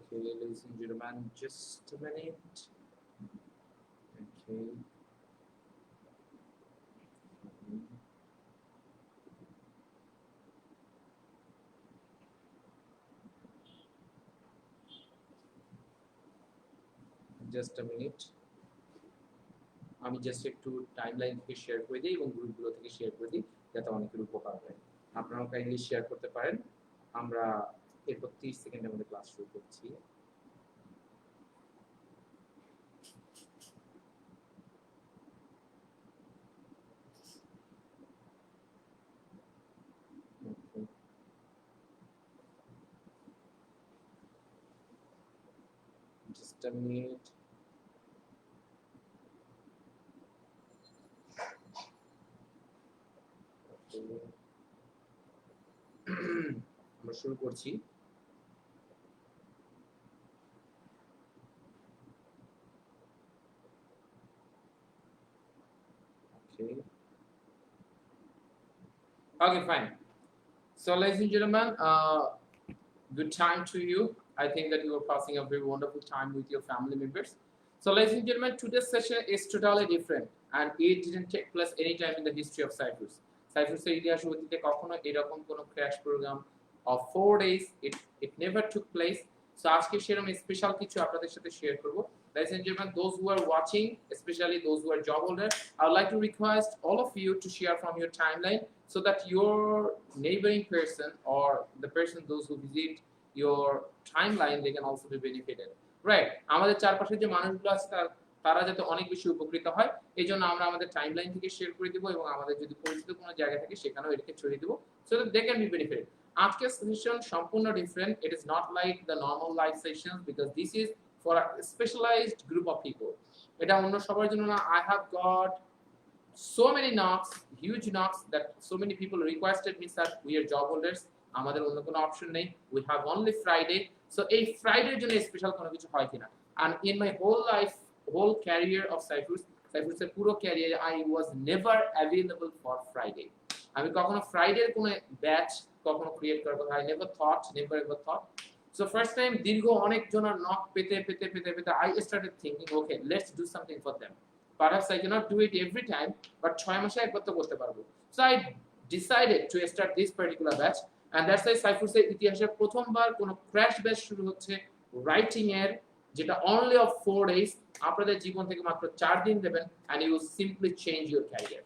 Okay, ladies and gentlemen, just a minute. Okay. Just a minute. আমি just একটু timeline থেকে share করে দিই এবং গ্রুপগুলো থেকে শেয়ার করে দিই যাতে অনেকের উপকার হয়। আপনারাও কাইন্ডলি শেয়ার করতে পারেন। আমরা এরপর 30 সেকেন্ডের মধ্যে ক্লাস শুরু করছি। Just a minute. আমরা শুরু করছি। Okay, fine. So, ladies and gentlemen, good time to you. I think that you are passing a very wonderful time with your family members. So, ladies and gentlemen, today's session is totally different, and it didn't take place any time in the history of Cyprus. Cyprus's ইতিহাসে অতীতে কখনো এরকম কোনো crash program of 4 days it never took place. So, আজকে সেরকম special কিছু আপনাদের সাথে শেয়ার করব. Ladies and gentlemen, those who are watching, especially those who are job holder, I would like to request all of you to share from your timeline so that your neighboring person or the person those who visit your timeline they can also be benefited, right? আমাদের চারপাশে যে মানুষগুলো আছে তারা যাতে অনেক বেশি উপকৃত হয় এইজন্য আমরা আমাদের টাইমলাইন থেকে শেয়ার করে দিব এবং আমাদের যদি পরিচিত কোনো জায়গা থাকে সেখানেও এটাকে ছড়িয়ে দিব so that they can be benefited. আজকের সেশন সম্পূর্ণ different. It is not like the normal live sessions because this is for a specialized group of people. এটা অন্য সবার জন্য না. I have got so many knocks, huge knocks that so many people requested me that we are job holders, আমাদের অন্য কোনো option নেই, we have only Friday. So এই ফ্রাইডের জন্য স্পেশাল কোনো কিছু হয় কিনা. And in my whole life, whole career of Cyprus's পুরো ক্যারিয়ারে I was never available for Friday. আমি কখনো ফ্রাইডের কোনো ব্যাচ কখনো ক্রিয়েট করার কথা I never thought. So first time দীর্ঘ অনেক জনের নক পেতে I started thinking, okay, let's do something for them. Perhaps I cannot do it every time, but 6 মাসে একবার তো করতে পারবো. So I decided to start this particular batch, and that's why সাইফুসের ইতিহাসে প্রথমবার কোনো ক্র্যাশ ব্যাচ শুরু হচ্ছে রাইটিং এর, যেটা only of 4 days আপনাদের জীবন থেকে মাত্র 4 দিন দেবেন and you will simply change your career.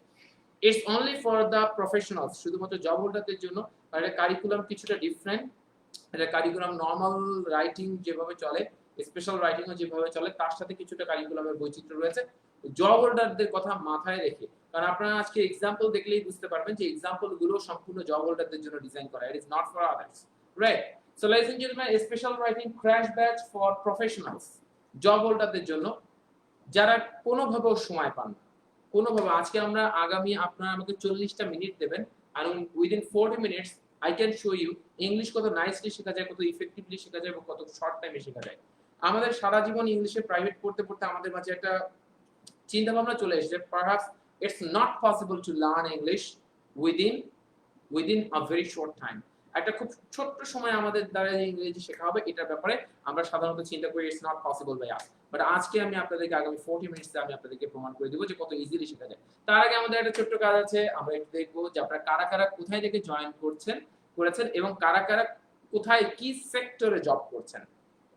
It's only for the professionals, শুধুমাত্র জব হোল্ডারদের জন্য. আর এর কারিকুলাম কিছুটা ডিফারেন্ট. এটা কারিকুলাম নরমাল রাইটিং যেভাবে চলে, স্পেশাল রাইটিংও যেভাবে চলে, তার সাথে কিছুটা কারিকুলামের বৈচিত্র্য রয়েছে জব হোল্ডারদের কথা মাথায় রেখে. কারণ আপনারা আজকে এক্সাম্পল দেখলেই বুঝতে পারবেন যে এক্সাম্পলগুলো সম্পূর্ণ জব হোল্ডারদের জন্য ডিজাইন করা. It is not for others, right? So ladies and gentleman, special writing crash batch for professionals, job হোল্ডারদের জন্য যারা কোনোভাবেও সময় পান না, কোনোভাবে. আজকে আমরা আগামী আপনারা আমাকে 40টা মিনিট দেবেন আর within 40 minutes I can show you English কত নাইসলি শেখা যায়, কত ইফেক্টিভলি শেখা যায়, কত শর্ট টাইমে শেখা যায়. আমাদের সারা জীবন ইংলিশে প্রাইভেট পড়তে আমাদের মাঝে একটা চিন্তা ভাবনা চলে এসেছে, perhaps it's not possible to learn English within a very short time. একটা খুব ছোট্ট সময় আমাদের দ্বারা ইংরেজি শেখা হবে, এটার ব্যাপারে আমরা সাধারণত চিন্তা করি it's not possible by us. But আজকে আমি আপনাদেরকে আগামী 40 মিনিটসে আমি আপনাদেরকে প্রমাণ করে দেব যে কত ইজিলি শেখা যায়. তার আগে আমাদের একটা ছোট্ট কাজ আছে, আমরা একটু দেখবো যে আপনারা কারা কোথায় থেকে জয়েন করেছেন এবং কারা কোথায় কি সেক্টরে জব করছেন.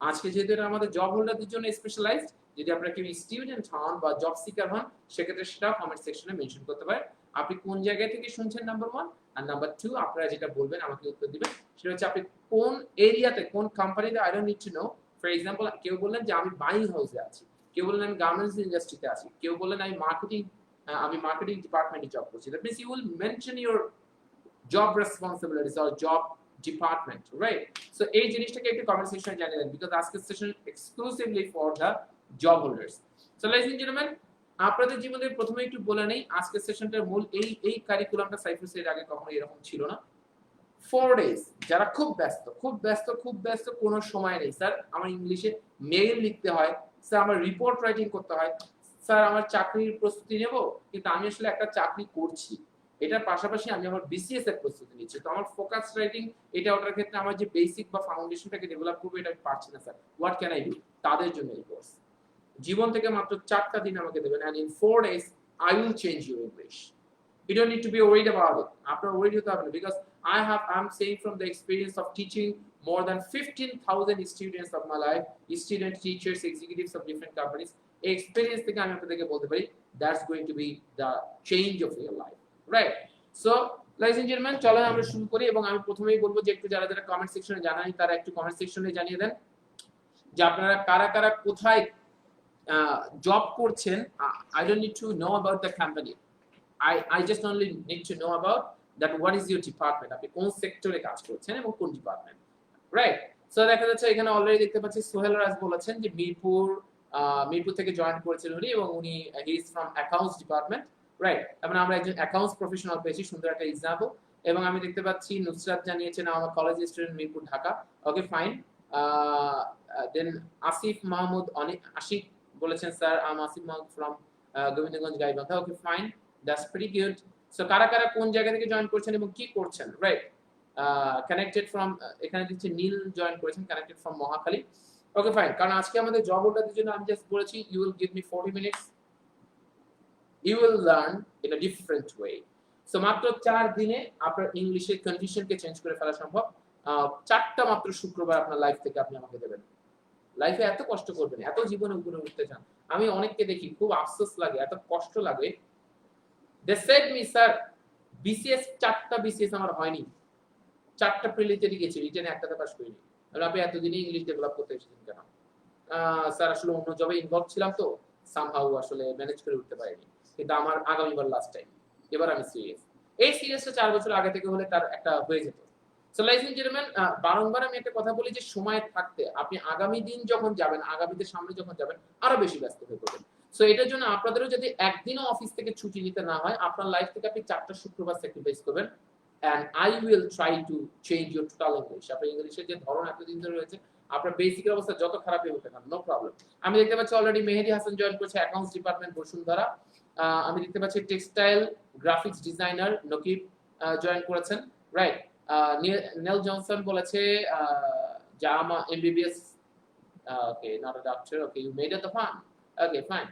আজকে যেহেতু এটা আমাদের জব হোল্ডারদের জন্য স্পেশালাইজড, যদি আপনারা কেউ স্টুডেন্ট হন বা জব সিকার হন সেক্ষেত্রে সেটা কমেন্ট সেকশনে মেনশন করতে পারেন আপনি কোন জায়গা থেকে শুনছেন, নাম্বার 1. আর নাম্বার 2, আপনারা যেটা বলবেন আমাকে উত্তর দিবেন সেটা হচ্ছে আপনি কোন এরিয়াতে, কোন কোম্পানিতে. I don't need to no. For example, কেউ বললেন যে আমি বাইং হাউসে আছি, কেউ বললেন আমি গার্মেন্টস ইন্ডাস্ট্রিতে আছি, কেউ বললেন আমি মার্কেটিং ডিপার্টমেন্টে জব করছি. That means you will mention your job responsibilities or job department, right? So এই জিনিসটাকে একটু কমেন্ট সেকশনে জানিয়ে দেন because আজকের session exclusively for the job holders. So ladies and gentleman, আপনাদের জীবনে প্রথমে একটু বলে নেই আজকের সেশনটার মূল এই কারিকুলামটা সাইপ্রাসের আগে কখনো এরকম ছিল না. 4 days যারা খুব ব্যস্ত, কোনো সময় নেই, স্যার আমার ইংলিশে মেইল লিখতে হয়, স্যার আমার রিপোর্ট রাইটিং করতে হয়, স্যার আমার চাকরির প্রস্তুতি নেব কিন্তু আমি আসলে একটা চাকরি করছি, এটার পাশাপাশি আমি আমার বিসিএস এর প্রস্তুতি নিচ্ছি, তো আমার ফোকাস রাইটিং এটা ওটার ক্ষেত্রে আমার যে বেসিক বা ফাউন্ডেশনটাকে ডেভেলপ করবো এটা আমি পারছি না sir, what can I do? তাদের জন্য এই কোর্স। জীবন থেকে মাত্র 4টা দিন আমাকে দেবেন, and in 4 days I will change your English. You don't need to be worried about it. আপনার worried হতে হবে না, because I'm saying from the experience of teaching more than 15,000 students of my life, student teachers, executives of different companies. এই experience থেকে আমি আপনাদেরকে বলতে পারি that's going to be the change of your life, right? So ladies and gentlemen, চলেন আমরা শুরু করি, এবং আমি প্রথমেই বলবো যে একটু যারা যারা কমেন্ট সেকশনে জানানি তারা একটু কমেন্ট সেকশনে জানিয়ে দেন যে আপনারা কারা কারা কোথায় জব করছেন। I don't need to know about the company. I just only need to know about that what is your department, আপনি কোন সেক্টরে কাজ করছেন এবং কোন ডিপার্টমেন্ট, রাইট? সো দেখা যাচ্ছে এখানে অলরেডি দেখতে পাচ্ছি সোহেল রাজ বলেছেন যে মিরপুর থেকে জয়েন করেছেন উনি, এবং উনি he is from accounts department, right? এবং আমরা একজন অ্যাকাউন্টস প্রফেশনাল পেয়েছি, সুন্দর একটা এক্সাম্পল। এবং আমি দেখতে পাচ্ছি নুসরাত জানিয়েছেন আমার college student, Mirpur, Dhaka. Okay, fine. Then Asif Mahmud Ashiq বলেছেন sir I'm Asif Mahmud from Gobindaganj, Gaibandha. Okay, fine, that's pretty good. So কারা কারা কোন জায়গা থেকে জয়েন করছেন এবং কি করছেন, রাইট? কানেক্টেড ফ্রম, এখানে দিচ্ছে নীল জয়েন করেছেন, connected from Mohakhali. Okay, fine. কারণ আজকে আমাদের জব ওটার জন্য আমি জাস্ট বলেছি you will give me 40 minutes, you will learn in a different way. So মাত্র 4 দিনে আপনার ইংলিশের কন্ডিশনকে চেঞ্জ করে ফেলা সম্ভব। 4টা মাত্র শুক্রবার আপনার লাইফ থেকে আপনি আমাকে দেবেন। লাইফে এত কষ্ট করবেন, এত জীবনে উপরে উঠতে চান, আমি অনেককে দেখি খুব আফসোস লাগে, এত কষ্ট লাগে। They said me sir BCS 4টা বিসিএস আমার হয়নি, 4টা প্রিলিতে গেছি, রিটেনে একটাতে পাস করিনি। আর আপনি এতদিনে ইংলিশ ডেভেলপ করতে এসেছেন কেন? স্যার আসলে অন্য জবে ইনভলভ ছিলাম, তো সামহাউ আসলে ম্যানেজ করে উঠতে পারিনি, কিন্তু আমার আগামীবার লাস্ট টাইম, এবার আমি সিরিয়াস। এই সিরিয়াসটা 4 বছর আগে থেকে হলে তার একটা হয়ে যেত। সো লাইফ এন্ড জেন্টলম্যান, বারংবার আমি একটা কথা বলি যে সময় থাকতে আপনি আগামী দিন যখন যাবেন, আগামীতে সামনে যখন যাবেন, আরো বেশি ব্যস্ত হয়ে পড়বেন। সো এটার জন্য আপনাদেরও যদি একদিনও অফিস থেকে ছুটি নিতে না হয়, আপনার লাইফ থেকে আপনি 4টা শুক্রবার স্যাক্রিফাইস করবেন, and I will try to change your total English. আপনার ইংলিশের যে ধরন এতদিন ধরে রয়েছে, আপনার বেসিকের অবস্থা যত খারাপ হয়ে উঠে না, নো প্রবলেম। আমি দেখতে পাচ্ছি অলরেডি মেহেদি হাসান জয়েন করেছে, অ্যাকাউন্টস ডিপার্টমেন্ট, বসুন্ধরা। আমি দেখতে পাচ্ছি textile graphics designer Nakib join করেছেন, রাইট? নেল জনসন বলেছে জামা MBBS, okay, not a doctor, okay, you made it the fun, okay, fine.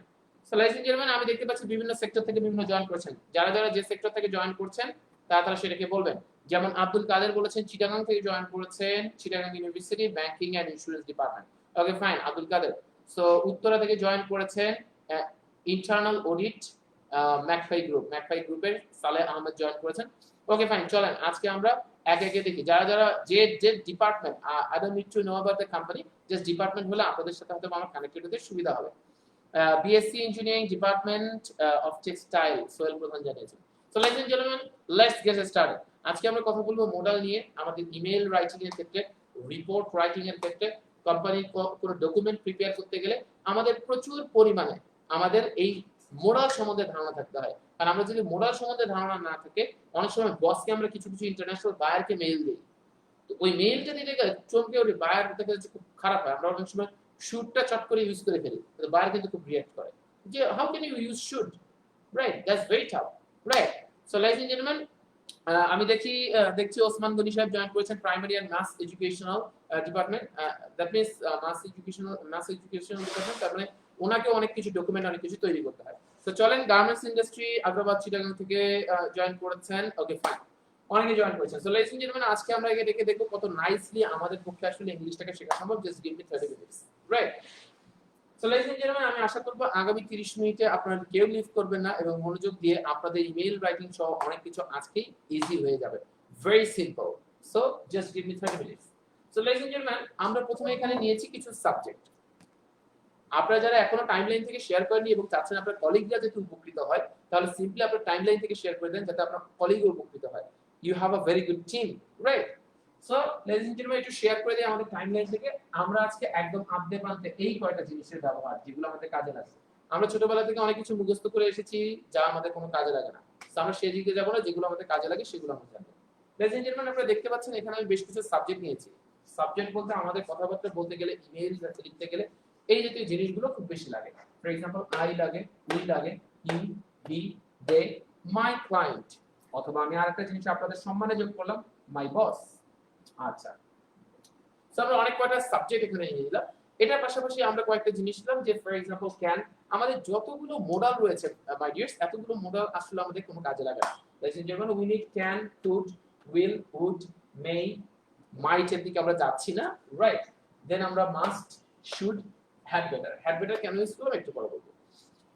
So লাইফ এন্ড জেন্টলম্যান, আমি দেখতে পাচ্ছি বিভিন্ন সেক্টর থেকে বিভিন্ন জয়েন করেছেন। যারা যারা যে সেক্টর থেকে জয়েন করছেন তারা সেটাকে বলবেন। যেমন আব্দুল কাদের বলেছেন চিটাগাং থেকে জয়েন করেছেন, Chittagong university, banking and insurance department. Okay, fine, Abdul Kader. So Uttara থেকে জয়েন করেছেন ইন্টারনাল অডিট, ম্যাকফাই গ্রুপের সালেহ আহমেদ জয়েন করেছেন। Okay, fine. চলেন আজকে আমরা একে একে দেখি যারা যারা যে department, I don't need to know about the company, just department হলে আপনাদের সাথে হয়তো আমার কানেক্টেড হতে সুবিধা হবে। BSc engineering department of textile, Sohel Prodhan জানিয়েছেন। সো লাইফ and gentleman, let's get started. আজকে আমরা কথা বলবো মোডাল নিয়ে। আমাদের ইমেল রাইটিং এর ক্ষেত্রে, রিপোর্ট রাইটিং এর ক্ষেত্রে, কোম্পানির কোনো ডকুমেন্ট প্রিপেয়ার করতে গেলে আমাদের প্রচুর পরিমাণে আমাদের এই মোডাল সম্বন্ধে ধারণা থাকতে হয়। কারণ আমরা যদি মোডাল সম্বন্ধে ধারণা না থাকে, অনেক সময় বসকে আমরা কিছু কিছু ইন্টারন্যাশনাল বায়ারকে মেইল দিই, তো ওই মেইলটা দিতে গেলে চমকে ওঠে, বায়ার দেখা যাচ্ছে খুব খারাপ হয়। আমরা অনেক সময় শুটটা চট করে ইউজ করে ফেলি, কিন্তু বায়ার কিন্তু খুব রিঅ্যাক্ট করে যে how can you use shoot, right? That's very tough, right? So লাইফ এন্ড জেন্টলম্যান, আমি দেখছি ওসমান গনি সাহেব জয়েন করেছেন primary and mass educational department, that means mass educational department. তার মানে ওনাকে অনেক কিছু ডকুমেন্ট, অনেক কিছু তৈরি করতে হয়। তো চলেন, গার্মেন্টস ইন্ডাস্ট্রি, আগ্রাবাদ, চিটাগাং থেকে জয়েন করেছেন। ওকে, ফাইন, অনেকে জয়েন করেছেন। সো লেডিস এন্ড জেন্টলম্যান, আজকে আমরা একে দেখে দেখব কত নাইসলি আমাদের পক্ষে আসলে ইংলিশটাকে শেখা সম্ভব। Just give me 30 minutes, right? So ladies and gentleman, আমি আশা করব আগামী 30 মিনিটে আপনারা কেউ লিভ করবেন না, এবং মনোযোগ দিয়ে আপনাদের ইমেল রাইটিং সহ অনেক কিছু আজকেই ইজি হয়ে যাবে। Very simple. So just give me 30 minutes. So ladies and gentleman, আমরা প্রথমে এখানে নিয়েছি কিছু সাবজেক্ট। আপনারা যারা এখনো টাইমলাইন থেকে শেয়ার করেননি এবং চাচ্ছেন আপনার কলিগরা যাতে উপকৃত হয়, তাহলে সিম্পলি আপনার টাইমলাইন থেকে শেয়ার করে দেন যাতে আপনার কলিগও উপকৃত হয়। You have a very good team, right? So ladies and gentleman, একটু শেয়ার করে দিই আমাদের টাইমলাইন থেকে। আমরা আজকে একদম আদ্যে প্রান্তে এই কয়টা জিনিসের ব্যবহার যেগুলো আমাদের কাজে লাগে। আমরা ছোটবেলা থেকে অনেক কিছু মুখস্থ করে এসেছি যা আমাদের কোনো কাজে লাগে না। আমরা সেই দিকে যাবো না, যেগুলো আমাদের কাজে লাগে সেগুলো আমরা জানবো। লেডিস এন্ড জেন্টলম্যান, আপনারা দেখতে পাচ্ছেন এখানে আমি বেশ কিছু সাবজেক্ট নিয়েছি। সাবজেক্ট বলতে আমাদের কথাবার্তা বলতে গেলে, ইমেল লিখতে গেলে এই জাতীয় জিনিসগুলো খুব বেশি লাগে। ফর এক্সাম্পল, আই লাগে, উই লাগে, ইউ, বি, দে, মাই ক্লায়েন্ট, অথবা আমি আরেকটা জিনিস আপনাদের সম্মানে যোগ করলাম, মাই বস। আচ্ছা, সো আমরা অনেক কয়টা সাবজেক্ট এখানে নিয়ে নিলাম। এটার পাশাপাশি আমরা কয়েকটা জিনিস নিলাম, যে ফর এক্সাম্পল ক্যান। আমাদের যতগুলো মডাল রয়েছে মাই ডিয়ার্স, এতগুলো মডাল আসলে আমাদের কোনো কাজে লাগে না। Ladies and gentleman, we need can, could, will, would, may, might এর দিকে আমরা যাচ্ছি না, রাইট? দেন আমরা must, should, had better. Had better কেন ইউজ করলাম একটু পরে বলবো।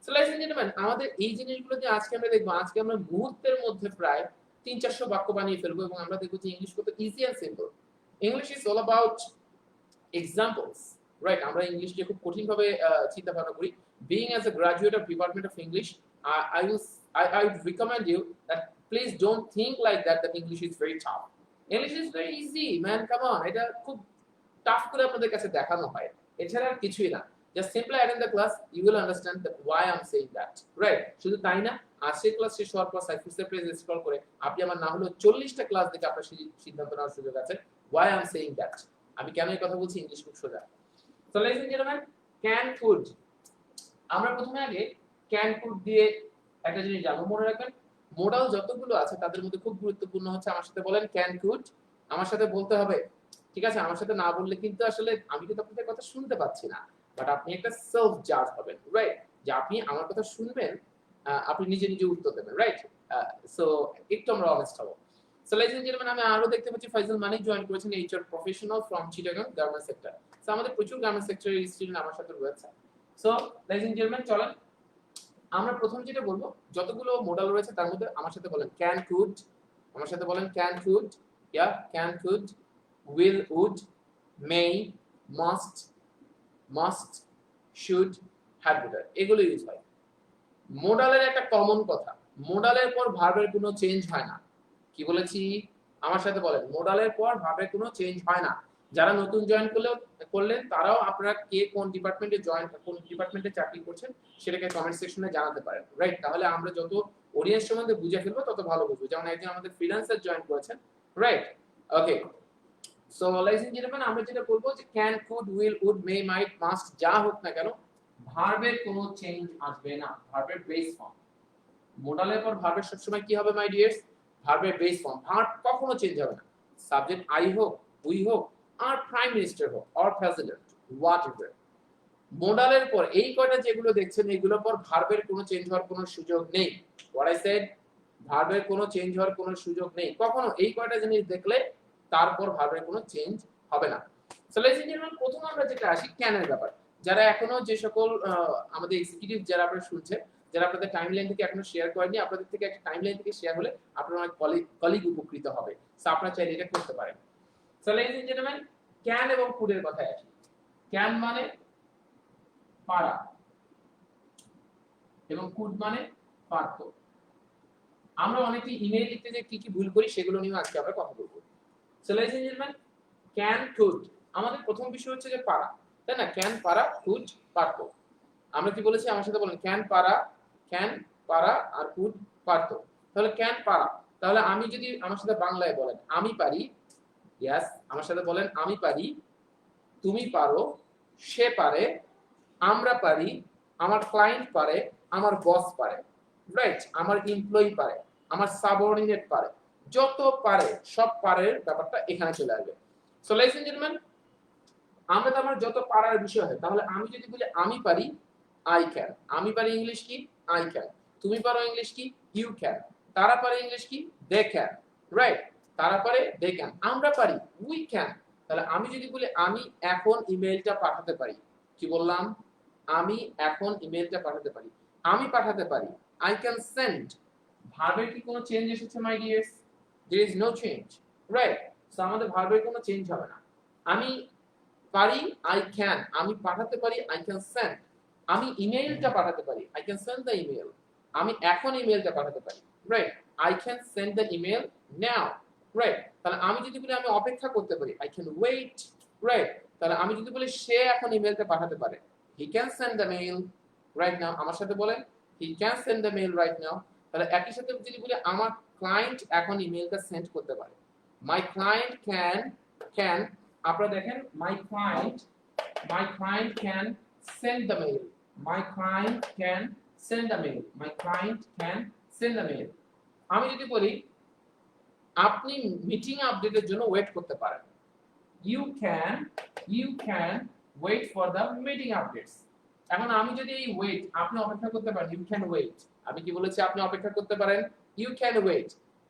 সো লেডিস এন্ড জেন্টলম্যান, আমাদের এই জিনিসগুলো যে আজকে আমরা দেখবো, আজকে আমরা মুহূর্তের মধ্যে প্রায় 300-400 বাক্য বানিয়ে ফেলবো, এবং আমরা দেখবো যে ইংলিশ কত easy and simple. English is all about examples, right? আমরা ইংলিশকে খুব কঠিন ভাবে চিন্তা ভাবনা করি। Being as a graduate of Department of English, I would recommend you that please don't think like that English is very tough. English is very easy, man, come on. এটা খুব tough করে আপনাদের কাছে দেখানো হয়, এছাড়া আর কিছুই না। Just simply attend the class, you will understand that why I'm saying that, right? শুধু তাই না, আজকের ক্লাস শেষ হওয়ার পর সাইফুসের পেজ স্ক্রল করে আপনি আমার না হলো 40টা ক্লাস দেখে আপনার সিদ্ধান্ত নেওয়ার সুযোগ আছে why I'm saying that, আমি কেন এই কথা বলছি। ইংলিশ খুব সোজা। So ladies and gentleman, can, could. আমরা প্রথমে আগে ক্যান, কুড দিয়ে একটা জিনিস জানবো। মনে রাখবেন, মোডাল যতগুলো আছে তাদের মধ্যে খুব গুরুত্বপূর্ণ হচ্ছে, আমার সাথে বলেন ক্যান, কুড। আমার সাথে বলতে হবে, ঠিক আছে? আমার সাথে না বললে কিন্তু আসলে আমি কিন্তু আপনাদের কথা শুনতে পাচ্ছি না, বাট আপনি একটা সেলফ জাজ হবেন, রাইট? যে আপনি আমার কথা শুনবেন, আপনি নিজে নিজে উত্তর দেবেন, রাইট? সো একটু আমরা অনেস্ট হবো। সো লেডিস এন্ড জেন্টলম্যান, আমি আরো দেখতে পাচ্ছি ফাইজাল মানিক জয়েন করেছেন, HR professional from Chittagong garments sector. So আমাদের প্রচুর গার্মেন্টস সেক্টরের স্টুডেন্ট আমার সাথে রয়েছে। সো লেডিস এন্ড জেন্টলম্যান, চলেন আমরা প্রথম যেটা বলবো, যতগুলো মডেল রয়েছে তার মধ্যে আমার সাথে বলেন ক্যান, কুড। আমার সাথে বলেন can, could, yeah, can, could, will, would, may, must, should, had better, এগুলো ইউজ হয়। মোডালের একটা কমন কথা, মোডালের পর ভার্বের কোনো চেঞ্জ হয় না। কি বলেছি? আমার সাথে বলেন, মোডালের পর ভার্বের কোনো চেঞ্জ হয় না। যারা নতুন জয়েন করলেন তারাও আপনারা কে কোন ডিপার্টমেন্টে কোন ডিপার্টমেন্টে চাকরি করছেন সেটাকে কমেন্ট সেকশনে জানাতে পারেন, রাইট? তাহলে আমরা যত অডিয়েন্স সম্বন্ধে বুঝে ফেলবো তত ভালো বুঝবো। যেমন একজন আমাদের ফ্রিল্যান্সার জয়েন করেছেন, right? Okay, so ladies and gentleman, আমরা যেটা বলবো যে can, could, will, would, may, might, must, যা হোক না কেন, ভার্বের কোনো চেঞ্জ আসবে না। ভার্বের বেস ফর্ম, মোডালের পর ভার্বের সবসময় কি হবে মাই ডিয়ার্স? ভার্বের বেস ফর্ম। ভার্ব কখনো চেঞ্জ হবে না। সাবজেক্ট আই হোক, উই হোক, আর প্রাইম মিনিস্টার হোক, অর প্রেসিডেন্ট, হোয়াট এভার, মোডালের পর এই কয়টা যেগুলো দেখছেন এগুলোর পর ভার্বের কোনো চেঞ্জ হওয়ার কোনো সুযোগ নেই। হোয়াট আই সেড, ভার্বের কোনো চেঞ্জ হওয়ার কোনো সুযোগ নেই কখনো। এই কয়টা জিনিস দেখলে তারপর ভার্বের কোনো চেঞ্জ হবে না। সো লেটস ইন্ডিয়ান, প্রথম আমরা যেটা আসি ক্যানের ব্যাপার। যারা এখনো যে সকল আমাদের এক্সিকিউটিভ যারা আপনারা শুনছেন, যারা আপনাদের টাইমলাইন থেকে এখনো শেয়ার করেননি, আপনাদের থেকে একটা টাইমলাইন থেকে শেয়ার হলে আপনার অনেক কলিগ উপকৃত হবে। সো আপনারা চাইলে এটা করতে পারেন। So ladies and gentleman, can এবং কুডের কথায় আসি। ক্যান মানে পারা এবং কুড মানে পারত। আমরা অনেকে ইমেইল লিখতে যে কি কি ভুল করি সেগুলো নিয়ে আজকে আমরা কথা বলবো। So ladies and gentleman, can, could, আমাদের প্রথম বিষয় হচ্ছে যে পারা, তাই না? ক্যান, পারা, কুড, পারত। আমরা কি বলেছি? আমার সাথে বলেন ক্যান, পারা, ক্যান, পারা আর কুড, পারত। তাহলে ক্যান, পারা, তাহলে আমি যদি আমার সাথে বাংলায় বলেন আমি পারি, ইয়েস, আমার সাথে বলেন আমি পারি, তুমি পারো, সে পারে, আমরা পারি, আমার ক্লায়েন্ট পারে, আমার বস পারে, রাইট? আমার এমপ্লয়ি পারে, আমার সাবঅর্ডিনেট পারে, যত পারে সব পারের ব্যাপারটা এখানে চলে আসবে। সো লেডিস এন্ড জেন্টলম্যান, আমরা তো আমার যত পারার বিষয় হয়, তাহলে আমি যদি বলি আমি পারি, আই ক্যান। আমি পারি ইংলিশ কি? I can. তুমি পারো ইংলিশ কি? You can. তারা পারে ইংলিশ কি? They can, right? তারা পারে, দে ক্যান। আমরা পারি, উই ক্যান। তাহলে আমি যদি বলি আমি এখন ইমেইলটা পাঠাতে পারি, কি বললাম? আমি এখন ইমেইলটা পাঠাতে পারি, আমি পাঠাতে পারি, আই ক্যান সেন্ড। ভার্বের কি কোনো চেঞ্জ এসেছে my dears? There is no change, right? So আমাদের ভার্বের কোনো চেঞ্জ হবে না। আমি পারি, আই ক্যান। আমি পাঠাতে পারি, আই ক্যান সেন্ড। আমি ইমেইলটা পাঠাতে পারি, I can send the email. আমি এখন ইমেইলটা পাঠাতে পারি, right? I can send the email now, right? তাহলে আমি যদি বলি আমি অপেক্ষা করতে পারি, আই ক্যান ওয়েট, রাইট? তাহলে আমি যদি বলি সে এখন ইমেইলটা পাঠাতে পারে, he can send the mail right now. আমার সাথে বলেন he can send the mail right now. তাহলে একই সাথে যদি বলি আমার ক্লায়েন্ট এখন ইমেইলটা সেন্ড করতে পারে, মাই ক্লায়েন্ট ক্যান, আপনারা দেখেন my client can send the mail, my client can send the mail, my client can send the mail. আমি যদি বলি আপনি মিটিং আপডেটের জন্য ওয়েট করতে পারেন, you can wait for the meeting updates. এখন আমি যদি এই ওয়েট, আপনি অপেক্ষা করতে পারেন, you can wait, আমি কি বলেছি আপনি অপেক্ষা করতে পারেন, you can wait,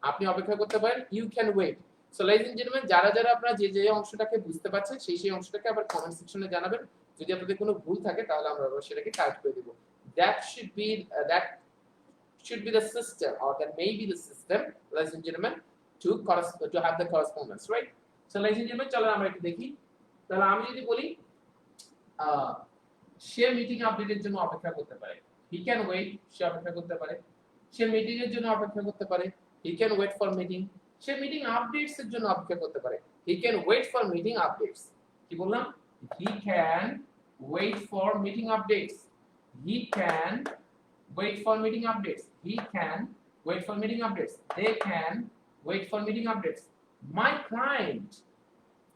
আপনি অপেক্ষা করতে পারেন, you can wait. So ladies and gentlemen, যারা যারা আপনারা যে যে অংশটাকে বুঝতে পারছেন সেই অংশটাকে আবার কমেন্ট সেকশনে জানাবেন। যদি আপনাদের কোনো ভুল থাকে তাহলে আমরা আবার সেটাকে কারেক্ট করে দেব। that should be the system, or that may be the system, ladies and gentlemen, to have the correspondence, right? So ladies and gentlemen, চলো আমরা একটু দেখি। তাহলে আমি যদি বলি সে মিটিং আপডেটের জন্য অপেক্ষা করতে পারে, he can wait, সে অপেক্ষা করতে পারে, সে মিটিং এর জন্য অপেক্ষা করতে পারে, he can wait for meeting, say meeting updates এর জন্য অপেক্ষা করতে পারে, he can wait for meeting updates. কি বললাম? he can wait for meeting updates, he can wait for meeting updates, he can wait for meeting updates, they can wait for meeting updates. My client,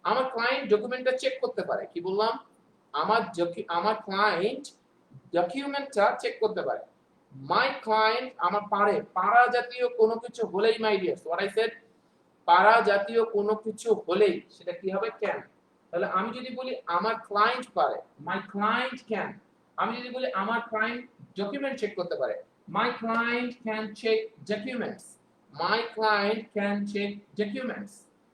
আমার client ডকুমেন্টটা check করতে পারে, কি বললাম? আমার client ডকুমেন্টটা check করতে পারে। মাই ক্লায়েন্ট আমার পারা জাতীয় কোনো কিছু হলেই, মাই ডিয়ার্স, হোয়াট আই সেড, পারা জাতীয় কোনো কিছু হলেই সেটা কি হবে? ক্যান। তাহলে আমি যদি বলি আমার ক্লায়েন্ট পারে, মাই ক্লায়েন্ট ক্যান। আমি যদি বলি আমার ক্লায়েন্ট ডকুমেন্ট চেক করতে পারে, my client can check documents, my client can check documents,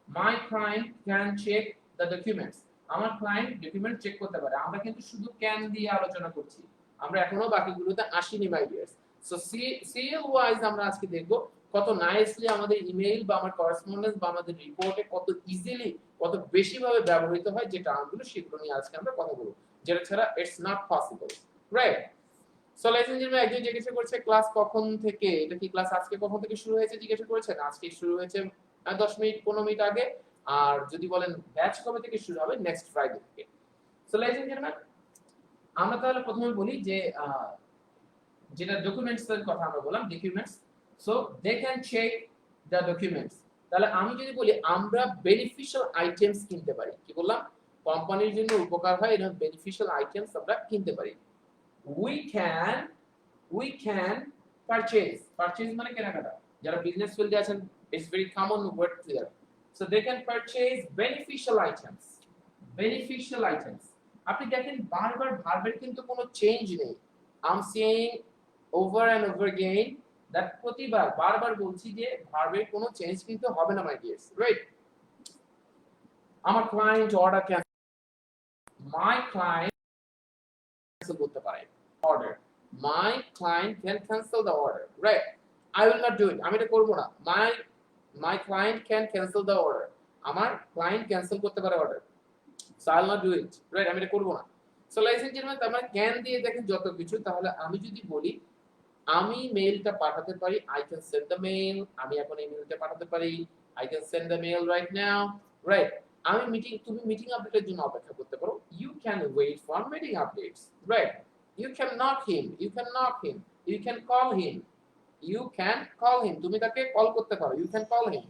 my client can check the documents. আমার ক্লায়েন্ট ডকুমেন্ট চেক করতে পারে। আমরা কিন্তু শুধু ক্যান দিয়ে আলোচনা করছি, আমরা এখনো বাকিগুলোতে আসিনি, মাই ডিয়ার্স। সো সিএল ওয়াইজ আমরা আজকে দেখব কত নাইসলি আমাদের ইমেইল বা আমার করেসপন্ডেন্স বা আমাদের রিপোর্টে কত ইজিলি, কত বেশি ভাবে ব্যবহৃত হয় যে টার্মগুলো, সেগুলো নিয়ে আজকে আমরা কথা বলবো, যেটা ছাড়া it's not possible, right? So ladies and gentleman, একজন জিজ্ঞাসা করছে ক্লাস কখন থেকে, এটা কি ক্লাস আজকে কখন থেকে শুরু হয়েছে জিজ্ঞাসা করেছেন। আজকে শুরু হয়েছে 10 মিনিট 15 মিনিট আগে। আর যদি বলেন ব্যাচ কবে থেকে শুরু হবে, নেক্সট ফ্রাইডে থেকে। সো লেডিস এন্ড জেন্টলম্যান, আমরা তাহলে প্রথমে বলি যে যেটা ডকুমেন্টস এর কথা আমরা বললাম, documents. So they can check the documents. তাহলে আমি যদি বলি আমরা বেনিফিশিয়াল আইটেমস কিনতে পারি, কি বললাম? কোম্পানির জন্য উপকার হয় এরকম বেনিফিশিয়াল আইটেমস আমরা কিনতে পারি। we can purchase মানে কেনাকাটা, যারা বিজনেস ফিল্ডে আছেন it's very common word here. So they can purchase beneficial items. আপনি দেখেন বারবার ভার্বের কিন্তু কোনো চেঞ্জ নেই। I am saying over and over again that প্রতিবার বারবার বলছি যে ভার্বের কোনো চেঞ্জ কিন্তু হবে না, মাই ডিয়ার্স, রাইট? আমার ক্লায়েন্ট অর্ডার ক্যান্সেল, মাই ক্লায়েন্ট ক্যান্সেল করতে পারে order, my client can cancel the order, right? I will not do it, আমি এটা করব না। my client can cancel the order, আমার ক্লায়েন্ট ক্যান্সেল করতে পারে order, so I will not do it, right? আমি এটা করব না। সো ladies and gentlemen, তার মানে ক্যান দিয়ে দেখেন যত কিছু। তাহলে আমি যদি বলি আমি মেইলটা পাঠাতে পারি, I can send the mail, আমি এখন এই মেইলটা পাঠাতে পারি, I can send the mail right now, right? তুমি মিটিং আপডেটের জন্য অপেক্ষা করতে পারো, you can wait for meeting updates, right? You can knock him, you can call him, তুমি তাকে কল করতে পারো, you can call him,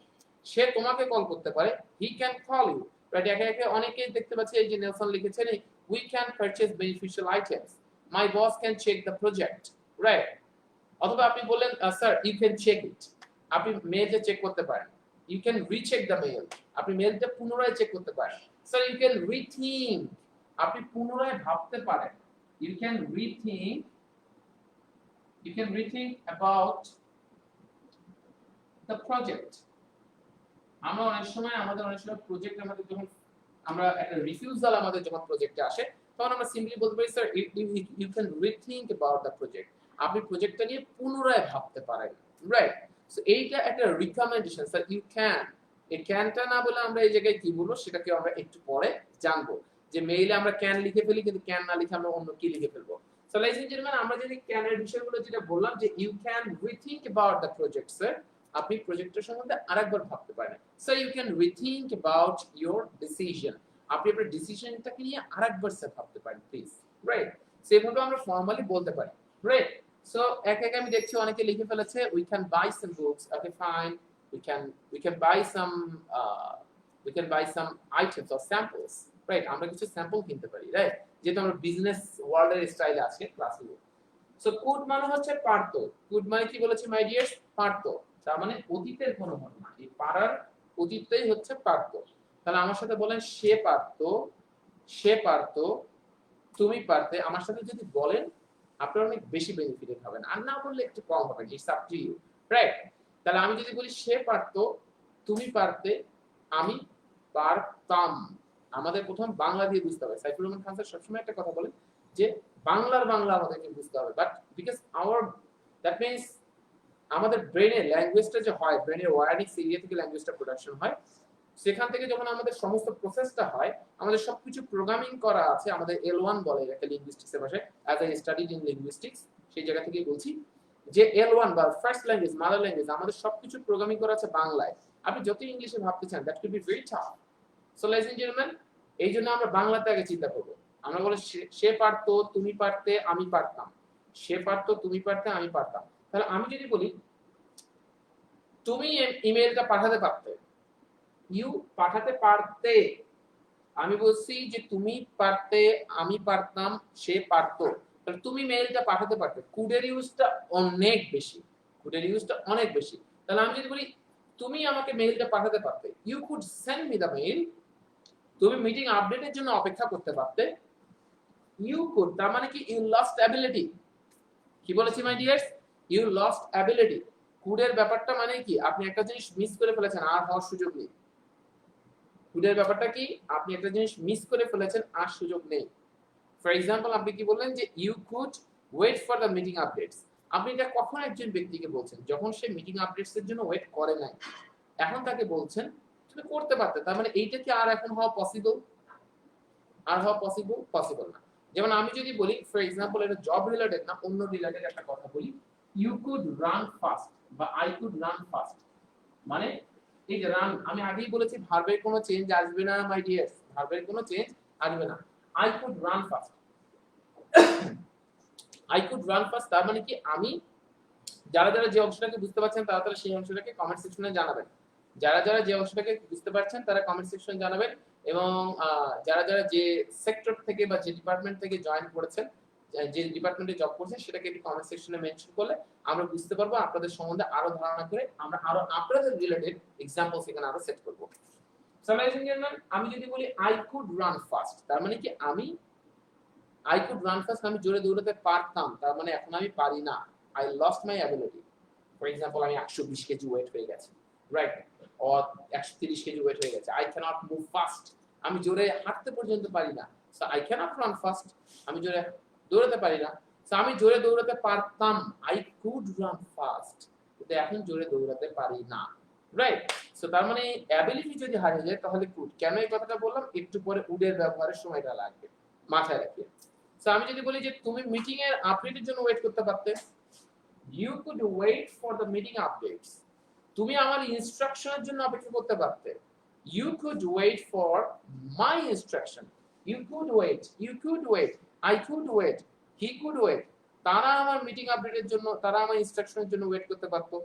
সে তোমাকে কল করতে পারে, he can call you, right? একে একে অনেকেই দেখতে পাচ্ছি, এই যে নেলসন লিখেছেন we can purchase beneficial items, my boss can check the project, right? অথবা আপনি বললেন sir you can check it, আপনি মেইলটা চেক করতে পারেন, you can recheck the mail, আপনি মেইলটা পুনরায় চেক করতে পারেন। স্যার you can rethink, আপনি পুনরায় ভাবতে পারেন, you can rethink about the project। আমরা অনেক সময় প্রজেক্ট আমাদের যখন আমরা একটা রিফিউজাল আমাদের যখন প্রজেক্টে আসে, তখন আমরা সিম্পলি বলতে পারি sir you can rethink about the project, আপনি প্রজেক্টটা নিয়ে পুনরায় ভাবতে পারেন, রাইট? সো এইটা একটা রিকমেন্ডেশন, স্যার you can, এই ক্যানটা না বলে আমরা এই জায়গায় কি বলবো সেটাকে আমরা একটু পরে জানবো। যে মেইলে আমরা ক্যান লিখে ফেলি, কিন্তু ক্যান না লিখে আমরা অন্য কি লিখে ফেলবো। সো ladies and gentlemen, আমরা যদি ক্যানের বিষয়গুলো যেটা বললাম যে you can rethink about the project, sir আপনি প্রজেক্টের সম্বন্ধে আরেকবার ভাবতে পারেন। Sir you can rethink about your decision, আপনি আপনার ডিসিশনটাকে নিয়ে আরেকবার স্যার ভাবতে পারেন প্লিজ, রাইট? সেভাবে আমরা ফর্মালি বলতে পারি, রাইট? সো একে একে আমি দেখছি অনেকে লিখে ফেলেছে we can buy some books, okay fine, we can buy some items or samples, right? আমরা কিছু স্যাম্পল কিনতে পারি, রাইট? যেটা আমরা বিজনেস ওয়ার্ল্ডের স্টাইলে আছে ক্লাসগুলো। সো কুড মানে হচ্ছে পারতো, কুড মানে কি বলেছে মাই ডিয়ার্স? পারতো। তার মানে অতীতের কোনো ঘটনা, এই পারার অতীতটাই হচ্ছে পারতো। তাহলে আমার সাথে বলেন সে পারতো, সে পারতো, তুমি পারতে। আমার সাথে যদি বলেন আপনারা অনেক বেশি বেনিফিটেড হবেন, আর না বললে একটু কম হবে, it's up to you, right? তাহলে আমি যদি বলি সে পারতো, তুমি পারতে, আমি পারতাম। আমাদের প্রথম বাংলা দিয়ে বুঝতে হবে। সাইফুর রহমান খান স্যার সবসময় একটা কথা বলেন যে বাংলার বাংলা আমাদেরকে বুঝতে হবে, but because our that means আমাদের ব্রেনের ল্যাঙ্গুয়েজটা যে হয়, ব্রেনের ওয়ার্ডিংস এরিয়া থেকে ল্যাঙ্গুয়েজটা প্রোডাকশন হয়, সেখান থেকে যখন আমাদের সমস্ত প্রসেসটা হয়, আমাদের সবকিছু প্রোগ্রামিং করা আছে। আমাদের L1 বলে এটাকে লিঙ্গুইস্টিক্স এর ভাষায়, as I studied in linguistics, সেই জায়গা থেকেই বলছি যে L1 বা ফার্স্ট ল্যাঙ্গুয়েজ, মাদার ল্যাঙ্গুয়েজ, আমাদের সবকিছু প্রোগ্রামিং করা আছে বাংলায়। আপনি যত ইংলিশে ভাবতে চান, that could be very tough. So ladies and gentleman, এই জন্য আমরা বাংলাতে আগে চিন্তা করব। আমরা বলি সে পারতো, তুমি পারতে, আমি পারতাম। সে পারতো, তুমি পারতে, আমি পারতাম। তাহলে আমি যদি বলি তুমি ইমেলটা পাঠাতে পারতে, ইউ পাঠাতে পারতে, আমি বলছি যে তুমি পারতে, আমি পারতাম, সে পারতো। তাহলে তুমি মেইলটা পাঠাতে পারতে, কুডের ইউজটা অনেক বেশি, কুডের ইউজটা অনেক বেশি। তাহলে আমি যদি বলি তুমি আমাকে মেইলটা পাঠাতে পারতে, you could send me the mail. তুমি মিটিং আপডেটের জন্য অপেক্ষা করতে পারতে, ইউ কুড, তার মানে কি ইউ লস্ট অ্যাবিলিটি। কি বলেছি my dears? You lost ability. কুডের ব্যাপারটা মানে কি, আপনি একটা জিনিস মিস করে ফেলেছেন, আর হওয়ার সুযোগ নেই। কুডের ব্যাপারটা কি, আপনি একটা জিনিস মিস করে ফেলেছেন, আর সুযোগ নেই। ফর এক্সাম্পল, আপনি কি বললেন যে you could wait for the meeting updates. আপনি এটা কখন একজন ব্যক্তিকে বলছেন? যখন সে মিটিং আপডেটস এর জন্য ওয়েট করে নাই, এখন তাকে বলছেন তুমি করতে পারতে। তার মানে এইটা কি আর এখন হওয়া পসিবল? আর হওয়া পসিবল? পসিবল না। যেমন আমি যদি বলি, ফর এক্সাম্পল, এটা জব রিলেটেড না, অন্য রিলেটেড একটা কথা বলি, ইউ কুড রান ফাস্ট বা আই কুড রান ফাস্ট। মানে এই যে রান, আমি আগেই বলেছি ভার্বের কোনো চেঞ্জ আসবে না মাই ডিয়ার্স, ভার্বের কোনো চেঞ্জ আসবে না। I could run fast, I could run fast, তার মানে কি আমি, যারা যারা যে অংশটাকে বুঝতে পারছেন তারা তারা সেই অংশটাকে কমেন্ট সেকশনে জানাবেন। যারা যারা যে অংশটাকে বুঝতে পারছেন তারা কমেন্ট সেকশনে জানাবেন। এবং যারা যারা যে সেক্টর থেকে বা যে ডিপার্টমেন্ট থেকে জয়েন করেছেন, যে ডিপার্টমেন্টে জব করছেন, সেটাকে একটু কমেন্ট সেকশনে মেনশন করলে আমরা বুঝতে পারবো, আপনাদের সম্বন্ধে আরো ধারণা করে আমরা আরো আপনাদের রিলেটেড এক্সাম্পল সেখানে আরো সেট করব। সো লadies and gentlemen, আমি যদি বলি আই কুড রান ফাস্ট, তার মানে কি আমি, আই কুড রান ফাস্ট আমি জোরে দৌড়াতে পারতাম, তার মানে এখন আমি পারি না। I lost my ability. For example, আমি 120 কেজি ওয়েট হয়ে গেছে, রাইট? অর 130 কেজি ওয়েট হয়ে গেছে। আই ক্যানট মুভ ফাস্ট, আমি জোরে হাঁটতে পর্যন্ত পারি না। So I can't run fast, আমি জোরে দৌড়াতে পারি না। সো আমি জোরে দৌড়াতে পারতাম, আই কুড রান ফাস্ট, কিন্তু এখন জোরে দৌড়াতে পারি না, রাইট? সো তার মানে অ্যাবিলিটি যদি হারিয়ে যায় তাহলে কুড। কেন এই কথাটা বললাম? একটু পরে উডের ব্যবহারের সময়টা লাগবে, মাথায় রাখিয়ে। সো আমি যদি বলি যে তুমি মিটিং এর আপডেটের জন্য ওয়েট করতে পারতে, you could wait for the meeting updates. তুমি আমার ইনস্ট্রাকশনের জন্য অপেক্ষা করতে পারতে, you could wait for my instruction. You could wait, you could wait, I could wait, he could wait. তারা আমার মিটিং আপডেটের জন্য, তারা আমার ইনস্ট্রাকশনের জন্য ওয়েট করতে পারতো,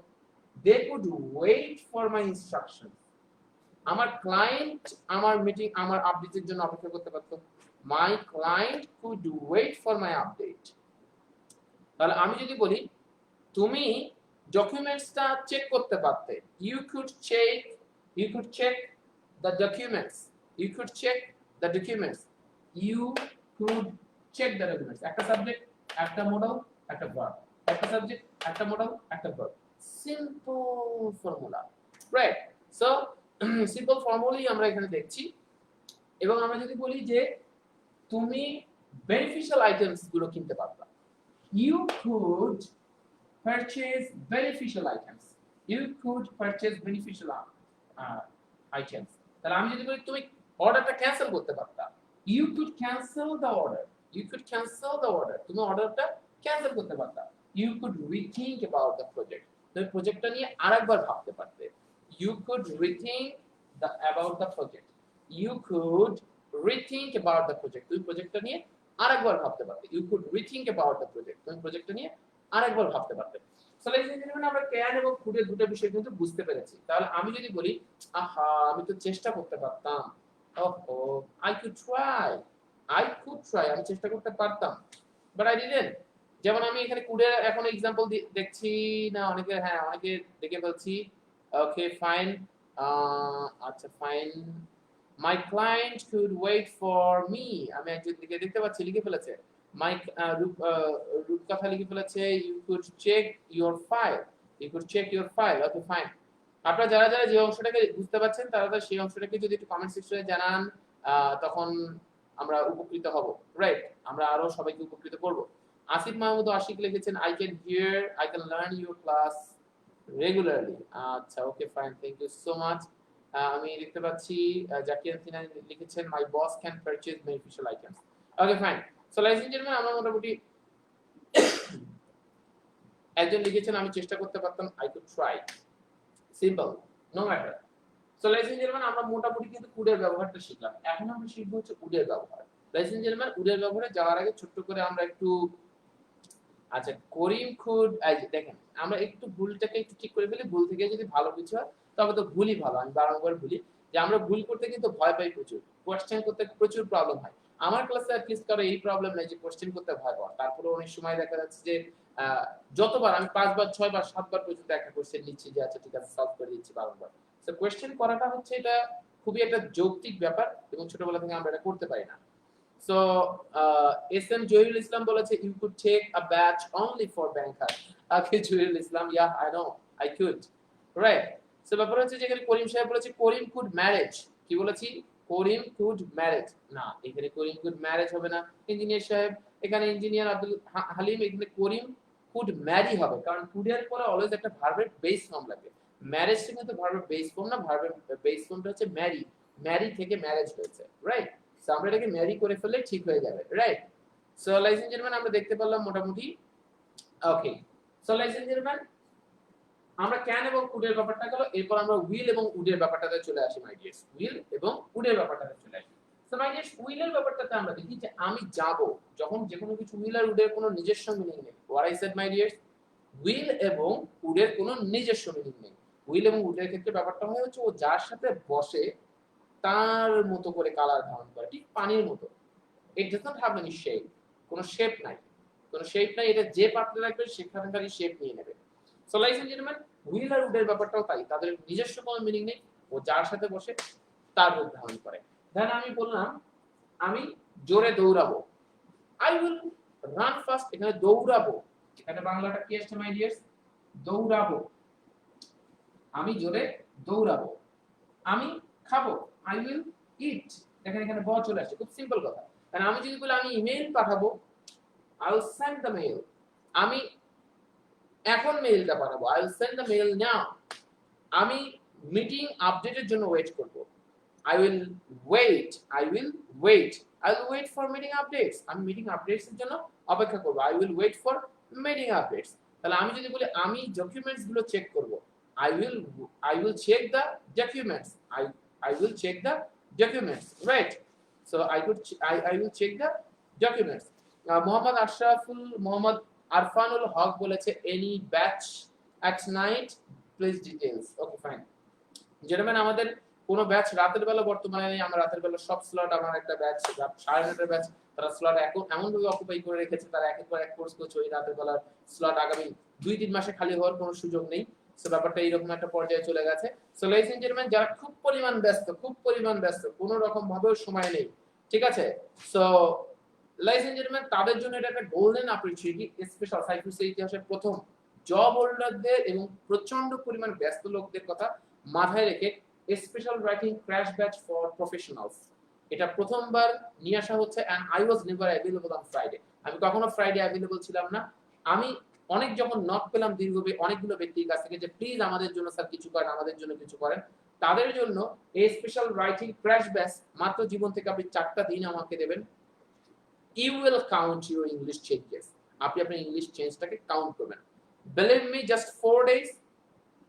they could wait for my instruction. আমার ক্লায়েন্ট আমার মিটিং, আমার আপডেটের জন্য অপেক্ষা করতে পারতো, my client could wait for my update. তাহলে আমি যদি বলি তুমি ডকুমেন্টসটা চেক করতে পারতে, you could check, you could check the documents, you could check the documents, you could check the documents. একটা সাবজেক্ট, একটা মডেল, একটা ভার্ব, একটা সাবজেক্ট, একটা মডেল, একটা verb, simple formula, right? So simple ফর্মুলাই আমরা এখানে দেখছি। এবং আমরা যদি বলি যে তুমি বেনিফিশিয়াল আইটেমস গুলো কিনতে পারতা, you could purchase beneficial items, you could purchase beneficial items. তাহলে আমি যদি বলি তুমি অর্ডারটা ক্যান্সেল করতে পারতা, you could cancel the order, you could cancel the order, তুমি অর্ডারটা ক্যান্সেল করতে পারতা, you could rethink about the project, তুমি প্রজেক্টটা নিয়ে আরেকবার ভাবতে পারতে, you could rethink about the project, you could rethink about the project, তুমি প্রজেক্টটা নিয়ে আরেকবার ভাবতে পারতে, you could rethink about the project, তুমি প্রজেক্টটা নিয়ে আরেকবার ভাবতে পারতে। সো লadies and gentlemen, আমরা ক্যান এবং কুডের দুটো বিষয় কিন্তু বুঝতে পেরেছি। তাহলে আমি যদি বলি আহা আমি তো চেষ্টা করতে পারতাম, ওহো I could try, I could try, আমি চেষ্টা করতে পারতাম, but I didn't. যেমন আমি এখানে কুডের এখন এক্সাম্পল দেখছি না, অনেকে হ্যাঁ অনেকে দেখে ফেলছি। ওকে ফাইন, আচ্ছা fine, my client could wait for me, আমি একজন দিকে দেখতে পাচ্ছি লিখে ফেলেছে। মাই রূপকথা লিখে ফেলেছে you could check your file, you could check your file. Okay fine, আপনারা যারা যারা যে অংশটাকে বুঝতে পারছেন তারা তারা সেই অংশটাকে যদি একটু কমেন্ট সেকশনে জানান, তখন আমরা উপকৃত হব, রাইট? আমরা আরো সবাইকে উপকৃত করব। আসিফ মাহমুদ আশিক লিখেছেন I can hear, I can learn your class regularly. আচ্ছা okay fine, thank you so much. আমি দেখতে পাচ্ছি জাকির সিনহা লিখেছেন my boss can purchase beneficial items. Okay fine, so ladies and gentleman, আমরা মোটামুটি একজন লিখেছেন আমি চেষ্টা করতে পারতাম, I could try, simple, no matter. So ladies and gentleman, আমরা মোটামুটি কিন্তু কুডের ব্যবহারটা শিখলাম, এখন আমরা শিখবো হচ্ছে উডের ব্যবহার। লাইস এন্ড জেন্টলম্যান, উডের ব্যবহারে যাওয়ার আগে ছোট্ট করে আমরা একটু, আচ্ছা করিম খুড, দেখেন আমরা একটু ভুলটাকে একটু ঠিক করে ফেলি, ভুল থেকে যদি ভালো কিছু হয় তবে তো ভুলই ভালো। আমি বারংবার ভুলি যে আমরা ভুল করতে কিন্তু ভয় পাই প্রচুর, কোশ্চেন করতে প্রচুর প্রবলেম হয়। আমার ক্লাসে অ্যাটলিস্ট কারো এই প্রবলেম নাই যে কোশ্চেন করতে ভয় পাওয়া। তারপরে অনেক সময় দেখা যাচ্ছে যে যতবার আমি 5 বার 6 বার 7 বার পর্যন্ত একটা কোশ্চেন নিচ্ছি যে আচ্ছা ঠিক আছে সলভ করে দিচ্ছি বারংবার। সো কোশ্চেন করাটা হচ্ছে এটা খুবই একটা যৌক্তিক ব্যাপার এবং ছোটবেলা থেকে আমরা এটা করতে পারি না। So SM Johil Islam বলেছে you could take a batch only for banker. Okay, Johil Islam, yeah, I know, I could, right? So ব্যাপার হচ্ছে যেখানে করিম সাহেব বলেছে করিম could marriage, কি বলেছি? করিম could marriage, না এখানে করিম could marriage হবে না। ইঞ্জিনিয়ার সাহেব, এখানে ইঞ্জিনিয়ার আব্দুল হালিম, এখানে করিম could marry হবে, কারণ could এর পরে অলওয়েজ একটা ভার্বের বেস ফর্ম লাগে। ম্যারেজ কিন্তু ভার্বের বেস ফর্ম না, ভার্বের বেস ফর্মটা হচ্ছে ম্যারি, ম্যারি থেকে ম্যারেজ হয়েছে, রাইট? সো আমরা এটাকে ম্যারি করে ফেললে ঠিক হয়ে যাবে, right? So ladies and gentleman, আমরা দেখতে পারলাম মোটামুটি। Okay, so ladies and gentleman, আমরা ক্যান এবং কুডের ব্যাপারটা গেল, এরপর আমরা উইল এবং উডের ব্যাপারটাতে চলে আসি মাই ডিয়ার্স। উইল এবং উডের ব্যাপারটাতে চলে আসি। সো মাই ডিয়ার্স, উইলের ব্যাপারটাতে আমরা দেখি যে আমি যাব, যখন যে কোনো কিছু উইল আর উডের কোনো নিজস্ব মিনিং নেই। What I said my dears, will এবং উডের কোনো নিজস্ব মিনিং নেই। উইল এবং উডের ক্ষেত্রে ব্যাপারটা হয় হচ্ছে ও যার সাথে বসে তার মতো করে কালার ধারণ করে, ঠিক পানির মতো। It does not have any shape, কোনো শেপ নাই, কোনো শেপ নাই, এটা যে পাত্রে রাখবে সেখানকারই শেপ নিয়ে নেবে। So ladies and gentleman, will আর উডের ব্যাপারটাও তাই, তাদের নিজস্ব কোনো মিনিং নেই, ও যার সাথে বসে তার রূপ ধারণ করে। দেন আমি বললাম আমি জোরে দৌড়াবো, আই উইল রান ফাস্ট, এখানে দৌড়াবো, এখানে বাংলাটা কি আসছে মাই ডিয়ার্স? দৌড়াবো, আমি জোরে দৌড়াবো। আমি খাবো, আই উইল ইট, দেখেন এখানে ব চলে আসছে, খুব সিম্পল কথা। কারণ আমি যদি বলি আমি ইমেইল পাঠাবো, I will send the mail, আমি এখন মেইলটা পাঠাবো, I will send the mail now. আমি মিটিং আপডেটের জন্য ওয়েট করব, I will wait, I will wait, I will wait for meeting updates, আমি মিটিং আপডেটস এর জন্য অপেক্ষা করব, I will wait for meeting updates. তাহলে আমি যদি বলি আমি ডকুমেন্টস গুলো চেক করব, I will check the documents. I will check the documents. Right. So I will check the documents. Muhammad Ashraful Muhammad Arfanul Haq বলেছে any batch at night please details. Okay fine. Gentlemen, আমাদের কোনো batch রাতের বেলা বর্তমানে নেই, আমরা রাতের বেলা সব slot, আমার একটা ব্যাচ 9:30 ব্যাচ, তারা স্লট এখন এমন ভাবে অকুপাই করে রেখেছে, তারা একের পর এক কোর্স করছে, ওই রাতের বেলার স্লট আগামী 2-3 মাসে খালি হওয়ার কোনো সুযোগ নেই। সো ব্যাপারটা এইরকম একটা পর্যায়ে চলে গেছে। সো লাইস এন্ড জেন্টলম্যান, যারা খুব পরিমাণ ব্যস্ত, কোনো রকম ভাবেও সময় নেই, ঠিক আছে? সো লাইস এন্ড জেন্টলম্যান, তাদের জন্য এটা একটা গোল্ডেন অপরচুনিটি, স্পেশাল সাইপ্রাসের ইতিহাসে প্রথম জব হোল্ডারদের এবং প্রচন্ড পরিমাণ ব্যস্ত লোকদের কথা মাথায় রেখে special writing crash batch for professionals, এটা প্রথমবার নিয়ে আসা হচ্ছে। And I was never available on Friday, আমি কখনো ফ্রাইডে অ্যাভেলেবল ছিলাম না। আমি অনেক যখন নক পেলাম অনেকগুলো ব্যক্তির কাছ থেকে যে প্লিজ আমাদের জন্য স্যার কিছু করেন, আমাদের জন্য কিছু করেন, তাদের জন্য এই স্পেশাল রাইটিং ক্র্যাশ ব্যাচ, মাত্র জীবন থেকে আপনি 4টা দিন আমাকে দেবেন, you will count your English changes, আপনি আপনার ইংলিশ চেঞ্জটাকে কাউন্ট করবেন। বিলিভ মি, জাস্ট 4 ডেজ,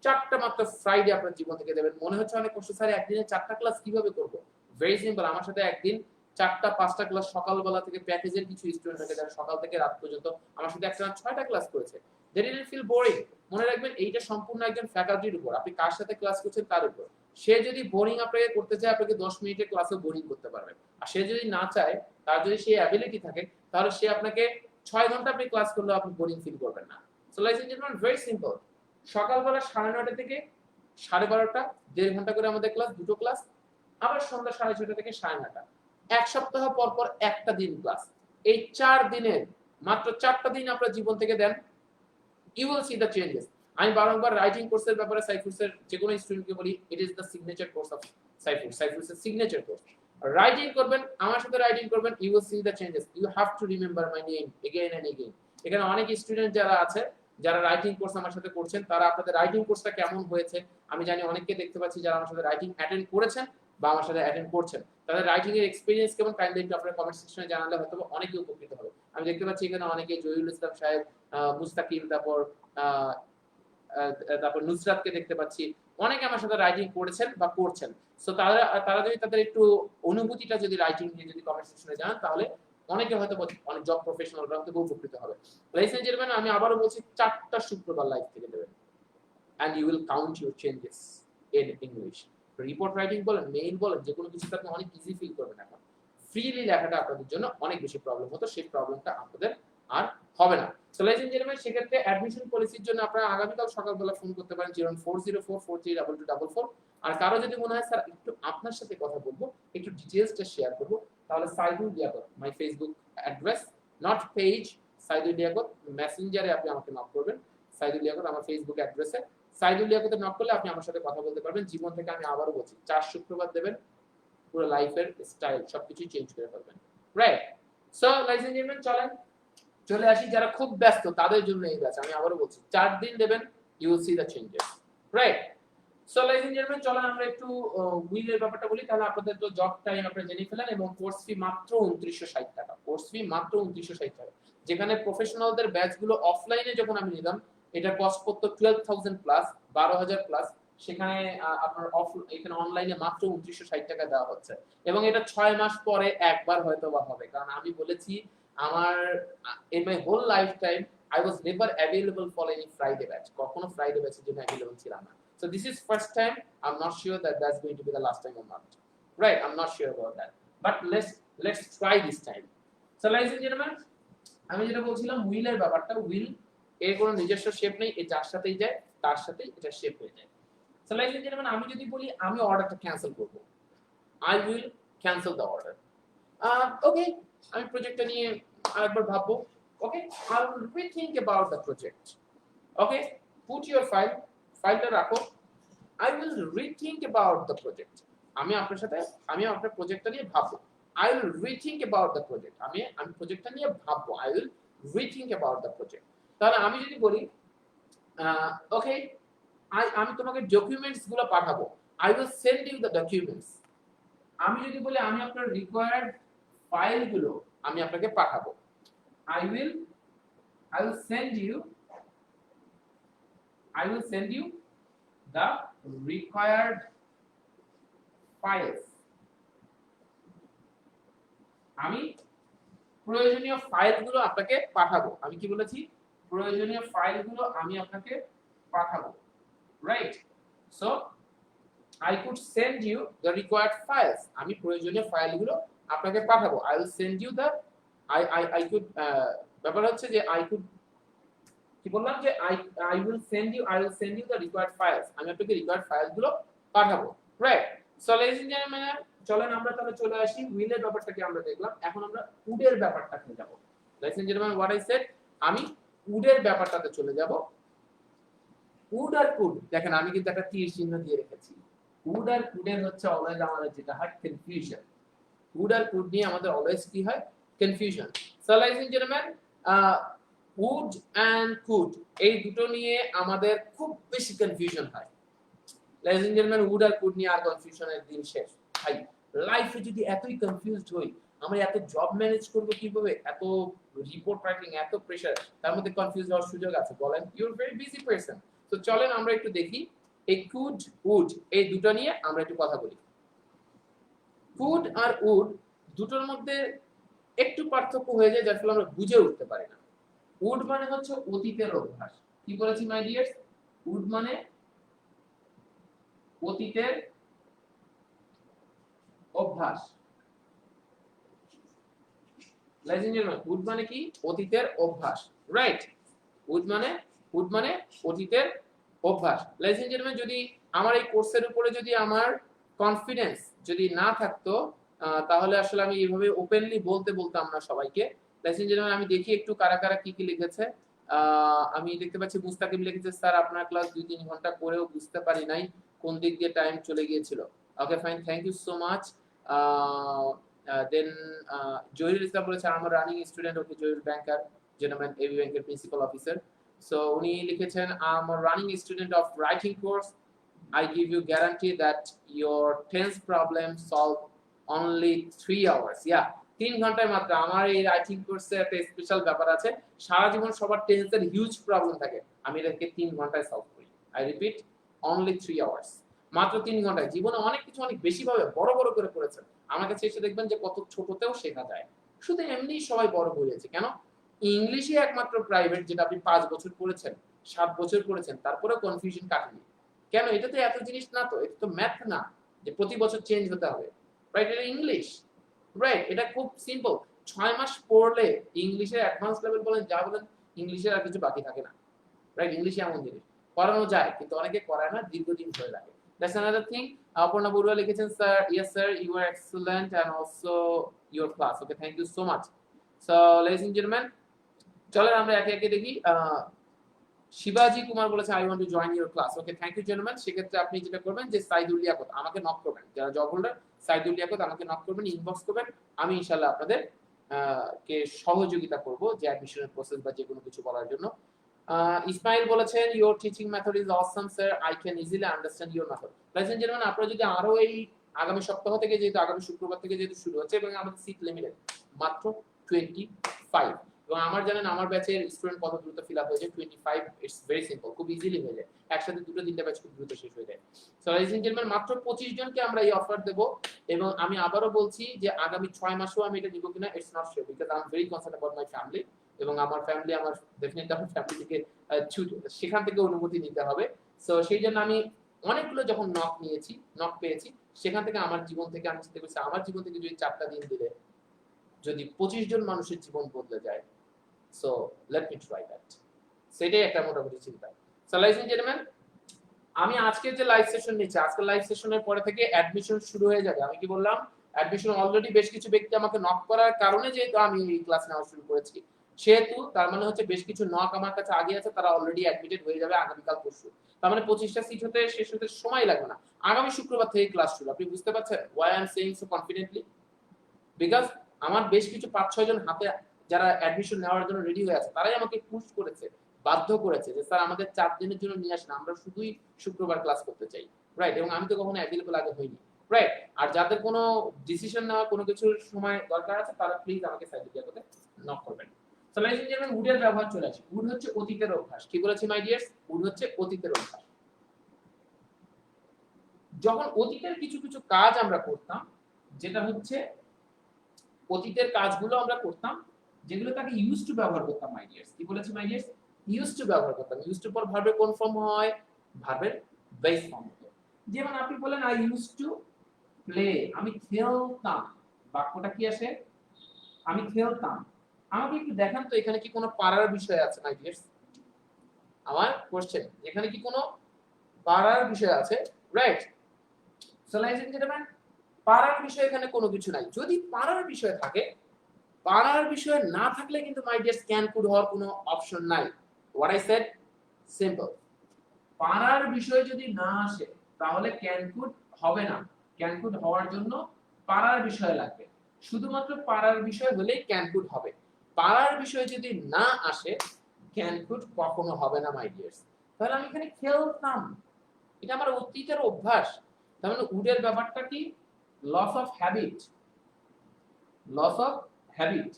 4টা মাত্র ফ্রাইডে আপনার জীবন থেকে দেবেন। মনে হচ্ছে অনেক কষ্ট, স্যার একদিনে 4টা ক্লাস কিভাবে করব? ভেরি সিম্পল, আমার সাথে একদিন 4টা-5টা ক্লাস সকালবেলা থেকে, প্যাকেজের কিছু স্টুডেন্ট থাকে যারা সকাল থেকে রাত পর্যন্ত আমার সাথে একটানা 6টা ক্লাস করেছে। They didn't feel boring. মনে রাখবেন এইটা সম্পূর্ণ একজন ফ্যাকাল্টির উপর, আপনি কার সাথে ক্লাস করছেন তার উপর। সে যদি বোরিং আপনাকে করতে চায়, আপনাকে 10 মিনিটের ক্লাসে বোরিং করতে পারবে। আর সে যদি না চায়, তার যদি সেই অ্যাবিলিটি থাকে, তাহলে সে আপনাকে 6 ঘন্টা আপনি ক্লাস করলেও আপনি বোরিং ফিল করবেন না। So like gentleman, very simple. সকালবেলা 9:30 থেকে 12:30, 1.5 ঘন্টা করে আমাদের ক্লাস, দুটো ক্লাস। আবার সন্ধ্যা 6:30 থেকে 9:30। এক সপ্তাহ পর পর একটা দিন ক্লাস। এই 4 দিনের মাত্র 4টা দিন আপনার জীবন থেকে then, you will see the changes. আমি বারংবার রাইটিং কোর্সের ব্যাপারে সাইফুসের যে কোনো স্টুডেন্টকে বলি, it is the signature course of সাইফুসের সিগনেচার কোর্স। রাইটিং করবেন, আমার সাথে রাইটিং করবেন, you will see the changes. You have to remember my name again and again. এখানে অনেক স্টুডেন্ট যারা আছে, যারা রাইটিং কোর্স আমার সাথে করছেন, তারা আপনাদের রাইটিং কোর্সটা কেমন হয়েছে আমি জানি। অনেককে দেখতে পাচ্ছি যারা আমার সাথে রাইটিং অ্যাটেন্ড করেছেন বা আমার সাথে অ্যাটেন্ড করছেন, তাদের রাইটিং এর এক্সপেরিয়েন্স কেমন কাইন্ডলি একটু আপনারা কমেন্ট সেকশনে জানালে হয়তো অনেকে উপকৃত হবে। আমি দেখতে পাচ্ছি এখানে অনেকে জহিরুল ইসলাম সাহেব, মুস্তাকিম, তারপর নুসরাতকে দেখতে পাচ্ছি, অনেকে আমার সাথে রাইটিং করেছেন বা করছেন। সো তারা যদি তাদের একটু অনুভূতিটা যদি রাইটিং নিয়ে যদি কমেন্ট সেকশনে জানান, তাহলে অনেকে হয়তো অনেক জব প্রফেশনালরা হয়তো উপকৃত হবে। লadies and gentlemen, আমি আবারও বলছি, 4টা শুক্রবার লাইভ থেকে দেবেন and you will count your changes in English. Report writing বলেন, মেইল বলেন, যে কোনো কিছুতে আপনি অনেক ইজি ফিল করবেন। এখন ফ্রিলি লেখাটা আপনাদের জন্য অনেক বেশি প্রবলেম হতো, সেই প্রবলেমটা আপনাদের আর হবে না। সো ladies and gentlemen, সেক্ষেত্রে অ্যাডমিশন পলিসির জন্য আপনারা আগামীকাল সকালবেলা ফোন করতে পারেন 01404432222। আর কারো যদি মনে হয় স্যার একটু আপনার সাথে কথা বলবো, একটু ডিটেইলসটা শেয়ার করব, তাহলে Saidul Liaquat, my Facebook address, not page, Saidul Liaquat, মেসেঞ্জারে আপনি আমাকে নক করবেন। সাইদুল লিয়াকত আমার ফেসবুক অ্যাড্রেসে, সাইদুল লিয়াকতে নক করলে আপনি আমার সাথে কথা বলতে পারবেন। জীবন থেকে আমি আবারও বলছি, 4 শুক্রবার দেবেন, পুরো লাইফের স্টাইল সবকিছু চেঞ্জ করে ফেলবেন। Right? So ladies and gentlemen, চলে আসি যারা খুব ব্যস্ত তাদের জন্য এই ব্যাচ। আমি আবারও বলছি, 4 দিন দেবেন, you will see the changes. Right? So ladies and gentlemen, চলেন আমরা একটু উইলের ব্যাপারটা বলি, তাহলে আপনাদের তো জব টাইম আপনারা জেনে ফেলেন। এবং কোর্স ফি মাত্র 2960 টাকা। কোর্স ফি মাত্র 2960 টাকা। যেখানে প্রফেশনালদের ব্যাচগুলো অফলাইনে যখন আমি নিলাম, এটা কস্ট করতো 12000 প্লাস, 12000 প্লাস। সেখানে আপনার এখানে অনলাইনে মাত্র 2960 টাকা দেওয়া হচ্ছে। এবং এটা 6 মাস পরে একবার হয়তো বা হবে, কারণ আমি বলেছি আমার in my whole lifetime I was never available for any Friday batch. কখনো ফ্রাইডে ব্যাচের জন্য अवेलेबल ছিলাম না। So this is first time. I'm not sure that that's going to be the last time or not. Right? I'm not sure about that. But let's try this time. So ladies and gentlemen, আমি যেটা বলছিলাম উইলের ব্যাপারটা, will এর কোনো নিজস্ব shape নেই, এই যার সাথেই যায় তার সাথেই এটা শেপ হয়ে যায়। So ladies and gentlemen, আমি যদি বলি আমি অর্ডারটা ক্যান্সেল করব, I will cancel the order. Okay, আমি প্রজেক্টটা নিয়ে আরেকবার ভাববো। Okay, I will rethink about the project. Okay, put your ফাইলটা রাখো। I will rethink about the project. আমি আপনার প্রজেক্টটা নিয়ে ভাববো। I will rethink about the project. আমি প্রজেক্টটা নিয়ে ভাববো। I will rethink about the project. তাহলে আমি যদি বলি ওকে, আমি তোমাকে ডকুমেন্টস গুলো পাঠাবো। I will send you the documents. আমি যদি বলি আমি আপনার রিকোয়ার্ড ফাইলগুলো আমি আপনাকে পাঠাবো। I will send you the required files. আমি প্রয়োজনীয় ফাইলগুলো আপনাকে পাঠাবো। আমি কি বলেছি? প্রয়োজনীয় ফাইলগুলো আমি আপনাকে পাঠাবো। Right? So I could send you the required files. আমি প্রয়োজনীয় ফাইলগুলো আপনাকে পাঠাবো। I will send you the I could ব্যাপার হচ্ছে যে I could কি বললাম যে I will send you the required files. আমি আপনাকে রিকোয়ার্ড ফাইলগুলো পাঠাবো। Right? So ladies and gentlemen, চলেন আমরা তাহলে চলে আসি উইলের ব্যাপারটাকে আমরা দেখলাম। এখন আমরা উডের ব্যাপারটাতে যাব। ladies and gentlemen, what I said, আমি উডের ব্যাপারটাতে চলে যাব। উড আর কুড, দেখেন আমি কিন্তু একটা তীর চিহ্ন দিয়ে রেখেছি। উড আর কুডের হচ্ছে অলওয়েজ আমাদের যেটা হয় কনফিউশন। উড আর কুড নিয়ে আমাদের অলওয়েজ কি হয়? Confusion. So ladies and gentlemen, would and could এই দুটো নিয়ে আমাদের খুব বেশি কনফিউশন হয়। ladies and gentlemen, উড আর কুড নিয়ে আর কনফিউশনের দিন শেষ। ভাই লাইফে যদি এতই কনফিউজড হই, আমরা এত জব ম্যানেজ করব কিভাবে? এত রিপোর্ট রাইটিং, এত প্রেসার, তার মধ্যে কনফিউজ হওয়ার সুযোগ আছে? বলেন, you are very busy person. তো চলেন আমরা একটু দেখি এই কুড উড এই দুটো নিয়ে আমরা একটু কথা বলি। কুড আর উড দুটোর মধ্যে একটু পার্থক্য হয়ে যায়, যার ফলে আমরা বুঝে উঠতে পারি না। উড মানে হচ্ছে অতীতের অভ্যাস। কি বলেছি মাই ডিয়ার্স? উড মানে অতীতের অভ্যাস। ladies and gentlemen, উড মানে কি? অতীতের অভ্যাস, রাইট? উড মানে অতীতের অভ্যাস। ladies and gentlemen, যদি আমার এই কোর্সের উপরে যদি আমার কনফিডেন্স যদি না থাকতো, তাহলে আসলে আমি এইভাবে ওপেনলি বলতাম না সবাইকে। ladies and gentlemen, আমি দেখি একটু কারা কারা কি কি লিখেছে। আমি দেখতে পাচ্ছি মুস্তাকিম লিখেছে, স্যার আপনার ক্লাস 2-3 ঘন্টা করেও বুঝতে পারি নাই কোন দিক দিয়ে টাইম চলে গিয়েছিল। Okay fine, thank you so much. Then Zahirul Islam বলেছে আমার running student. Okay Zahirul, banker, gentleman, AB ব্যাংকের প্রিন্সিপাল অফিসার। সো উনি লিখেছেন আমার running student of writing course. I give you guarantee that your tense problem solve only 3 hours. Yeah, 3 ঘন্টায় মাত্র। আমার এই রাইটিং কোর্সে একটা স্পেশাল ব্যাপার আছে, সারা জীবন সবার টেন্সের হিউজ প্রবলেম থাকে, আমি এটাকে 3 ঘন্টায় সলভ করি। আই রিপিট, অনলি 3 আওয়ার্স, মাত্র 3 ঘন্টায়। জীবনে অনেক কিছু অনেক বেশি ভাবে বড় বড় করে পড়েছেন, আমার কাছে এসে দেখবেন যে কত ছোটতেও শেখা যায়। শুধু এমনি সবাই বড় হয়েছে কেন? ইংলিশই একমাত্র প্রাইভেট যেটা আপনি 5 বছর পড়েছেন, 7 বছর পড়েছেন, তারপরে কনফিউশন কাটেনি কেন? এটা তো এত জিনিস না, তো এটা তো ম্যাথ না যে প্রতি বছর চেঞ্জ হতে হবে, রাইট? এটা ইংলিশ, রাইট? এটা খুব সিম্পল। 6 মাস পড়লে ইংলিশের অ্যাডভান্স লেভেল বলেন যা বলেন, ইংলিশের আর কিছু বাকি থাকে না, রাইট? ইংলিশে এমন জিনিস পড়ানো যায় কিন্তু অনেকে করায় না, দীর্ঘদিন ধরে লাগে। That's another thing. Aparna Barua লিখেছেন, sir yes sir, you are excellent and also your class. Okay, thank you so much. So ladies and gentleman, চলেন আমরা একে একে দেখি। শিবাজি কুমার বলেছে I want to join your class. Okay, thank you gentleman. সেক্ষেত্রে আপনি যেটা করবেন যে সাইদুল লিয়াকত আমাকে নক করবেন, যারা জব হোল্ডার সাইদুল লিয়াকত আমাকে নক করবেন, ইনবক্স করবেন, আমি ইনশাআল্লাহ আপনাদের কে সহযোগিতা করব যে অ্যাডমিশনের প্রসেস বা যে কোনো কিছু বলার জন্য। ইসমাইল বলেছেন your teaching method is awesome sir, I can easily understand your method. Ladies and gentleman, আপনারা যদি আরো এই আগামী সপ্তাহ থেকে, যেহেতু আগামী শুক্রবার থেকে যেহেতু শুরু হচ্ছে এবং আমাদের সিট লিমিটেড মাত্র 25, এবং আমার জানেন আমার ব্যাচের স্টুডেন্ট কত দ্রুত ফিল আপ হয়ে যায়। 25, ইটস ভেরি সিম্পল, খুব ইজিলি হয়ে যায়, একসাথে 2-3টা ব্যাচ খুব দ্রুত শেষ হয়ে যায়। সো লয়েস এন্ড জেন্টলম্যান, মাত্র 25 জনকে আমরা এই অফার দেব, এবং আমি আবারও বলছি যে আগামী 6 মাসেও আমি এটা নিব কিনা it's not sure, because I am very concern about my family, এবং আমার ফ্যামিলি আমার ডেফিনেটলি আমার ফ্যামিলি থেকে সেখান থেকে অনুমতি নিতে হবে। সো সেই জন্য আমি অনেকগুলো যখন নক পেয়েছি, সেখান থেকে আমার জীবন থেকে আমি চিন্তা করছি, আমার জীবন থেকে যদি 4টা দিন দিলে যদি 25 জন মানুষের জীবন বদলে যায়, so let me try that. সেটাই একটা মোটামুটি চিন্তা। সো লয়েস এন্ড জেন্টলম্যান, আমি আজকে যে লাইভ সেশন নিচ্ছি, আজকে লাইভ সেশনের পরে থেকে অ্যাডমিশন শুরু হয়ে যাবে। আমি কি বললাম, অ্যাডমিশন অলরেডি বেশ কিছু ব্যক্তি আমাকে নক করার কারণে যেহেতু আমি এই ক্লাস নেওয়া শুরু করেছি, সেহেতু তার মানে হচ্ছে বেশ কিছু নক আমার কাছে আগে আছে, তারা অলরেডি অ্যাডমিটেড হয়ে যাবে আগামীকাল পরশু। তার মানে 25টা সিট হতে শেষ হতে সময় লাগবে না, আগামী শুক্রবার থেকে ক্লাস শুরু। আপনি বুঝতে পারছেন why I am saying so confidently? Because আমার বেশ কিছু 5-6 জন হাতে যারা অ্যাডমিশন নেওয়ার জন্য রেডি হয়ে আছে, তারাই আমাকে পুশ করেছে, বাধ্য করেছে যে স্যার আমাদের 4 দিনের জন্য নিয়ে আসেন, আমরা শুধুই শুক্রবার ক্লাস করতে চাই, রাইট? এবং আমি তো কখনো অ্যাভেলেবল আগে হইনি, রাইট? আর যাদের কোনো ডিসিশন নেওয়া কোনো কিছুর সময় দরকার আছে, তারা প্লিজ আমাকে সাইডে করতে নক করবেন। সো লয়েস এন্ড জেন্টলম্যান, উডের ব্যবহার চলে আসে। উড হচ্ছে অতীতের অভ্যাস। কি বলেছি মাই ডিয়ার্স? উড হচ্ছে অতীতের অভ্যাস। যখন অতীতের কিছু কিছু কাজ আমরা করতাম, যেটা হচ্ছে অতীতের কাজগুলো আমরা করতাম, যেগুলো তাকে ইউজ টু ব্যবহার করতাম মাই ডিয়ার্স। কি বলেছি মাই ডিয়ার্স? ইউজ টু ব্যবহার করতাম। ইউজ টু পর ভার্বের কোন ফর্ম হয়? ভার্বের বেস ফর্ম হয়। যেমন আপনি বলেন আই ইউজ টু প্লে, আমি খেলতাম। বাক্যটা কি আসে? আমি খেলতাম। আমাকে একটু দেখান তো এখানে কি কোনো পারার বিষয় আছে মাই ডিয়ার্স? আমার কোশ্চেন, এখানে কি কোনো পারার বিষয় আছে? রাইট? সো লাইক যেটা পারার বিষয় এখানে কোনো কিছু নাই। যদি পারার বিষয় থাকে, পারার বিষয় না থাকলে কিন্তু মাই ডিয়ার ক্যান কুড হওয়ার কোনো অপশন নাই। What I shed, simple. পারার বিষয় যদি না আসে তাহলে ক্যান কুড হবে না। ক্যান কুড হওয়ার জন্য পারার বিষয় লাগবে। শুধুমাত্র পারার বিষয় হলেই ক্যান কুড হবে। পারার বিষয় যদি না আসে, ক্যান কুড কখনো হবে না মাই ডিয়ার্স। তাহলে আমি এখানে খেলতাম, এটা আমার অতীতের অভ্যাস। তার মানে উডের ব্যাপারটা কি? Loss of habit. Loss of habit.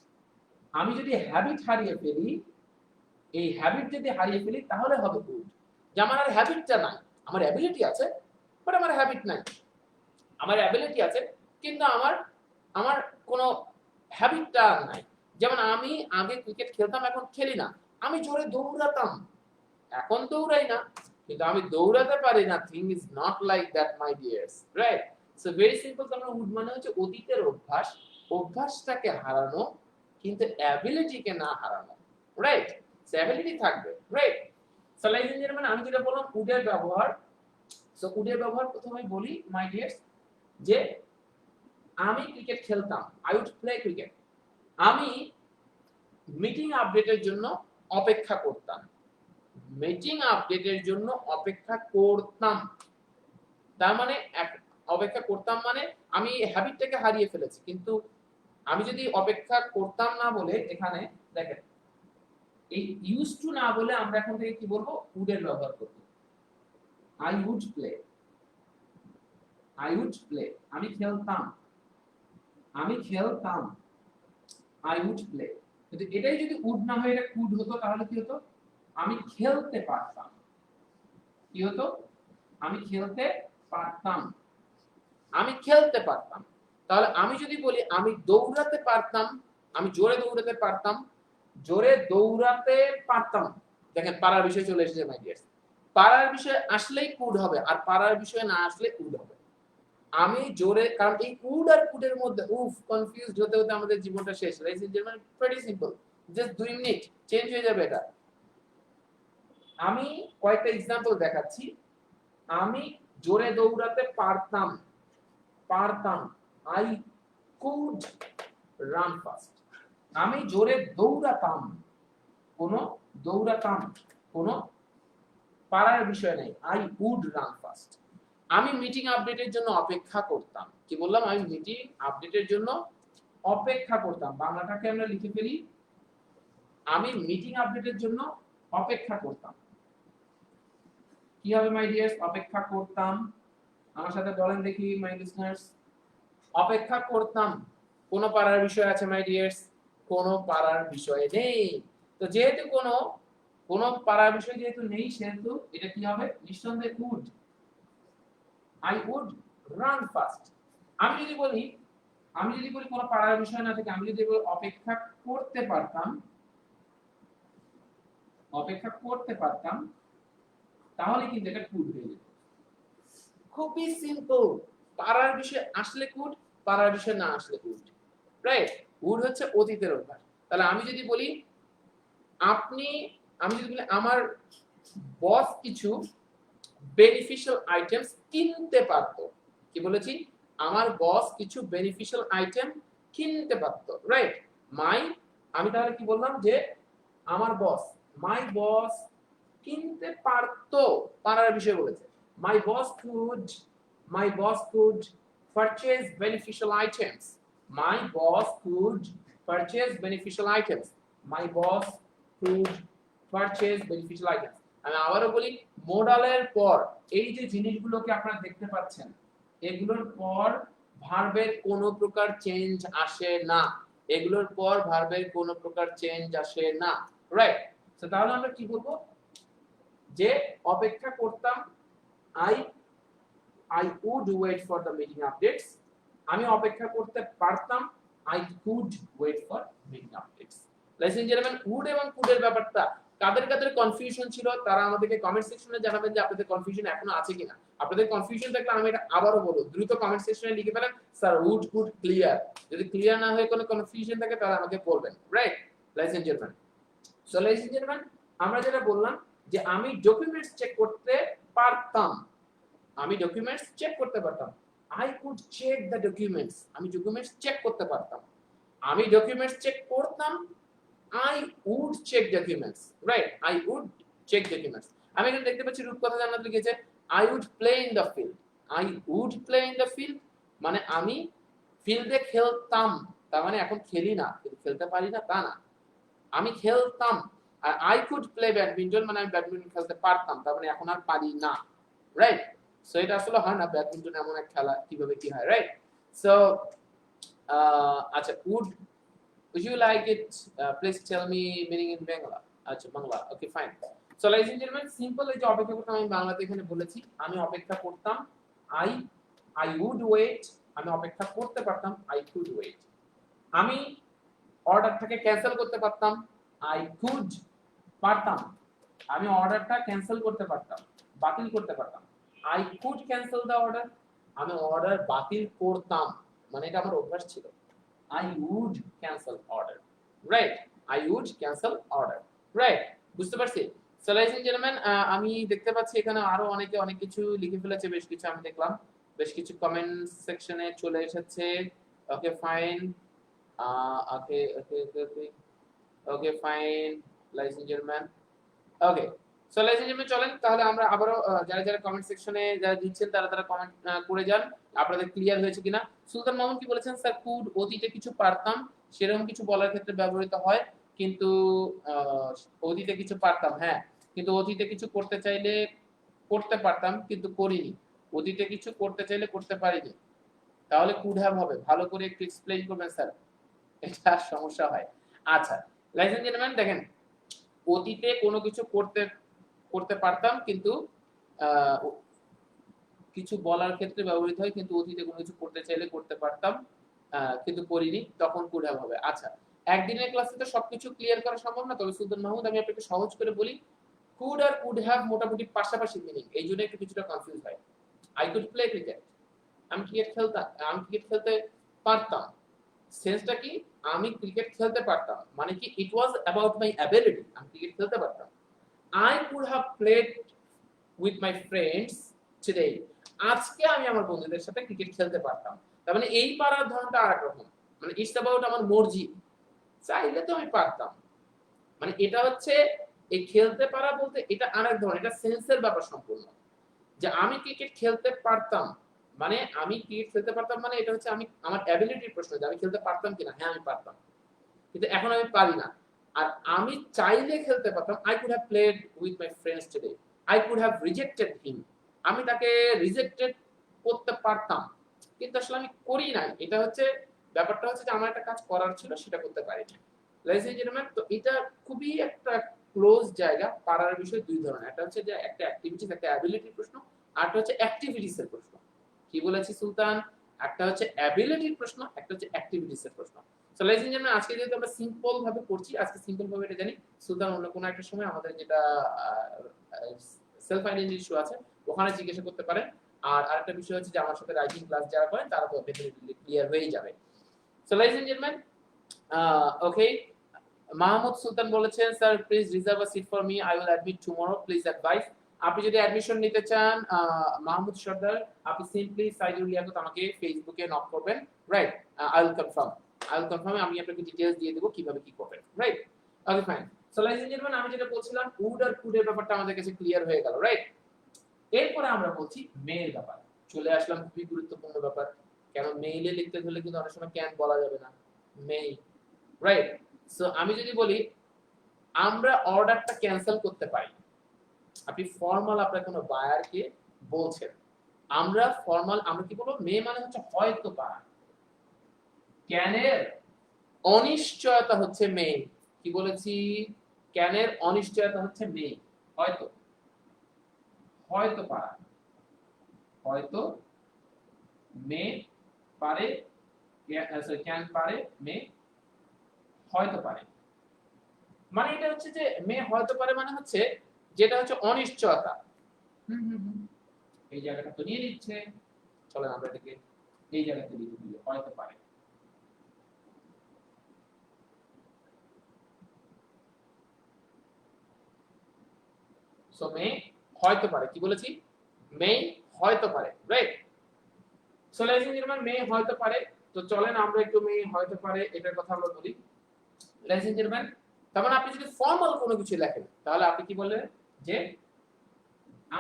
আমি যদি হ্যাবিট হারিয়ে ফেলি, এই হ্যাবিট যদি হারিয়ে ফেলি তাহলে হবে গুড। যে আমার আর হ্যাবিটটা নাই, আমার অ্যাবিলিটি আছে বাট আমার হ্যাবিট নাই। আমার অ্যাবিলিটি আছে কিন্তু আমার আমার কোনো হ্যাবিটটা নাই। যেমন আমি আগে ক্রিকেট খেলতাম, এখন খেলি না। আমি জোরে দৌড়াতাম, এখন দৌড়াই না, কিন্তু আমি দৌড়াতে পারি না। Thing is not like that my dears, right? So very simple. আমরা উড মানে হচ্ছে অতীতের অভ্যাস, অভ্যাসটাকে হারানো, কিন্তু অ্যাবিলিটিকে না হারানো, রাইট? অ্যাবিলিটি থাকবে, রাইট? সো লাইক মানে আমি যেটা বললাম উডের ব্যবহার, সো উডের ব্যবহার প্রথমেই বলি মাই ডিয়ার্স, যে আমি ক্রিকেট খেলতাম, আই উড প্লে ক্রিকেট। আমি মিটিং আপডেটের জন্য অপেক্ষা করতাম, মিটিং আপডেটের জন্য অপেক্ষা করতাম। তার মানে অপেক্ষা করতাম মানে আমি হ্যাবিটটাকে হারিয়ে ফেলেছি। কিন্তু আমি যদি অপেক্ষা করতাম না বলে, এখানে দেখেন এই ইউজ টু না বলে আমরা এখন থেকে কি বলবো, উড এর ব্যবহার করব। I would play, I would play, আমি খেলতাম, আমি খেলতাম, আই উড প্লে। কিন্তু এটাই যদি উড না হয়ে এটা কুড হতো তাহলে কি হতো, আমি খেলতে পারতাম। কি হতো, আমি খেলতে পারতাম, আমি খেলতে পারতাম। তাহলে আমি যদি বলি আমি দৌড়াতে পারতাম, আমি জোরে দৌড়াতে পারতাম, জোরে দৌড়াতে পারতাম। দেখেন পারার বিষয় চলে এসেছে মাই ডিয়ার। পারার বিষয় আসলেই কুড হবে, আর পারার বিষয় না আসলে উড হবে। আমি জোরে, কারণ এই উড আর কুডের মধ্যে কনফিউজড হতে হতে আমাদের জীবনটা শেষ। Like in German pretty simple, just 2 minute change হয়ে যাবে এটা। আমি কয়েকটা एग्जांपल দেখাচ্ছি। আমি জোরে দৌড়াতে পারতাম, পারতাম, আই কুড রান ফাস্ট। আমি জোরে দৌড়াতাম, দৌড়াতাম, কোনো পারার বিষয় নেই, আই উড রান ফাস্ট। আমি মিটিং আপডেটের জন্য অপেক্ষা করতাম, কি বললাম, আমি মিটিং আপডেটের জন্য অপেক্ষা করতাম। বাংলাটাকে আমরা লিখে ফেলি, আমি মিটিং আপডেটের জন্য অপেক্ষা করতাম। কি হবে মাই ডিয়ার্স, অপেক্ষা করতাম। আমার সাথে বলেন দেখি মাই লিসনার্স, অপেক্ষা করতাম। কোন পারার বিষয় আছে মাই ডিয়ার্স? কোন পারার বিষয় নেই। তো যেহেতু কোন পারার বিষয় যেহেতু নেই, সেহেতু এটা কি হবে, নিঃসন্দেহে would. I would run fast. আমি যদি বলি কোন পারার বিষয় না থেকে আমি যদি বলি অপেক্ষা করতে পারতাম, অপেক্ষা করতে পারতাম, তাহলে কিন্তু এটা কুড হয়ে যেত। খুবই সিম্পল। পারার বিষয় আসলে কুড, পারার বিষয় না আসলে উড, রাইট? উড হচ্ছে অতীতের অভ্যাস। তাহলে আমি যদি বলি আমার বস কিছু বেনিফিশিয়াল আইটেমস কিনতে পারতো। কি বলেছি, আমার বস কিছু বেনিফিশিয়াল আইটেম কিনতে পারতো, রাইট? আমি তাহলে কি বললাম, যে আমার বস, মাই বস কিনতে পারতো, পারার বিষয় বলেছে। My boss could purchase beneficial items, my boss could purchase beneficial items, my boss could purchase beneficial items. আমি আবারও বলি, মোডালের পর এই যে জিনিসগুলোকে আপনারা দেখতে পাচ্ছেন, এগুলোর পর ভার্বের কোনো প্রকার চেঞ্জ আসে না, এগুলোর পর ভার্বের কোনো প্রকার চেঞ্জ আসে না, রাইট? তো তাহলে আমরা কি বলবো, যে অপেক্ষা করতাম, I would wait for the meeting updates. আমি অপেক্ষা করতে পারতাম, I could wait for meeting updates. লাইক ইন জেন্টলম্যান, উড এবং কুডের ব্যাপারটা কাদের কাদের কনফিউশন ছিল তারা আমাদেরকে কমেন্ট সেকশনে জানাবেন যে আপনাদের কনফিউশন এখনো আছে কিনা। আপনাদের কনফিউশন থাকলে আমি এটা আবারও বলবো, দ্রুত কমেন্ট সেকশনে লিখে ফেলেন স্যার উড কুড ক্লিয়ার। যদি ক্লিয়ার না হয়ে কোনো কনফিউশন থাকে তাহলে আমাকে বলবেন, right? Like in gentleman, so like in gentleman, আমরা যেটা বললাম যে আমি ডকুমেন্টস চেক করতে পারতাম, আমি ডকুমেন্টস চেক করতে পারতাম, I could check the documents, আমি ডকুমেন্টস চেক করতে পারতাম। আমি ডকুমেন্টস চেক করতাম, I would check documents, right? I would check documents. আমি এখানে দেখতে পাচ্ছি রূপকথা জান্নাত লিখেছে I would play in the field. I would play in the field মানে আমি ফিল্ডে খেলতাম, তার মানে এখন খেলি না, খেলতে পারি না তা না, আমি খেলতাম। আর I could play badminton মানে আমি ব্যাডমিন্টন খেলতে পারতাম, তার মানে এখন আর পারি না, রাইট? সো এটা আসলে হয় না, ব্যাডমিন্টন এমন এক খেলা, কিভাবে কি হয়, রাইট? সো আচ্ছা, would you like it? Please tell me meaning in Bangla. আচ্ছা, Bangla. Okay, fine. So like in gentleman, simple এই যে অপেক্ষা করতাম, আমি বাংলাতে এখানে বলেছি, আমি অপেক্ষা করতাম, আই উড ওয়েট, আমি অপেক্ষা করতে পারতাম, আই কুড ওয়েট। আমি অর্ডারটাকে ক্যান্সেল করতে পারতাম, আই কুড, পারতাম, আমি অর্ডারটা ক্যান্সেল করতে পারতাম, বাতিল করতে পারতাম, I could cancel the order, আমি অর্ডার বাতিল করতাম, মানে এটা আমার অভ্যাস ছিল, I would cancel order. Right, I would cancel order, right, বুঝতে পারছি। সো লাইজ এন্ড জেন্টলম্যান, আমি দেখতে পাচ্ছি এখানে আরো অনেকে অনেক কিছু লিখে ফেলেছে, বেশ কিছু আমি দেখলাম, বেশ কিছু কমেন্ট সেকশনে চলে এসেছে। Okay fine, okay okay okay okay fine ladies and gentleman, okay. So ladies and gentleman চলেন তাহলে আমরা আবারও যারা যারা কমেন্ট সেকশনে যারা দিচ্ছেন তারা তারা কমেন্ট করে যান আপনাদের ক্লিয়ার হয়েছে কিনা। সুলতান মামুন কি বলেছেন, স্যার কুড অতীতে কিছু পারতাম সেরকম কিছু বলার ক্ষেত্রে ব্যবহৃত হয়, কিন্তু অতীতে কিছু পারতাম, হ্যাঁ, কিন্তু অতীতে কিছু করতে চাইলে করতে পারতাম কিন্তু করিনি, অতীতে কিছু করতে চাইলে করতে পারিনি, তাহলে কুড হ্যাভ হবে, ভালো করে একটু এক্সপ্লেইন করবেন স্যার, এটা সমস্যা হয়। আচ্ছা লাইজ এন্ড জেন্টলম্যান দেখেন, অতীতে কোনো কিছু করতে করতে পারতাম কিন্তু আহ, কিছু বলার ক্ষেত্রে ব্যবহৃত হয়, কিন্তু অতীতে কোনো কিছু করতে চাইলে করতে পারতাম কিন্তু করিনি, তখন কুড হ্যাভ হবে। আচ্ছা, একদিনের ক্লাসে তো সবকিছু ক্লিয়ার করা সম্ভব না, তবে সুলতান মাহমুদ আমি আপনাকে সহজ করে বলি, কুড আর কুড হ্যাভ মোটামুটি পাশাপাশি মিনিং, এই জন্য একটু কিছুটা কনফিউজ হয়। আই কুড প্লে ক্রিকেট, আমি ক্রিকেট খেলতাম, আমি ক্রিকেট খেলতে পারতাম, সেন্সটা কি, আমি ক্রিকেট খেলতে পারতাম মানে কি, ইট ওয়াজ অ্যাবাউট মাই অ্যাবিলিটি, আমি ক্রিকেট খেলতে পারতাম। I could have played with my friends today, আজকে আমি আমার বন্ধুদের সাথে ক্রিকেট খেলতে পারতাম, তার মানে এই পারার ধরনটা আরেক রকম, মানে ইটস অ্যাবাউট আমার মর্জি, চাইলে তো আমি পারতাম, মানে এটা হচ্ছে এই খেলতে পারা বলতে এটা আরেক ধরনের, এটা সেন্সের ব্যাপার সম্পূর্ণ, যে আমি ক্রিকেট খেলতে পারতাম মানে আমি ক্রিকেট খেলতে পারতাম মানে এটা হচ্ছে আমি আমার অ্যাবিলিটির প্রশ্ন, যে আমি খেলতে পারতাম কিনা, হ্যাঁ আমি পারতাম কিন্তু এখন আমি পারি না। আর আমি চাইলে খেলতে পারতাম, I could have played with my friends today, I could have rejected him, আমি তাকে রিজেক্টেড করতে পারতাম কিন্তু আসলে আমি করি নাই, এটা হচ্ছে ব্যাপারটা হচ্ছে যে আমার একটা কাজ করার ছিল সেটা করতে পারিনি। লয়েস এন্ড জেন্টলম্যান, তো এটা খুবই একটা ক্লোজ জায়গা, পারার বিষয় দুই ধরনের, একটা হচ্ছে যে একটা অ্যাক্টিভিটিস একটা অ্যাবিলিটির প্রশ্ন, আরটা হচ্ছে অ্যাক্টিভিটিস এর প্রশ্ন। কি বলেছি সুলতান, একটা হচ্ছে অ্যাবিলিটির প্রশ্ন, একটা হচ্ছে অ্যাক্টিভিটিস এর প্রশ্ন। সো লয়েস এন্ড জেন্টলম্যান, আজকে যেহেতু আমরা সিম্পল ভাবে করছি, আজকে সিম্পল ভাবে এটা জানি, সুলতান অন্য কোনো একটা সময় আমাদের যেটা সেলফ আইডেন্টিটি ইস্যু আছে ওখানে জিজ্ঞাসা করতে পারেন। আর আরেকটা বিষয় হচ্ছে যে আমার সাথে রাইটিং ক্লাস যারা করেন তারা তো ডেফিনেটলি ক্লিয়ার হয়ে যাবে। So ladies and gentleman, okay, Mahmud Sultan বলেছেন, sir please reserve a seat for me, I will admit tomorrow, please advise. আপনি যদি অ্যাডমিশন নিতে চান মাহমুদ সর্দার, আপনি সিম্পলি সাইদুল লিয়াকত আমাকে ফেসবুকে নক করবেন, রাইট, আই উইল কনফার্ম, আমি আপনাকে ডিটেইলস দিয়ে দেব কিভাবে কি করবেন, right, okay fine. So ladies and gentleman, আমি যেটা বলছিলাম উড আর কুড এর ব্যাপারটা আমাদের কাছে ক্লিয়ার হয়ে গেল, রাইট। এরপরে আমরা বলছি মেইল ব্যাপার, চলে আসলাম খুবই গুরুত্বপূর্ণ ব্যাপার, কেন মেইলে লিখতে হলে কিন্তু অনেক সময় ক্যান বলা যাবে না, মেইল, রাইট। সো আমি যদি বলি আমরা অর্ডারটা ক্যান্সেল করতে পারি, আপনি ফর্মাল আপনার কোনো বায়ারকে বলছেন, আমরা ফর্মাল আমরা কি বলবো, মে মানে হচ্ছে হয়তো পারা, ক্যানের অনিশ্চয়তা হচ্ছে মে, কি বলেছি, ক্যানের অনিশ্চয়তা হচ্ছে মে, হয়তো, হয়তো পারা, হয়তো মে পারে, ক্যান পারে, মে হয়তো পারে, মানে এটা হচ্ছে যে মে হয়তো পারে মানে হচ্ছে যেটা হচ্ছে অনিশ্চয়তা। এই জায়গাটা তো নিয়ে নিচ্ছে, চলেন আমরা এটাকে এই জায়গাতে লিখে দিই, হয়তো পারে। সো মে হয়তো পারে, কি বলেছি, মে হয়তো পারে, right. So ladies and gentleman, may হয়তো পারে, তো চলেন আমরা একটু মে হয়তো পারে এটার কথা আমরা বলি। লাইজ এন্ড জেন্টলম্যান, তার মানে আপনি যদি ফর্মাল কোনো কিছু লেখেন তাহলে আপনি কি বললেন যে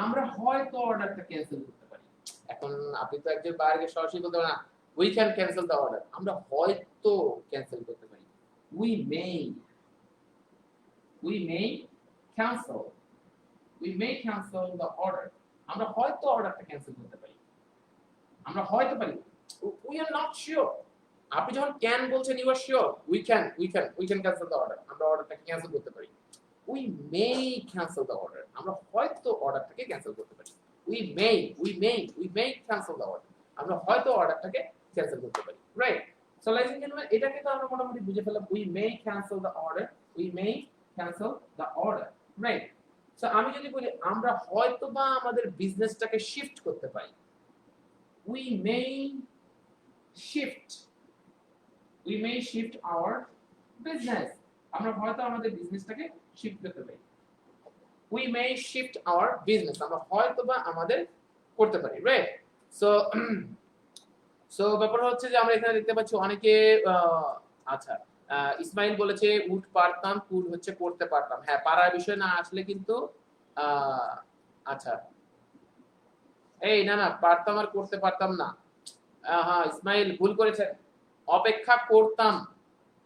আমরা হয়তো অর্ডারটা ক্যান্সেল করতে পারি। এখন আপনি তো একজন বায়ারকে সরাসরি বলতে পারেন না we can cancel the order, আমরা হয়তো ক্যান্সেল করতে পারি, we May, we may cancel, we may cancel the order, আমরা হয়তো অর্ডারটা ক্যান্সেল করতে পারি, আমরা হয়তো পারি, উই আর নট শিওর। আপনি যখন ক্যান বলছেন you are sure, we can cancel the order, আমরা অর্ডারটাকে ক্যান্সেল করতে পারি, we may cancel the order, আমরা হয়তো অর্ডারটাকে ক্যান্সেল করতে পারি, we may cancel the order, আমরা হয়তো অর্ডারটাকে ক্যান্সেল করতে পারি, right. So ladies and gentlemen, এটাকে তো আমরা মোটামুটি বুঝে ফেললাম, we may cancel the order, we may cancel the order, right. So আমি যদি বলি আমরা হয়তো বা আমাদের বিজনেসটাকে শিফট করতে পারি, we may shift, we may shift our business, আমরা হয়তো আমাদের বিজনেসটাকে শিফট করতে পারি। we may shift our business, আমরা হয়তো বা আমাদের করতে পারি, রাইট? সো সো ব্যাপার হচ্ছে যে আমরা এখানে দেখতে পাচ্ছি অনেকে আচ্ছা ইসমাইল বলেছে উড পারতাম, কুড হচ্ছে করতে পারতাম। হ্যাঁ, পারার বিষয় না আসলে কিন্তু আচ্ছা এই না না পারতাম আর করতে পারতাম না। হ্যাঁ ইসমাইল ভুল করেছেন, অপেক্ষা করতাম,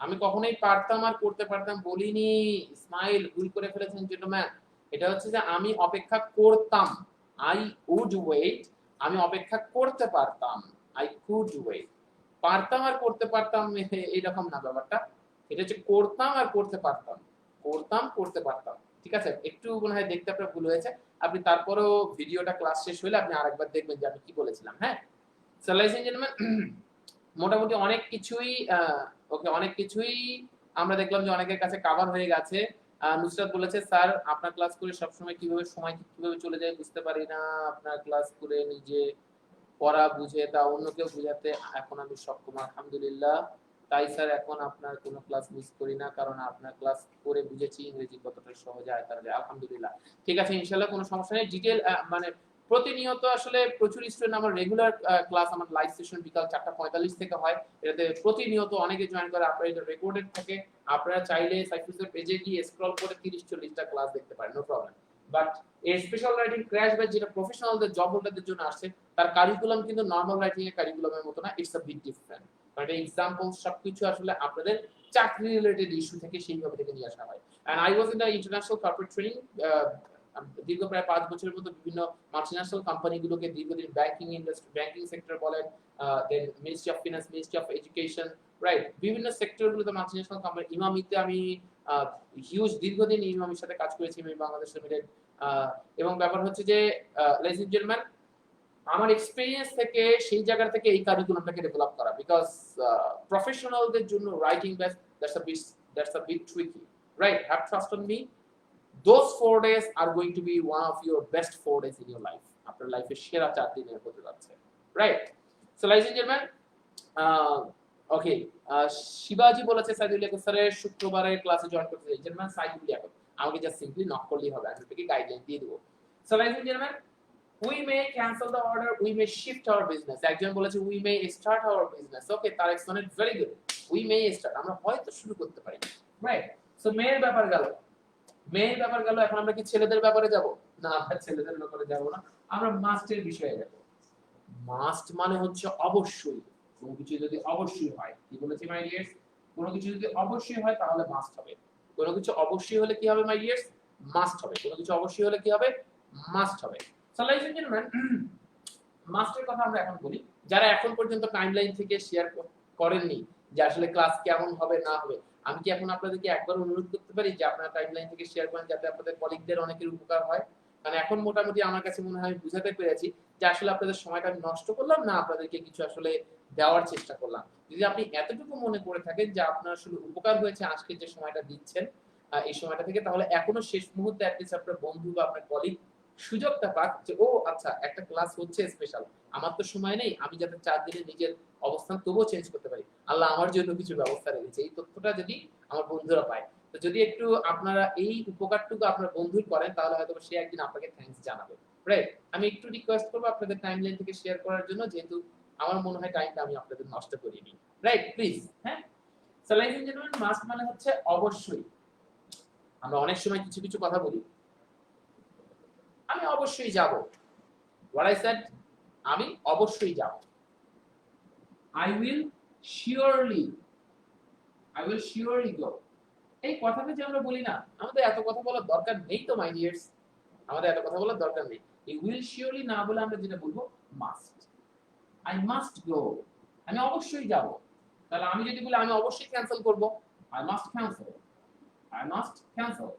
আমি কখনোই পারতাম আর করতে পারতাম বলিনি। ইসমাইল ভুল করে ফেলেছেন জেন্টলম্যান। এটা হচ্ছে যে আমি অপেক্ষা করতাম, আই উড ওয়েট, আমি অপেক্ষা করতে পারতাম, আই কুড ওয়েট। পারতাম আর করতে পারতাম এইরকম না ব্যাপারটা, এটা হচ্ছে করতাম আর করতে পারতাম, করতাম করতে পারতাম। ঠিক আছে, একটু মনে হয় দেখতে আপনার ভুল হয়েছে, আপনি তারপরেও ভিডিওটা ক্লাস শেষ হলে আপনি আরেকবার দেখবেন যে আমি কি বলেছিলাম। হ্যাঁ, সো লাইস এন্ড জেন্টলম্যান, মোটামুটি অনেক কিছুই ওকে অনেক কিছুই আমরা দেখলাম যে অনেকের কাছে কভার হয়ে গেছে। নুসরাত বলেছে স্যার আপনার ক্লাস করে সবসময় কিভাবে সময় কিভাবে চলে যায় বুঝতে পারি না, আপনার ক্লাস করে নিজে পড়া বুঝে তা অন্য কেউ বুঝাতে এখন আমি সক্ষম আলহামদুলিল্লাহ। তাই স্যার এখন আপনার কোনো ক্লাস মিস করি না, কারণ আপনার ক্লাস করে বুঝেছি ইংরেজি কতটা সহজ হয় তাহলে আলহামদুলিল্লাহ। ঠিক আছে ইনশাআল্লাহ, কোনো সমস্যা নেই। ডিটেইল মানে প্রতিনিয়ত আসলে প্রচুর স্টুডেন্ট আমার রেগুলার ক্লাস, আমার লাইভ সেশন বিকাল 4:45 থেকে হয়, এটাতে প্রতিনিয়ত অনেকে জয়েন করে, আপনারা এটা রেকর্ডেড থাকে, আপনারা চাইলে সাইফুসের পেজে গিয়ে স্ক্রল করে 30-40টা ক্লাস দেখতে পারেন, নো প্রবলেম। বাট এই স্পেশাল রাইটিং ক্র্যাশ ব্যাচ যেটা প্রফেশনালদের জব হোল্ডারদের জন্য আসছে, তার কারিকুলাম কিন্তু নরমাল রাইটিং এর কারিকুলামের মতো না, it's a big different. But example সবকিছু আসলে আপনাদের চাকরি রিলেটেড ইস্যু থেকে সেইভাবে থেকে নিয়ে আসা হয়। And I was in the international corporate training, দীর্ঘ প্রায় 5 বছরের মতো বিভিন্ন মাল্টিন্যাশনাল কোম্পানিগুলোকে দীর্ঘদিন ব্যাংকিং ইন্ডাস্ট্রি, ব্যাংকিং সেক্টর বলেন, then ministry of finance, ministry of education, right, বিভিন্ন সেক্টরগুলোতে মাল্টিন্যাশনাল কোম্পানি, ইমামিতে আমি হিউজ দীর্ঘদিন ইমামির সাথে কাজ করেছি, আমি বাংলাদেশ লিমিটেড। এবং ব্যাপার হচ্ছে যে লেডিস এন্ড জেন্টলম্যান, আমার এক্সপেরিয়েন্স থেকে সেই জায়গা থেকে এই কারিকুলামটাকে ডেভেলপ করা, বিকজ প্রফেশনালদের জন্য writing batch that's a bit tricky, right? Have trust on me, those 4 days are going to be one of your best 4 days in your life, আপনার লাইফের সেরা 4 দিনের হতে যাচ্ছে, right? So ladies and gentleman, okay, শিবাজি বলেছে সাইদুল ইয়াকুব স্যারের শুক্রবারের ক্লাসে জয়েন করতে চাই। জেন্টলম্যান সাইদুল ইয়াকুব আমাকে জাস্ট সিম্পলি নক করলেই হবে, আমি আপনাকে গাইডলাইন দিয়ে দেব। So ladies and gentleman, we may cancel the order, we may shift our business, একজন বলেছে we may start our business, okay, তার explained very good, we may start, আমরা হয়তো শুরু করতে পারি, রাইট? সো মেয়ের ব্যাপার গেল, মেয়ের ব্যাপার গেল, এখন আমরা কি ছেলেদের ব্যাপারে যাব? না, আমরা ছেলেদের ব্যাপারে যাব না, আমরা মাস্টের বিষয়ে যাব। মাস্ট মানে হচ্ছে অবশ্যই, কোনো কিছু যদি অবশ্যই হয়, কি বলেছি মাই ডিয়ার্স, কোনো কিছু যদি অবশ্যই হয় তাহলে মাস্ট হবে, কোনো কিছু অবশ্যই হলে কি হবে মাই ডিয়ার্স, মাস্ট হবে, কোনো কিছু অবশ্যই হলে কি হবে, মাস্ট হবে। সো লাইস এন্ড জেন্টলম্যান, মাস্টের কথা আমরা এখন বলি, যারা এখন পর্যন্ত টাইমলাইন থেকে শেয়ার করেননি যে আসলে ক্লাস কেমন হবে না হবে, আমি কি এখন আপনাদেরকে একবার অনুরোধ করতে পারি যে আপনারা টাইমলাইন থেকে শেয়ার করেন, যাতে আপনাদের কলিগদের অনেকের উপকার হয়। কারণ এখন মোটামুটি আমার কাছে মনে হয় বুঝাতে পেরেছি যে আসলে আপনাদের সময়টা আমি নষ্ট করলাম না, আপনাদেরকে কিছু আসলে দেওয়ার চেষ্টা করলাম। যদি আপনি এতটুকু মনে করে থাকেন যে আপনার আসলে উপকার হয়েছে আজকে যে সময়টা দিচ্ছেন এই সময়টা থেকে, তাহলে এখনো শেষ মুহূর্তে অ্যাটলিস্ট আপনার বন্ধু বা আপনার কলিগ সুযোগটা পাক যে ও আচ্ছা একটা ক্লাস হচ্ছে স্পেশাল, আমার তো সময় নেই, আমি যাতে 4 দিনে নিজের অবস্থান তবুও চেঞ্জ করতে পারি, আল্লাহ আমার জন্য কিছু ব্যবস্থা রেখেছে, এই তথ্যটা যদি আমার বন্ধুরা পায়, তো যদি একটু আপনারা এই উপকারটুকু আপনার বন্ধুর করেন তাহলে হয়তো সে একদিন আপনাকে থ্যাঙ্কস জানাবে, রাইট? আমি একটু রিকোয়েস্ট করবো আপনাদের টাইমলাইন থেকে শেয়ার করার জন্য, যেহেতু আমার মনে হয় টাইমটা আমি আপনাদের নষ্ট করিনি, রাইট? প্লিজ, হ্যাঁ। So ladies and gentlemen, must মানে হচ্ছে অবশ্যই। আমরা অনেক সময় কিছু কিছু কথা বলি, আমি অবশ্যই যাব, what I said, আমি অবশ্যই যাব, I will surely, I will surely go। এই কথাটা যে আমরা বলি না, আমাদের এত কথা বলার দরকার নেই তো মাই ডিয়ার্স, আমাদের এত কথা বলার দরকার নেই। এই will surely না বলে আমরা যেটা বলবো must, I must go, আমি অবশ্যই যাব। তাহলে আমি যদি বলি আমি অবশ্যই ক্যান্সেল করব, I must cancel, I must cancel,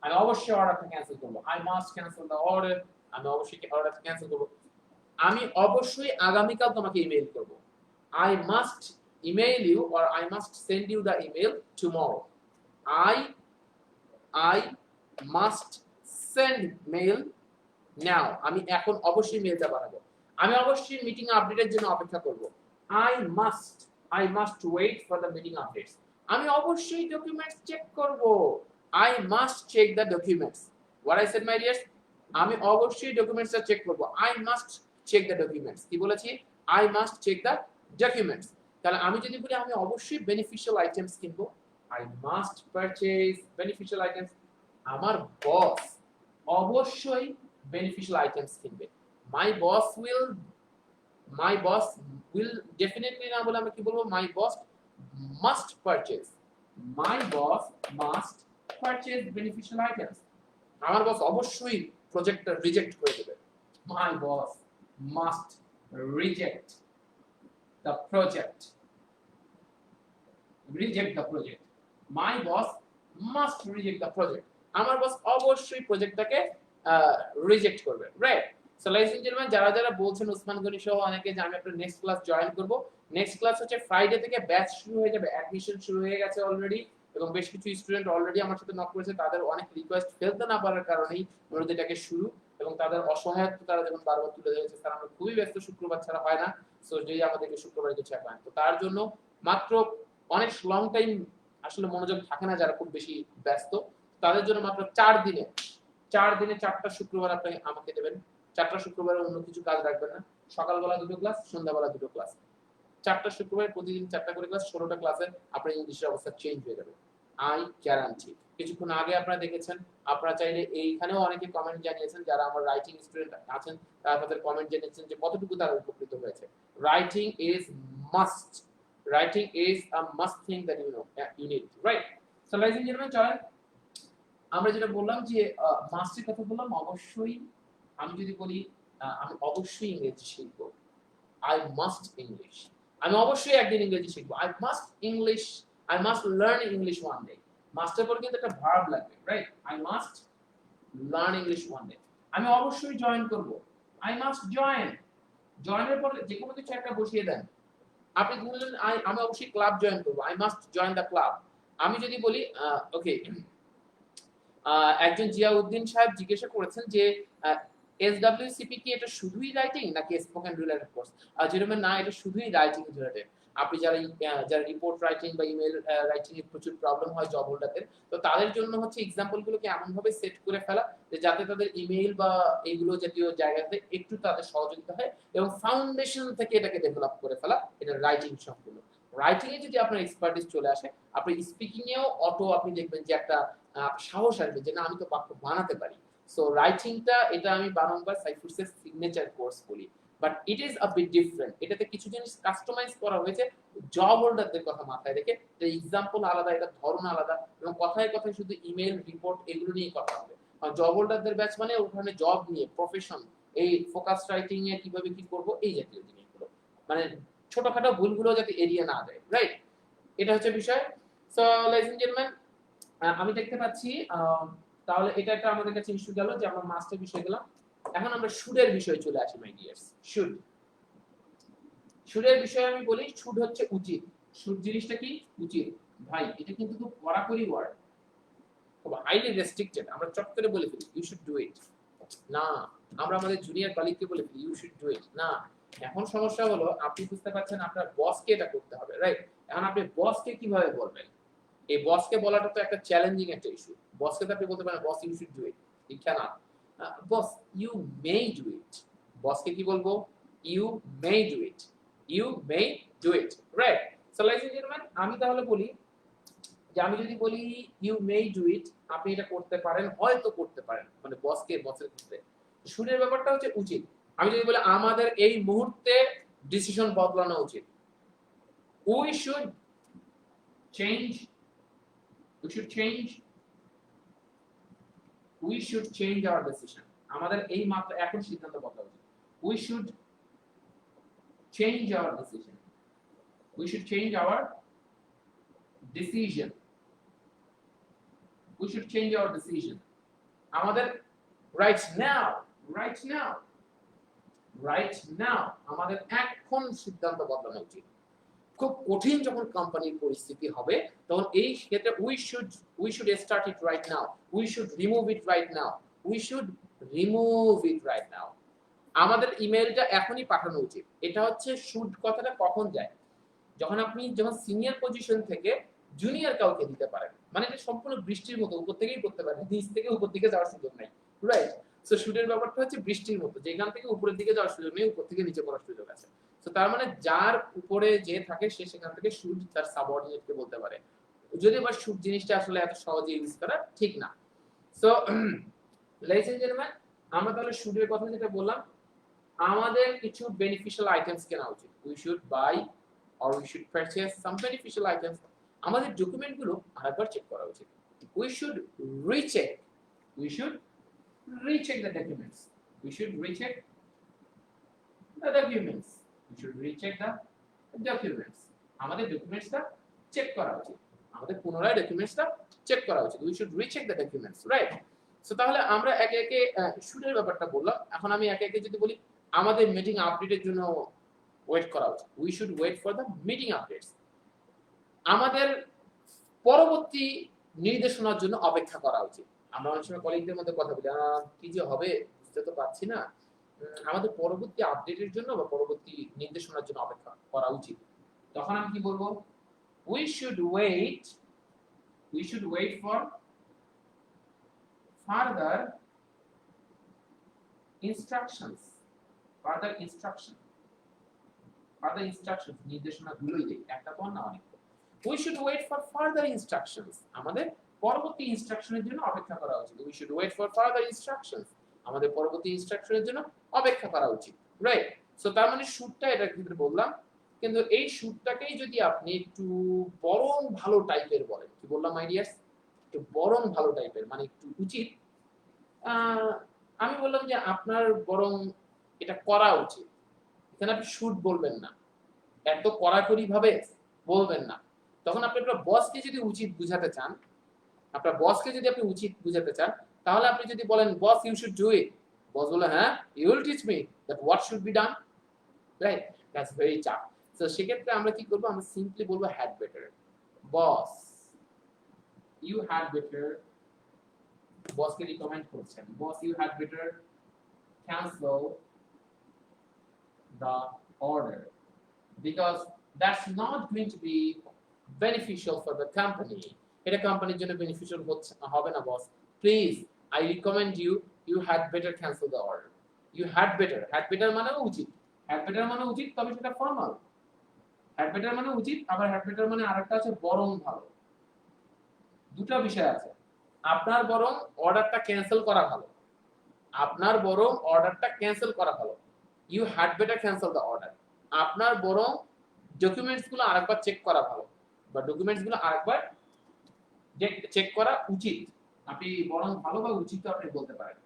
আমি অবশ্যই অর্ডারটা ক্যান্সেল করব, I must cancel the order, আমি অবশ্যই অর্ডারটা ক্যান্সেল করব। আমি অবশ্যই আগামীকাল তোমাকে ইমেইল করব, I must email you or I must send you the email tomorrow, I must send mail now, আমি এখন অবশ্যই মেইলটা বানাবো, আমি অবশ্যই মিটিং আপডেটের জন্য অপেক্ষা করব, I must wait for the meeting updates, আমি অবশ্যই ডকুমেন্টস চেক করব। I must check the documents. What I said my dears, আমি অবশ্যই ডকুমেন্টসটা চেক করব। I must check the documents. কি বলেছি? I must check the documents. তাহলে আমি যদি বলি আমি অবশ্যই বেনিফিশিয়াল আইটেমস কিনবো, I must purchase beneficial items. আমার বস অবশ্যই বেনিফিশিয়াল আইটেমস কিনবে। মাই বস উইল ডেফিনেটলি না বলে আমি কি বলবো? My boss must purchase. My boss must purchase beneficial items. আমার বস অবশ্যই প্রজেক্টটা রিজেক্ট করে দেবে। My boss must reject the project. Reject the project. My boss must reject the project. আমার বস অবশ্যই প্রজেক্টটাকে রিজেক্ট করবে, right? So ladies and gentleman, যারা যারা বলছেন ওসমান গনি সহ অনেকে যে আমি আপনার নেক্সট ক্লাস জয়েন করব, নেক্সট ক্লাস হচ্ছে ফ্রাইডে থেকে ব্যাচ শুরু হয়ে যাবে। অ্যাডমিশন শুরু হয়ে গেছে অলরেডি, এবং বেশ কিছু স্টুডেন্ট অলরেডি আমার সাথে নক করেছে। তাদের অনেক রিকোয়েস্ট ফেলতে না পারার কারণেই অনুরোধ এটাকে শুরু, এবং তাদের অসহায়ত্ব তারা যখন বারবার তুলে ধরেছে, স্যার আমরা খুবই ব্যস্ত, শুক্রবার ছাড়া হয় না, সো যদি আমাদেরকে শুক্রবার কিছু অ্যাপয়েন্ট, তো তার জন্য মাত্র অনেক লং টাইম আসলে মনোযোগ থাকে না যারা খুব বেশি ব্যস্ত, তাদের জন্য মাত্র 4 দিনে 4টা শুক্রবার আপনি আমাকে দেবেন। 4টা শুক্রবারে অন্য কিছু কাজ রাখবেন না। সকালবেলা 2টো ক্লাস, সন্ধ্যাবেলা 2টো ক্লাস। 4টা শুক্রবার প্রতিদিন 4টা করে ক্লাস, 16টা ক্লাসে আপনার ইংলিশের অবস্থা চেঞ্জ হয়ে যাবে। I guarantee. কিছুক্ষণ আগে আপনারা দেখেছেন, আপনারা চাইলে এইখানেও অনেকে কমেন্ট জানিয়েছেন, যারা আমার রাইটিং স্টুডেন্ট আছেন তারা তাদের কমেন্ট জানিয়েছেন যে কতটুকু তারা উপকৃত হয়েছে। Writing is must. Writing is a must thing that you need, right? So ladies and gentlemen, চলেন আমরা যেটা বললাম যে মাস্টের কথা বললাম, অবশ্যই আমি যদি বলি আমি অবশ্যই ইংরেজি শিখব। I must English. আমি অবশ্যই একদিন ইংরেজি শিখব। I must English. I must learn English one day. মাস্টের পর কিন্তু একটা ভার্ব লাগবে, right? I must learn English one day. আমি অবশ্যই জয়েন করব। I must join. জয়েনের পর যে কোনো কিছু একটা বসিয়ে দেন। আপনি বললেন আমি অবশ্যই ক্লাব জয়েন করব। I must join the club. আমি যদি বলি ওকে, একজন জিয়াউদ্দিন সাহেব জিজ্ঞাসা করেছেন যে এসডব্লিউসিপি কি এটা শুধুই রাইটিং নাকি স্পোকেন রিলেটেড কোর্স? যেরকম না, এটা শুধুই রাইটিং রিলেটেড। আপনি যারা রিপোর্ট রাইটিং বা ইমেল রাইটিং এ প্রচুর প্রবলেম হয় জব হোল্ডারদের, তো তাদের জন্য হচ্ছে এক্সাম্পল গুলোকে এমন ভাবে সেট করে ফেলা যে যাতে তাদের ইমেল বা এইগুলো জাতীয় জায়গাতে একটু তাদের সহযোগিতা হয়, এবং ফাউন্ডেশন থেকে এটাকে ডেভেলপ করে ফেলা, এটা রাইটিং সম্পূর্ণ। রাইটিং এ যদি আপনার এক্সপার্টিস চলে আসে, আপনি স্পিকিং এও অটো আপনি দেখবেন যে একটা সাহস আসবে যে না আমি তো বাক্য বানাতে পারি। সো রাইটিংটা এটা আমি বারংবার সাইফুরসের সিগনেচার কোর্স বলি, but it is a bit different. এটাতে কিছু জিনিস কাস্টমাইজ করা হয়েছে জব হোল্ডারদের কথা মাথায় রেখে, যে এক্সাম্পল আলাদা, এটা ধরন আলাদা, এবং কথায় কথায় শুধু ইমেল রিপোর্ট এগুলো নিয়ে কথা হবে। জব হোল্ডারদের ব্যাচ মানে ওখানে জব নিয়ে প্রফেশন, এই ফোকাস রাইটিং এ কিভাবে কি করব এই জাতীয় জিনিসগুলো, মানে ছোটখাটো ভুলগুলো যাতে এড়িয়ে না যায়, রাইট? এটা হচ্ছে বিষয়। সো লadies and gentlemen, আমি দেখতে পাচ্ছি তাহলে এটা একটা আমাদের কাছে ইস্যু গেল যে আমরা মাস্টার বিষয় গেলাম। এখন আমরা শুডের বিষয়ে চলে আসি মাই ডিয়ার্স। শুডের বিষয়ে আমি বলি, শুড হচ্ছে উচিত। শুড জিনিসটা কি? উচিত। ভাই এটা কিন্তু খুব কড়াকড়ি ওয়ার্ড, খুব হাইলি রেস্ট্রিক্টেড। আমরা চট করে বলে ফেলি ইউ শুড ডু ইট। না, আমরা আমাদের জুনিয়র কলিগকে বলে ফেলি ইউ শুড ডু ইট। না, এখন সমস্যা হলো আপনি বুঝতে পারছেন আপনার বসকে এটা করতে হবে, রাইট? এখন আপনি বসকে কিভাবে বলবেন? এই বসকে বলাটা তো একটা চ্যালেঞ্জিং একটা ইস্যু। বসকে তো আপনি বলতে পারেন boss you should do it, it can't. Boss you may do it. বসকে কি বলবো? You may do it, you may do it, right? So ladies and gentleman, আমি তাহলে বলি যে আমি যদি বলি ইউ মে ডু ইট, আপনি এটা করতে পারেন, হয়তো করতে পারেন, মানে বসের ক্ষেত্রে শুডের ব্যাপারটা হচ্ছে উচিত। আমি যদি বলি আমাদের এই মুহূর্তে ডিসিশন বদলানো উচিত, we should change, we should change our decision. আমাদের এই মাত্র এখন সিদ্ধান্ত বদলানো উচিত। we should change our decision. we should change our decision. we should change our decision. আমাদের right now আমাদের এখন সিদ্ধান্ত বদলানো উচিত। খুব কঠিন যখন কোম্পানির পরিস্থিতি হবে তখন এই ক্ষেত্রে we should start it right now, we should remove it right now. আমাদের ইমেলটা এখনই পাঠানো উচিত। এটা হচ্ছে শুড কথাটা কখন যায়? যখন সিনিয়র পজিশন থেকে জুনিয়র কাউকে দিতে পারেন। মানে এটা সম্পূর্ণ বৃষ্টির মতো, উপর থেকেই পড়তে পারে, নিচ থেকে উপর দিকে যাওয়ার সুযোগ নাই, রাইট? সো শুটের ব্যাপারটা হচ্ছে বৃষ্টির মতো, যেখান থেকে উপরের দিকে যাওয়ার সুযোগ নেই, উপর থেকে নিচে পড়ার সুযোগ আছে। তো তার মানে যার উপরে যে থাকে সে সেখান থেকে শুট তার সাবঅর্ডিনেটকে বলতে পারে, যদি আবার শুট জিনিসটা আসলে এত সহজে ইউজ করা ঠিক না। সো ladies and gentlemen, আমরা তাহলে শুটের কথা যেটা বললাম, আমাদের কিছু বেনিফিশিয়াল আইটেমস কেনা উচিত। We should buy or we should purchase some beneficial items. আমাদের ডকুমেন্টগুলো আরেকবার চেক করা উচিত। We should recheck, we should recheck the documents, we should recheck the documents, we should recheck the documents. আমাদের ডকুমেন্টসটা check করা উচিত, আমাদের পুনরায় ডকুমেন্টসটা চেক করা উচিত। We should recheck the documents, right? So তাহলে আমরা একে একে শুটের ব্যাপারটা বললাম, এখন আমি একে একে যদি বলি আমাদের মিটিং আপডেটের জন্য ওয়েট করা উচিত। We should wait for the meeting updates. আমাদের পরবর্তী নির্দেশনার জন্য অপেক্ষা করা উচিত। আমরা অনেক সময় কলিগদের মধ্যে কথা বলি, কি যে হবে বুঝতে তো পারছি না, আমাদের পরবর্তী আপডেটের জন্য বা পরবর্তী নির্দেশনার জন্য অপেক্ষা করা উচিত। তখন আমি কি বলবো? We should wait for further instructions, further instructions নির্দেশনাগুলোই দেই, একটা পর না অনেক। We should wait for further instructions, আমাদের পরবর্তী ইনস্ট্রাকশনের জন্য অপেক্ষা করা উচিত। We should wait for further instructions, আমাদের পরবর্তী ইনস্ট্রাকশনের জন্য অপেক্ষা করা উচিত, রাইট? সো তার মানে শুটটা এটার ক্ষেত্রে বললাম, কিন্তু এই শুটটাকেই যদি আপনি একটু বরং ভালো টাইপের বলেন, কি বললাম আইডিয়াস, একটু বরং ভালো টাইপের মানে একটু উচিত, আমি বললাম যে আপনার বরং এটা করা উচিত। এখানে আপনি শুট বলবেন না, এত কড়াকড়ি ভাবে বলবেন না। তখন আপনি আপনার বসকে যদি উচিত বুঝাতে চান, আপনার বসকে যদি আপনি উচিত বুঝাতে চান, তাহলে আপনি যদি বলেন boss you should do it, boss বলে হ্যাঁ you will teach me that what should be done, right? That's very tough. So সেক্ষেত্রে আমরা কি করবো? আমরা সিম্পলি বলবো had better, boss you had better, বসকে রিকমেন্ড করছেন, boss you had better cancel the order because that's not going to be beneficial for the company. এটা কোম্পানির জন্য বেনিফিশিয়াল হবে না boss, please I recommend you, you had better cancel the order. You had better মানে উচিত, had better মানে উচিত, তবে সেটা ফর্মাল। হ্যাড বেটার মানে উচিত, আবার হ্যাড বেটার মানে আরেকটা আছে বরং ভালো। দুটো বিষয় আছে। আপনার বরং অর্ডারটা ক্যান্সেল করা ভালো, আপনার বরং অর্ডারটা ক্যান্সেল করা ভালো। You had better cancel the order, আপনার বরং ডকুমেন্টসগুলো আরেকবার চেক করা ভালো, বা ডকুমেন্টসগুলো আরেকবার চেক করা উচিত। আপনি বরং ভালো বা উচিত আপনি বলতে পারেন।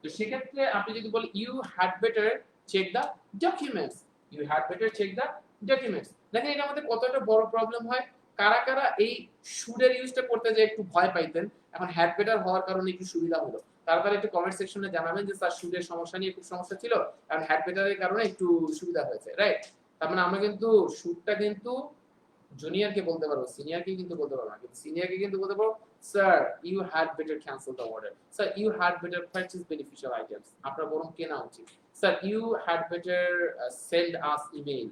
তো সেক্ষেত্রে আপনি যদি বলেন you had better check the documents, you had better check the documents. দেখেন এটা আমাদের কতটা বড় প্রবলেম হয়। কারা কারা এই শুডের ইউজটা করতে যে একটু ভয় পাইতেন, এখন হ্যাড বেটার হওয়ার কারণে একটু সুবিধা হলো, তারা একটু কমেন্ট সেকশনে জানাবেন যে স্যার শুডের সমস্যা নিয়ে খুব সমস্যা ছিল, এখন হ্যাড বেটারের কারণে একটু সুবিধা হয়েছে, রাইট? তার মানে আমরা কিন্তু শুডটা কিন্তু জুনিয়রকে বলতে পারবো, সিনিয়রকে কিন্তু বলতে পারবো না, কিন্তু সিনিয়রকে কিন্তু বলতে পারবো sir you had better cancel the order, sir you had better purchase beneficial items, আপনার বরং কেনা উচিত, sir you had better send us email,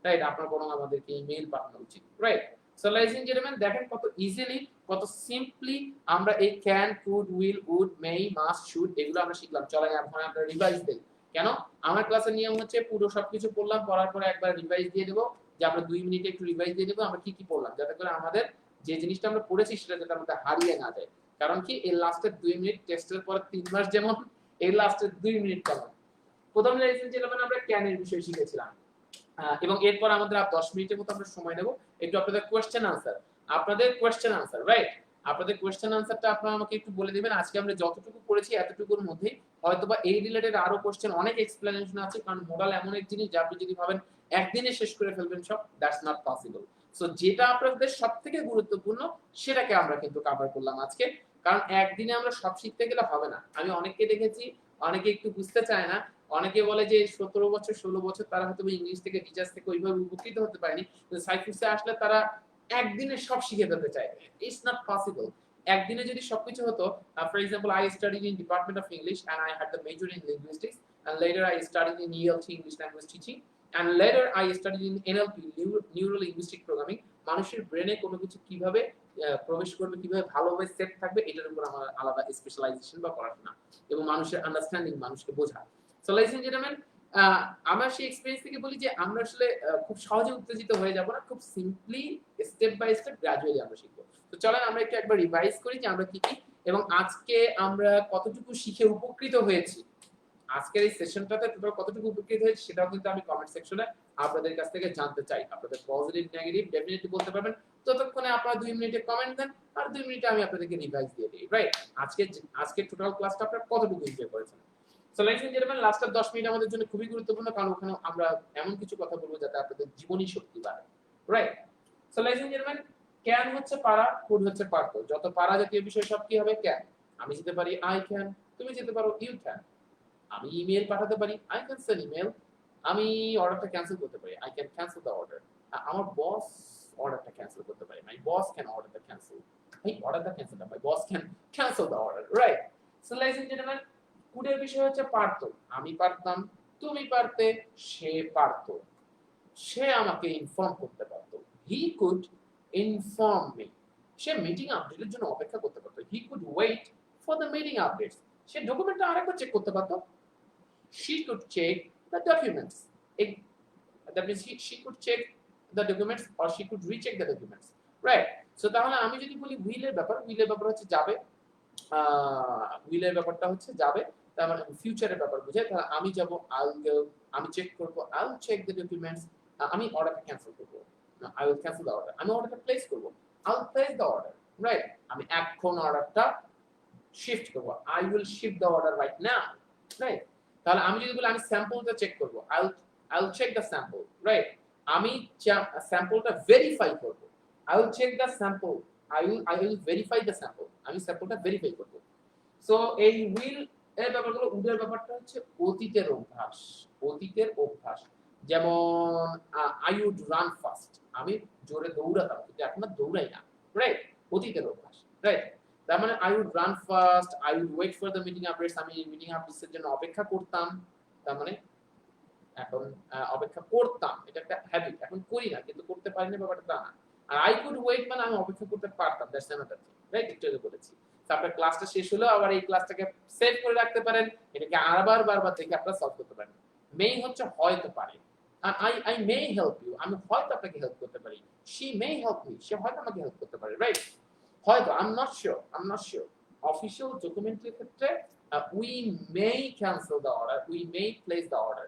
right? আপনার বরং আমাদেরকে ইমেইল পাঠানো উচিত, right? So ladies and gentlemen, দেখেন কত ইজিলি, কত সিম্পলি আমরা এই can, could, will, would, may, must, should এগুলো আমরা শিখলাম। চলেন এখন আমরা রিভাইজ দেই। কেন? আমার ক্লাসের নিয়ম হচ্ছে পুরো সবকিছু পড়লাম, পড়ার পরে একবার রিভাইজ দিয়ে দেবো, যে আমরা 2 মিনিটে একটু রিভাইজ দিয়ে দেবো আমরা কি কি পড়লাম, যাতে করে আমাদের যে জিনিসটা আমরা পড়েছি সেটা যাতে আমাদের হারিয়ে না যায়। কারণ কি এই লাস্টের 2 মিনিট টেস্টের পর 3 মাস যেমন, এই লাস্টের 2 মিনিট কেমন। প্রথম লেসন যেমন আমরা ক্যানের বিষয় শিখেছিলাম, এবং এরপর আমাদের আর 10 মিনিটের মতো আমরা সময় নেব একটু আপনাদের কোশ্চেন আনসার, রাইট? আপনাদের কোশ্চেন আনসারটা আপনারা আমাকে একটু বলে দিবেন। আজকে আমরা যতটুকু পড়েছি এতটুকুর মধ্যে হয়তোবা এই রিলেটেড আরো কোশ্চেন অনেক এক্সপ্লেনেশন আছে, কারণ মোডাল এমন এক জিনিস যা আপনি যদি ভাবেন একদিনে শেষ করে ফেলবেন সব, দ্যাটস নট পসিবল। সো যেটা আপনাদের সবথেকে গুরুত্বপূর্ণ সেটাকে আমরা কিন্তু কভার করলাম আজকে, কারণ একদিনে আমরা সব শিখতে গেলে হবে না। আমি অনেককে দেখেছি, অনেকে একটু বুঝতে চায় না, অনেকে বলে যে 17 বছর 16 বছর তারা হয়তো ইংলিশ থেকে টিচার্স থেকে ওইভাবে উপকৃত হতে পারেনি, কিন্তু সাইফুসে আসলে তারা একদিনে সব শিখে ফেলতে চায়। It's not possible. একদিনে যদি সবকিছু হতো, for example I studied in department of English and I had the major in linguistics and later I studied in ELT, English Language Teaching, and later I studied in NLP, neuro linguistic programming, মানুষের ব্রেনে কোনো কিছু কিভাবে প্রবেশ করবে, কিভাবে ভালোভাবে set থাকবে, এটার উপর আমার আলাদা স্পেশালাইজেশন বা পড়াশোনা এবং মানুষের আন্ডারস্ট্যান্ডিং, মানুষকে বোঝা। সো লাইসেন জেন্টলম্যান, আমার সেই এক্সপেরিয়েন্স থেকে বলি যে আমরা আসলে খুব সহজে উত্তেজিত হয়ে যাব না, খুব simply step by step gradually আমরা শিখবো। তো চলেন আমরা একবার রিভাইজ করি যে আমরা কি কি এবং আজকে আমরা কতটুকু শিখে উপকৃত হয়েছি, আজকের এই সেশনটাতে টোটাল কতটুকু উপকৃত হয়েছে সেটাও কিন্তু আমি কমেন্ট সেকশনে আপনাদের কাছ থেকে জানতে চাই। আপনাদের পজিটিভ নেগেটিভ ডেফিনেটলি বলতে পারবেন। ততক্ষণে আপনারা 2 মিনিটে কমেন্ট দেন আর 2 মিনিটে আমি আপনাদেরকে রিভাইজ দিয়ে দিই, রাইট? আজকে টোটাল ক্লাসটা আপনারা কতটুকু এনজয় করেছেন। সো লাইক এন্ড জেন্টলম্যান, লাস্টের 10 মিনিট আমাদের জন্য খুবই গুরুত্বপূর্ণ, কারণ ওখানে আমরা এমন কিছু কথা বলবো যাতে আপনাদের জীবনী শক্তি বাড়ে, right? So like and gentleman, can হচ্ছে পারা, কুড হচ্ছে পারতো। যত পারা জাতীয় বিষয় সব কি হবে? ক্যান। আমি যেতে পারি আই ক্যান, তুমি যেতে পারো ইউ ক্যান। আমি ইমেল পাঠাতে পারি, আই ক্যান সেন্ড ইমেল। আমি অর্ডারটা ক্যান্সেল করতে পারি, I can cancel the order. আমার বস অর্ডারটা ক্যান্সেল করতে পারে, my boss can order the cancel. এই অর্ডারটা ক্যান্সেল না, my boss can cancel the order, right? So like and gentleman, কুডের বিষয় হচ্ছে পারতো। আমি পারতাম, তুমি পারতে, সে পারতো। সে আমাকে ইনফর্ম করতে পারতো, হি কুড ইনফর্ম মি। সে মিটিং আপডেটের জন্য অপেক্ষা করতে পারতো, he could wait for the meeting updates. সে ডকুমেন্টটা আরেকবার চেক করতে পারতো, she could check the documents. That means she could check the documents or she could recheck the documents, right? So তাহলে আমি যদি বলি উইলের ব্যাপার হচ্ছে যাবে, উইলের ব্যাপারটা হচ্ছে যাবে, তার মানে ফিউচারের ব্যাপার বোঝায়। তাহলে আমি যাব, আমি চেক করব, I will check the documents. আমি অর্ডারটা ক্যান্সেল করব, I will cancel the order. আমি অর্ডারটা প্লেস করব, I will place the order, right? আমি এখন অর্ডারটা শিফট করব, I will shift the order right now, right? তাহলে আমি যদি বলি আমি স্যাম্পলটা চেক করব, I will check the sample, right? আমি স্যাম্পলটা ভেরিফাই করব, I will check the sample, I will verify the sample. আমি স্যাম্পলটা ভেরিফাই করব। সো এই উইল এর ব্যাপারগুলো, উডের ব্যাপারটা হচ্ছে অতীতের অভ্যাস, অতীতের অভ্যাস। যেমন আই উড রান ফাস্ট, আমি জোরে দৌড়াতাম কিন্তু এখন আর দৌড়াই না, রাইট? অতীতের অভ্যাস, রাইট? তার মানে I would run fast, I would wait for the meeting updates, আমি মিটিং আপডেটসের জন্য অপেক্ষা করতাম। তার মানে এখন অপেক্ষা করতাম, এটা একটা হ্যাবিট, এখন করি না কিন্তু করতে পারি না, ব্যাপারটা তা না। আর আই কুড ওয়েট মানে আমি অপেক্ষা করতে পারতাম, দ্যাটস অ্যানাদার থিং, রাইট? একটু আগে বলেছি। তারপর ক্লাসটা শেষ হলো, আবার এই ক্লাসটাকে সেভ করে রাখতে পারেন, এটাকে বারবার দেখে আপনারা সলভ করতে পারেন। মে হচ্ছে হয়তো পারে, আর আই মে হেল্প ইউ, আমি হয়তো আপনাকে হেল্প করতে পারি। শি মে হেল্প মি, সে হয়তো আমাকে হেল্প করতে পারে, রাইট? হয়তো, I am not sure. Official ডকুমেন্টের ক্ষেত্রে we may cancel the order, we May place the order.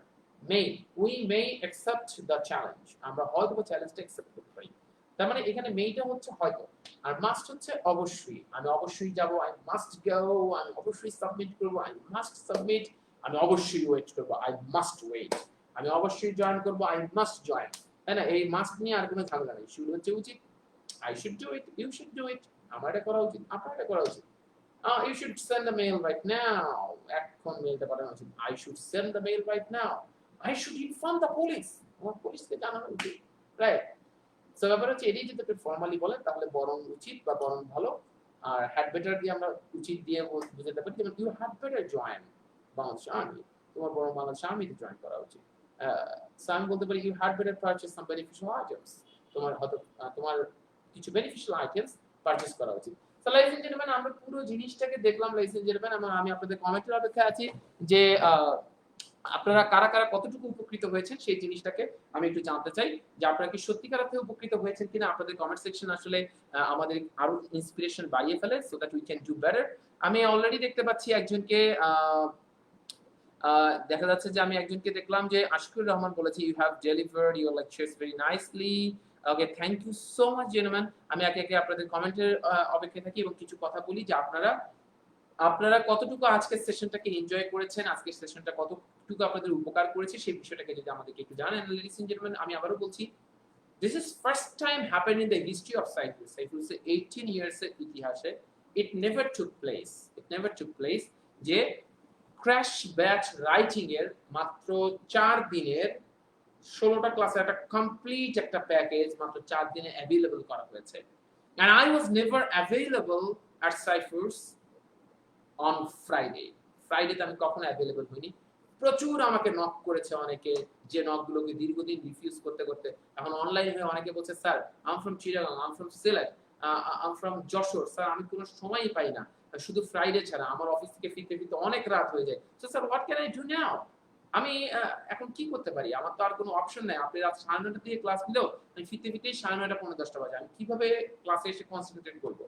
We may accept the challenge, আমরা হয়তো চ্যালেঞ্জটা অ্যাকসেপ্ট করতে পারি। তার মানে এখানে মেইটা হচ্ছে হয়তো, আর মাস্ট হচ্ছে অবশ্যই। আমি অবশ্যই যাব, আই মাস্ট গো, আমি অবশ্যই সাবমিট করব, আই মাস্ট সাবমিট। আমি অবশ্যই ওয়েট করব, আই মাস্ট ওয়েট। আমি অবশ্যই জয়েন করব, আই মাস্ট জয়েন। তাই না? এই মাস্ট নিয়ে আর কোনো ঝামেলা নেই। শুরু হচ্ছে উচিত, I should do it, you should do it. আমার এটা করা উচিত, আপনার এটা করা উচিত। You should send a mail right now. এখন মেইলটা পাঠানো উচিত। I should send the mail right now. I should inform the police. আমার পুলিশকে জানানো উচিত, রাইট? সো ব্যাপার হচ্ছে এটাই যদি আপনি ফর্মালি বলেন তাহলে বরং উচিত বা বরং ভালো। আর হ্যাড বেটার দিয়ে আমরা উচিত দিয়ে বুঝাতে পারি, যেমন you had better join Bangladesh army, তোমার বরং বাংলাদেশ আর্মিতে জয়েন করা উচিত। সো আমি বলতে পারি you had better purchase some beneficial items, তোমার হয়তো তোমার কিছু বেনিফিশিয়াল আইটেমস পারচেজ করা উচিত। সো লাইফ এন্ড জেন্টলম্যান, আমরা পুরো জিনিসটাকে দেখলাম। লাইফ এন্ড জেন্টলম্যান, আমি আপনাদের কমেন্টের অপেক্ষায় আছি যে আপনারা কারা কারা কতটুকু উপকৃত হয়েছেন সেই জিনিসটাকে আমি একটু জানতে চাই, যে আপনারা কি সত্যিকার অর্থে উপকৃত হয়েছেন কিনা। আপনাদের কমেন্ট সেকশন আসলে আমাদের আরো ইন্সপিরেশন বাড়িয়ে ফেলে, so that we can do better. আমি অলরেডি দেখতে পাচ্ছি একজনকে, দেখা যাচ্ছে যে আমি একজনকে দেখলাম যে আশিকুর রহমান বলেছে, you have delivered your lectures very nicely. Okay, thank you so much gentlemen. আমি একে একে আপনাদের কমেন্টের অপেক্ষায় থাকি এবং কিছু কথা বলি যে আপনারা কতটুকু আজকের সেশনটাকে এনজয় করেছেন, আজকের সেশনটা কতটুকু আপনাদের উপকার করেছে সেই বিষয়টাকে যদি আমাদেরকে একটু জানেন। লেডিস এন্ড জেন্টলম্যান, আমি আবারও বলছি, this is first time happen in the history of Saiful's 18 years এর ইতিহাসে। ইট নেভার টুক প্লেস যে ক্র্যাশ ব্যাচ রাইটিং এর মাত্র 4 দিনের 16টা ক্লাসের একটা কমপ্লিট একটা প্যাকেজ মাত্র 4 দিনে অ্যাভেলেবল করা হয়েছে। and I was never available at Cyphers on ফ্রাইডেতে আমি কখনো অ্যাভেলেবল হইনি। প্রচুর আমাকে নক করেছে অনেকে যে নকগুলোকে দীর্ঘদিন রিফিউজ করতে করতে এখন অনলাইন হয়ে অনেকে বলছে sir I'm from Chittagong, I'm from Sylhet, I'm from Jessore, sir আমি কোনো সময়ই পাই না, শুধু ফ্রাইডে ছাড়া আমার অফিস থেকে ফিরতে ফিরতে অনেক রাত হয়ে যায়। So sir what can I do now? আমি এখন কি করতে পারি? আমার তো আর কোনো অপশন নাই। আপনি রাত 9:30 থেকে ক্লাস নিলেও আমি ফিরতে ফিরতেই 9:30 পৌনে 10টা বাজে। আমি কিভাবে ক্লাসে এসে কনসেন্ট্রেট করব?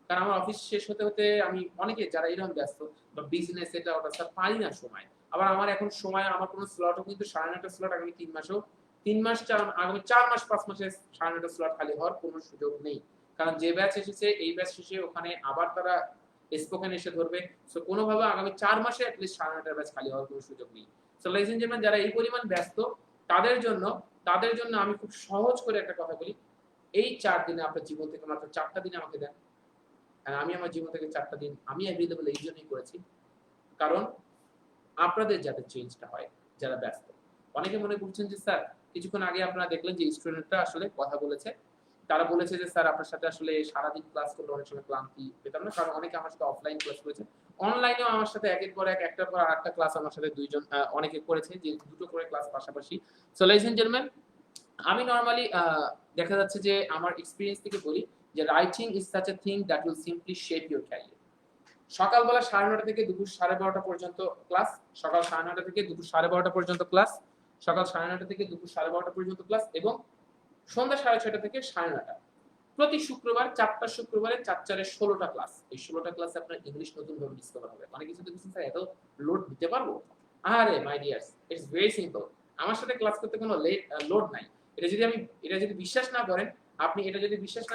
কারণ আমার অফিস শেষ হতে হতে আমি অনেকে যারা এরকম ব্যস্ত বা বিজনেস এটা ওটা স্যার পাই না সময়। আবার আমার এখন সময় আমার কোনো স্লটও কিন্তু 9:30 স্লট আগামী 3 মাসেও 3 মাস আগামী 4 মাস 5 মাসে 9:30 স্লট খালি হওয়ার কোনো সুযোগ নেই। কারণ যে ব্যাচ এসেছে এই ব্যাচ শেষে ওখানে আবার তারা স্পোকেন এসে ধরবে। সো কোনোভাবে আগামী 4 মাসে এট লিস্ট 9:30 ব্যাচ খালি হওয়ার কোনো সুযোগ নেই। সো ladies and gentlemen, যারা এই পরিমাণ ব্যস্ত তাদের জন্য আমি খুব সহজ করে একটা কথা বলি। এই 4 দিনে আপনার জীবন থেকে মাত্র 4টা দিন আমাকে দেন। আর আমি আমার জীবন থেকে 4টা দিন আমি অ্যাভেলেবল এই জন্যই করেছি। কারণ আপনাদের যাতে চেঞ্জটা হয় যারা ব্যস্ত। অনেকে মনে করছেন যে স্যার কিছুক্ষণ আগে আপনারা দেখলেন যে স্টুডেন্টরা আসলে কথা বলেছে। তারা বলেছে যে স্যার আপনার সাথে আসলে সারাদিন ক্লাস করলে অনেক সময় ক্লান্তি পেতাম না, কারণ অনেকে আমার সাথে অফলাইন ক্লাস করেছে, অনলাইনেও আমার সাথে একের পর এক একটার পর আরেকটা ক্লাস আমার সাথে দুইজন অনেকে করেছে যে দুটো করে ক্লাস পাশাপাশি। সো ladies and gentlemen, আমি নরমালি দেখা যাচ্ছে যে আমার এক্সপেরিয়েন্স থেকে বলি যে writing is such a thing that will simply shape your career. সকালবেলা 9:30 থেকে দুপুর 12:30 পর্যন্ত ক্লাস, সকাল 9:30 থেকে দুপুর 12:30 পর্যন্ত ক্লাস, সকাল 9:30 থেকে দুপুর 12:30 পর্যন্ত ক্লাস এবং সন্ধ্যা 6:30 থেকে 9:30। প্রতি শুক্রবার 4টা শুক্রবারে 4 16টা ক্লাস। এই 16টা ক্লাসে আপনার ইংলিশ নতুন ভাবে ডিসকভার হবে। অনেক কিছু দেখছেন স্যার এত লোড দিতে পারবো? আরে মাই ডিয়ার্স, ইটস ভেরি সিম্পল। আমার সাথে ক্লাস করতে কোনো লোড নাই। এটা যদি বিশ্বাস না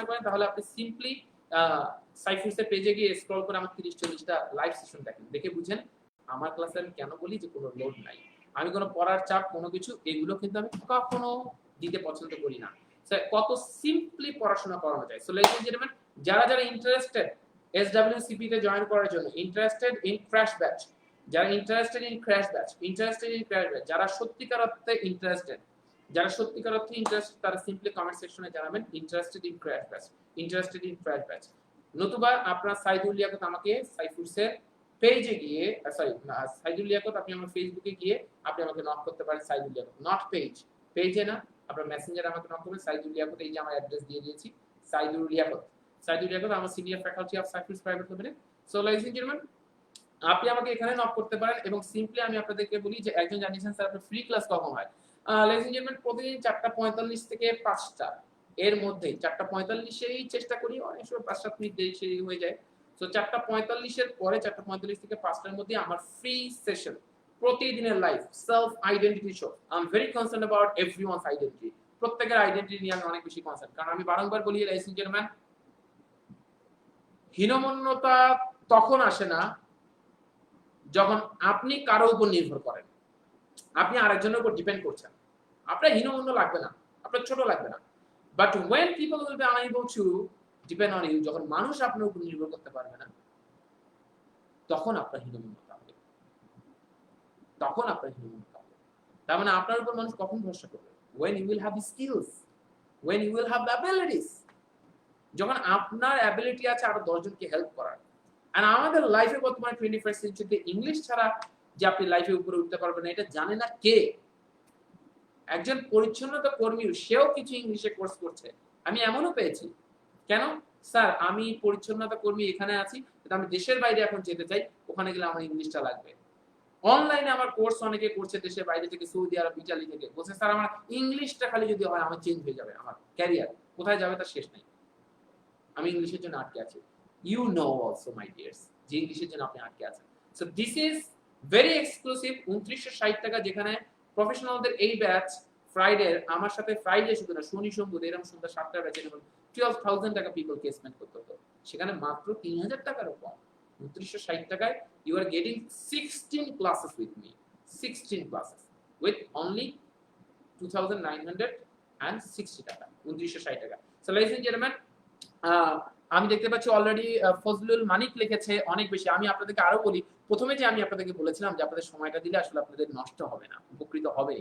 করেন, তাহলে আপনি সিম্পলি সাইফুসের পেজে গিয়ে স্ক্রল করে আমার 30-40টা লাইভ সেশন দেখেন। দেখে বুঝেন আমার ক্লাসে আমি কেন বলি যে কোনো লোড নাই। আমি কোনো পড়ার চাপ কোনো কিছু এগুলো কিন্তু আমি কখনো দিতে পছন্দ করি না। কত সিম্পলি পড়াশোনা করানো যায়। সো ladies and gentlemen, যারা ইন্টারেস্টেড SWCP তে জয়েন করার জন্য, ইন্টারেস্টেড ইন ক্র্যাশ ব্যাচ, যারা সত্যিকার অর্থে ইন্টারেস্টেড, তারা সিম্পলি কমেন্ট সেকশনে জানাবেন ইন্টারেস্টেড ইন ক্র্যাশ ব্যাচ। নতুবা আপনার সাইদুল লিয়াকত আমাকে সাইফুসের পেজে গিয়ে সাইদুল লিয়াকত আপনি আমার ফেসবুকে গিয়ে আপনি আমাকে নক করতে পারেন। সাইদুল লিয়াকত, নট পেজে না, আপনার মেসেঞ্জারে আমাকে নক করবেন। সাইদুল লিয়াকত, এই যে আমার অ্যাড্রেস দিয়ে দিয়েছি, সাইদুল লিয়াকত আমার senior faculty of Saifurs private limited. So ladies and gentlemen, আপনি আমাকে এখানে নক করতে পারেন এবং সিম্পলি আমি আপনাদেরকে বলি যে একজন জানিয়েছেন স্যার আপনার ফ্রি ক্লাস কখন হয়। ladies and gentlemen, প্রতিদিন 4:45 থেকে 5টা এর মধ্যে 4:45 চেষ্টা করি, অনেক সময় 5-7 মিনিট দেরি হয়ে যায়। সো 4:45 এর পরে 4:45 থেকে 5টার মধ্যে আমার ফ্রি সেশন, প্রতিদিনের live self identity show. I am very concern about everyone's identity. প্রত্যেকের আইডেন্টিটি নিয়ে আমি অনেক বেশি কনসার্ন, কারণ আমি বারংবার বলি ladies and gentlemen, হীনমন্যতা তখন আসে না যখন আপনি কারো উপর নির্ভর করেন, আপনি আরেকজনের উপর ডিপেন্ড করছেন। আপনার হীনমন্য লাগবে না, আপনার ছোট লাগবে না। But when people will be unable to depend on you, যখন মানুষ আপনার উপর নির্ভর করতে পারবে না, তখন আপনার হীনমন্যতা হবে। তার মানে আপনার উপর মানুষ কখন ভরসা করবে? when you will have the skills, when you will have the abilities, যখন আপনার অ্যাবিলিটি আছে আরো 10 জনকে হেল্প করার। আর আমাদের লাইফে বর্তমানে 21st সেঞ্চুরিতে ইংলিশ ছাড়া যে আপনি লাইফে উপরে উঠতে পারবেন না এটা জানে না কে? একজন পরিচ্ছন্নতা কর্মী, সেও কিছু ইংলিশে কোর্স করছে। আমি এমনও পেয়েছি, কেন স্যার আমি পরিচ্ছন্নতা কর্মী এখানে আছি, কিন্তু আমি দেশের বাইরে এখন যেতে চাই, ওখানে গেলে আমার ইংলিশটা লাগবে। অনলাইনে আমার কোর্স অনেকে করছে দেশের বাইরে থেকে, সৌদি আরব, ইতালি থেকে। বলছে স্যার আমার ইংলিশটা খালি যদি হয় আমার চেঞ্জ হয়ে যাবে, আমার ক্যারিয়ার কোথায় যাবে তার শেষ নাই। আমি ইংলিশের জন্য আটকে আছি। You know also my dears যে ইংলিশের জন্য আপনি আটকে আছেন। So this is very exclusive 2960 টাকা, যেখানে প্রফেশনালদের এই ব্যাচ ফ্রাইডে আমার সাথে, ফ্রাইডে শুধু না শনি সোম বুধ এরকম সন্ধ্যা 7টার ব্যাচে 12,000 টাকা পিপলকে স্পেন্ড করতে হতো, সেখানে মাত্র 3000 টাকারও কম 2960 টাকায় you are getting 16 classes with me, 16 classes with only 2960 টাকা, 2960 টাকা। সো ladies and gentlemen, আমি দেখতে পাচ্ছি অলরেডি ফজলুল মানিক লিখেছে অনেক বেশি। আমি আপনাদেরকে আরো বলি, প্রথমে যে আমি আপনাদেরকে বলেছিলাম যে আপনাদের সময়টা দিলে আসলে আপনাদের নষ্ট হবে না, উপকৃত হবে।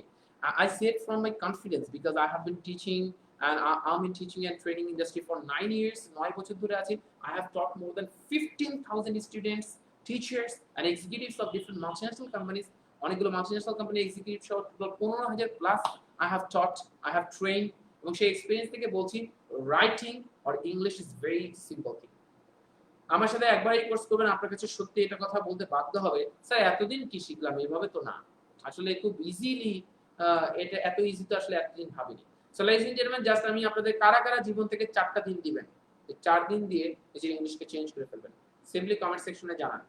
I say it from my confidence because I have been teaching and I'm in teaching and training industry for 9 years, 9 বছর ধরে আছি। I have taught more than 15,000 students, teachers and executives of different multinational companies অনেকগুলো multinational company executive সহ 15,000 plus I have taught, I have train, এবং সেই experience থেকে বলছি writing or English is very simple thing. আমার সাথে একবার এই কোর্স করবেন, আপনার কাছে সত্যি এটা কথা বলতে বাধ্য হবে, স্যার এতদিন কি শিখলাম, এইভাবে তো না। আসলে খুব ইজিলি এটা এত ইজি তো আসলে এতদিন ভাবিনি। So ladies and gentlemen, just আমি আপনাদের কারা কারা জীবন থেকে 4টা দিন দিবেন, এই 4 দিন দিয়ে নিজের ইংলিশকে চেঞ্জ করে ফেলবেন, সিম্পলি কমেন্ট সেকশনে জানান।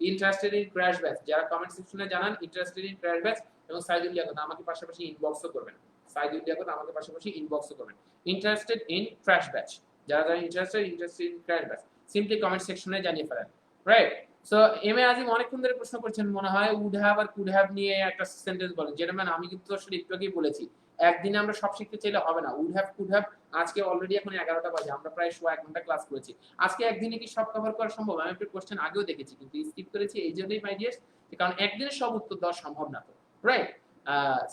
ইন্টারেস্টেড ইন ক্র্যাশ ব্যাচ, যারা কমেন্ট সেকশনে জানান ইন্টারেস্টেড ইন ক্র্যাশ ব্যাচ, এবং সাইদুল লিয়াকত আমাকে পাশাপাশি ইনবক্সও করবেন, সাইদুল লিয়াকত আমাকে পাশাপাশি ইনবক্সও করবেন। ইন্টারেস্টেড ইন ক্র্যাশ ব্যাচ, যারা যারা interested in crash batch simply comment সেকশনে জানিয়ে ফেলেন, right? So M A Azim অনেকক্ষণ ধরে প্রশ্ন করছেন মনে হয় উড হ্যাভ আর কুড হ্যাভ নিয়ে একটা সেন্টেন্স বলেন। জেন্টলম্যান, আমি কিন্তু আসলে একটু আগেই বলেছি একদিনে আমরা সব শিখতে চাইলে হবে না। উড হ্যাভ কুড হ্যাভ আজকে অলরেডি এখন 11টা বাজে, আমরা প্রায় 1 ঘন্টা ক্লাস করেছি। আজকে একদিনে কি সব কভার করা সম্ভব? আমি একটা কোশ্চেন আগেও দেখেছি কিন্তু স্কিপ করেছি এই জন্যই মাই ডিয়ার্স, কারণ একদিনে সব উত্তর দেওয়া সম্ভব না তো, রাইট?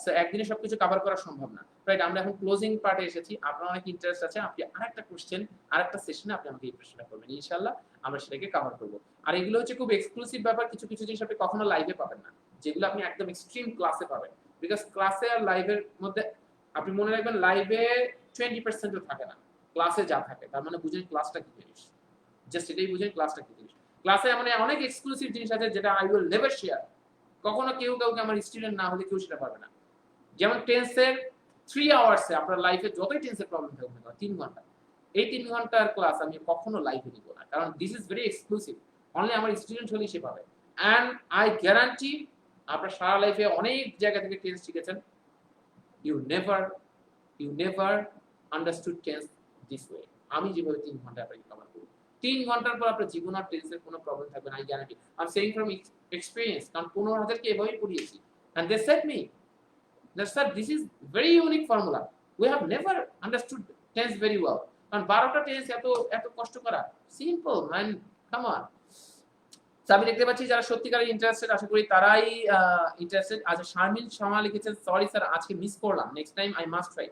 সো একদিনে সবকিছু কভার করা সম্ভব না, রাইট? আমরা এখন ক্লোজিং পার্টে এসেছি, আপনার অনেক ইন্টারেস্ট আছে, আপনি আরেকটা কোশ্চেন আরেকটা সেশনে আপনি আমাকে এই প্রশ্নটা করবেন, ইনশাআল্লাহ আমরা সেটাকে কভার করব। আর এগুলো হচ্ছে খুব এক্সক্লুসিভ ব্যাপার, কিছু কিছু জিনিস আপনি কখনো লাইভে পাবেন না, যেগুলো আপনি একদম এক্সট্রিম ক্লাসে পাবেন। বিকজ ক্লাসে আর লাইভের মধ্যে আপনি মনে রাখবেন লাইভে 20% থাকে না, ক্লাসে যা থাকে তার মানে বুঝেন ক্লাসটা কি জিনিস, জাস্ট এটাই বুঝেন ক্লাসটা কি জিনিস। ক্লাসে মানে অনেক এক্সক্লুসিভ জিনিস আছে যেটা আই উইল নেভার শেয়ার, কখনো কেউ কাউকে আমার স্টুডেন্ট না হলে কেউ সেটা পারবে না। যেমন টেন্সের 3 আওয়ার্সে আপনার লাইফে যতই টেন্সের প্রবলেম থাকুক না 3 ঘন্টা, এই 3 ঘন্টার ক্লাস আমি কখনো লাইভে দিব না, কারণ this is very exclusive, only আমার স্টুডেন্ট হলেই সে পাবে। অ্যান্ড আই গ্যারান্টি আপনার সারা লাইফে অনেক জায়গা থেকে টেন্স শিখেছেন, you never understood tense this way. আমি যেভাবে 3 ঘন্টা আপনাকে কভার করব, 3 ঘন্টার পর আপনার জীবন আর টেন্সের কোনো প্রবলেম থাকবে না, I guarantee. I am saying from experience, কারণ 15,000 কে এভাবেই পড়িয়েছি, and they said me that sir this is very unique formula, we have never understood tense very well, কারণ 12টা টেন্স এত এত কষ্ট করা, সিম্পল ম্যান, কাম অন। আমি দেখতে পাচ্ছি যারা সত্যিকারের ইন্টারেস্টেড, আশা করি তারাই ইন্টারেস্টেড। আচ্ছা, শারমিন শামা লিখেছেন সরি স্যার আজকে মিস করলাম, next time I must try.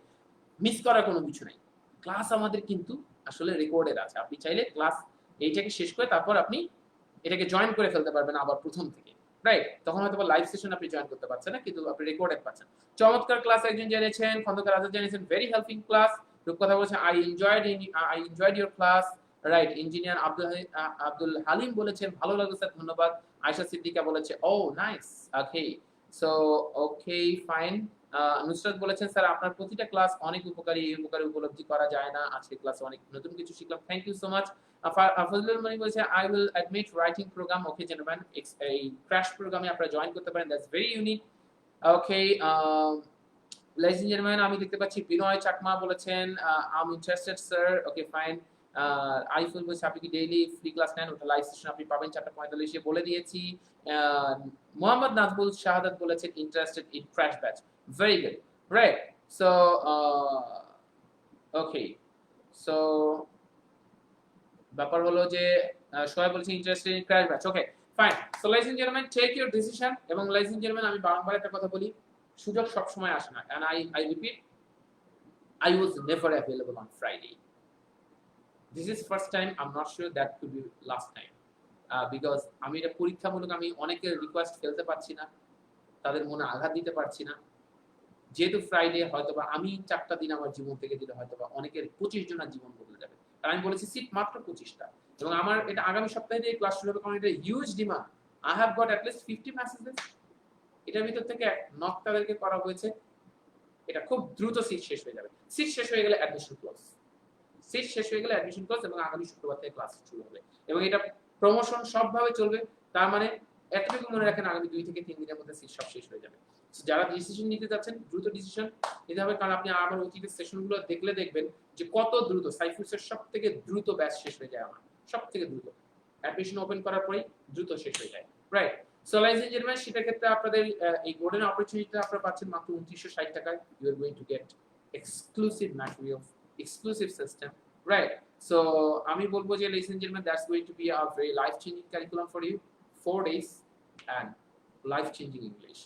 Miss করার কোনো কিছু নাই, ক্লাস আমাদের কিন্তু আসলে রেকর্ডেড আছে, আপনি চাইলে ক্লাস এইটাকে শেষ করে তারপর আপনি এটাকে জয়েন করে ফেলতে পারবেন আবার প্রথম থেকে, রাইট? তখন হয়তো লাইভ সেশন আপনি জয়েন করতে পারছেন না, কিন্তু আপনি রেকর্ডেড পাচ্ছেন। চমৎকার ক্লাস একজন জানিয়েছেন, খন্দকার আজাদ জানিয়েছেন ভেরি হেল্পিং ক্লাস, রূপকথা বলেছেন I enjoyed your class, right? Engineer Abdul Halim বলেছেন ভালো লাগলো স্যার, ধন্যবাদ। আয়েশা সিদ্দিকা বলেছে oh nice, okay, so okay fine. Nusrat বলেছেন স্যার আপনার প্রতিটা ক্লাস অনেক উপকারী, এই উপকারী উপলব্ধি করা যায় না, আজকে ক্লাসে অনেক নতুন কিছু শিখলাম, thank you so much. Fazlul Moni বলেছে I will admit writing program, okay gentleman, এই ক্র্যাশ প্রোগ্রামে আপনারা জয়েন করতে পারেন, that's very unique, okay. Ladies and gentlemen, আমি দেখতে পাচ্ছি বিনয় চাকমা বলেছেন I am interested sir, okay fine. Aiful বলছে আপনি কি ডেইলি ফ্রি ক্লাস নেন, ওটা লাইভ সেশন আপনি পাবেন 4:45 বলে দিয়েছি। মোহাম্মদ নাজবুল শাহাদাত বলেছেন interested in crash batch, very good, right? So okay, so ব্যাপার হলো যে সবাই বলেছে interested in crash batch, okay fine. So ladies and gentlemen, take your decision, এবং ladies and gentlemen আমি বারবার একটা কথা বলি, সুযোগ সব সময় আসে না, and I repeat, I was never available on Friday. This is first time, I'm not sure that could be last time, because আমি এটা পরীক্ষামূলক, আমি অনেকের রিকোয়েস্ট ফেলতে পারছি না, তাদের মনে আঘাত দিতে পারছি না, যেহেতু ফ্রাইডে হয়তোবা আমি 4টা দিন আমার জীবন থেকে দিলে হয়তোবা অনেকের 25 জনের জীবন বদলে যাবে, আর আমি বলেছি সিট মাত্র 25টা, এবং আমার এটা আগামী সপ্তাহে দিয়ে ক্লাস শুরু হবে, কারণ এটা huge demand, I have got at least 50 messages, এটার ভিতর থেকে নক তাদেরকে করা হয়েছে, এটা খুব দ্রুত সিট শেষ হয়ে যাবে, সিট শেষ হয়ে গেলে অ্যাডমিশন ক্লোজ, সিট শেষ হয়ে গেলে অ্যাডমিশন ক্লোজ, এবং আগামী শুক্রবার থেকে ক্লাস শুরু হবে, এবং এটা প্রমোশন সবভাবে চলবে, তার মানে এতটুকু মনে রাখেন আগামী 2 থেকে 3 দিনের মধ্যে সিট সব শেষ হয়ে যাবে। যারা ডিসিশন নিতে যাচ্ছেন দ্রুত ডিসিশন নিতে হবে, কারণ আপনি আমার অতীতের সেশনগুলো দেখলে দেখবেন যে কত দ্রুত সাইফুসের সবথেকে দ্রুত ব্যাচ শেষ হয়ে যায়, আমার সবথেকে দ্রুত অ্যাডমিশন ওপেন করার পরেই দ্রুত শেষ হয়ে যায়, right? So ladies and gentlemen, সেটার ক্ষেত্রে আপনাদের এই গোল্ডেন অপরচুনিটিটা আপনারা পাচ্ছেন মাত্র 2960 টাকায়, you are going to get exclusive material, exclusive system, right? So আমি বলবো যে ladies and gentlemen, that's going to be a very life changing curriculum for you, 4 days and life changing English,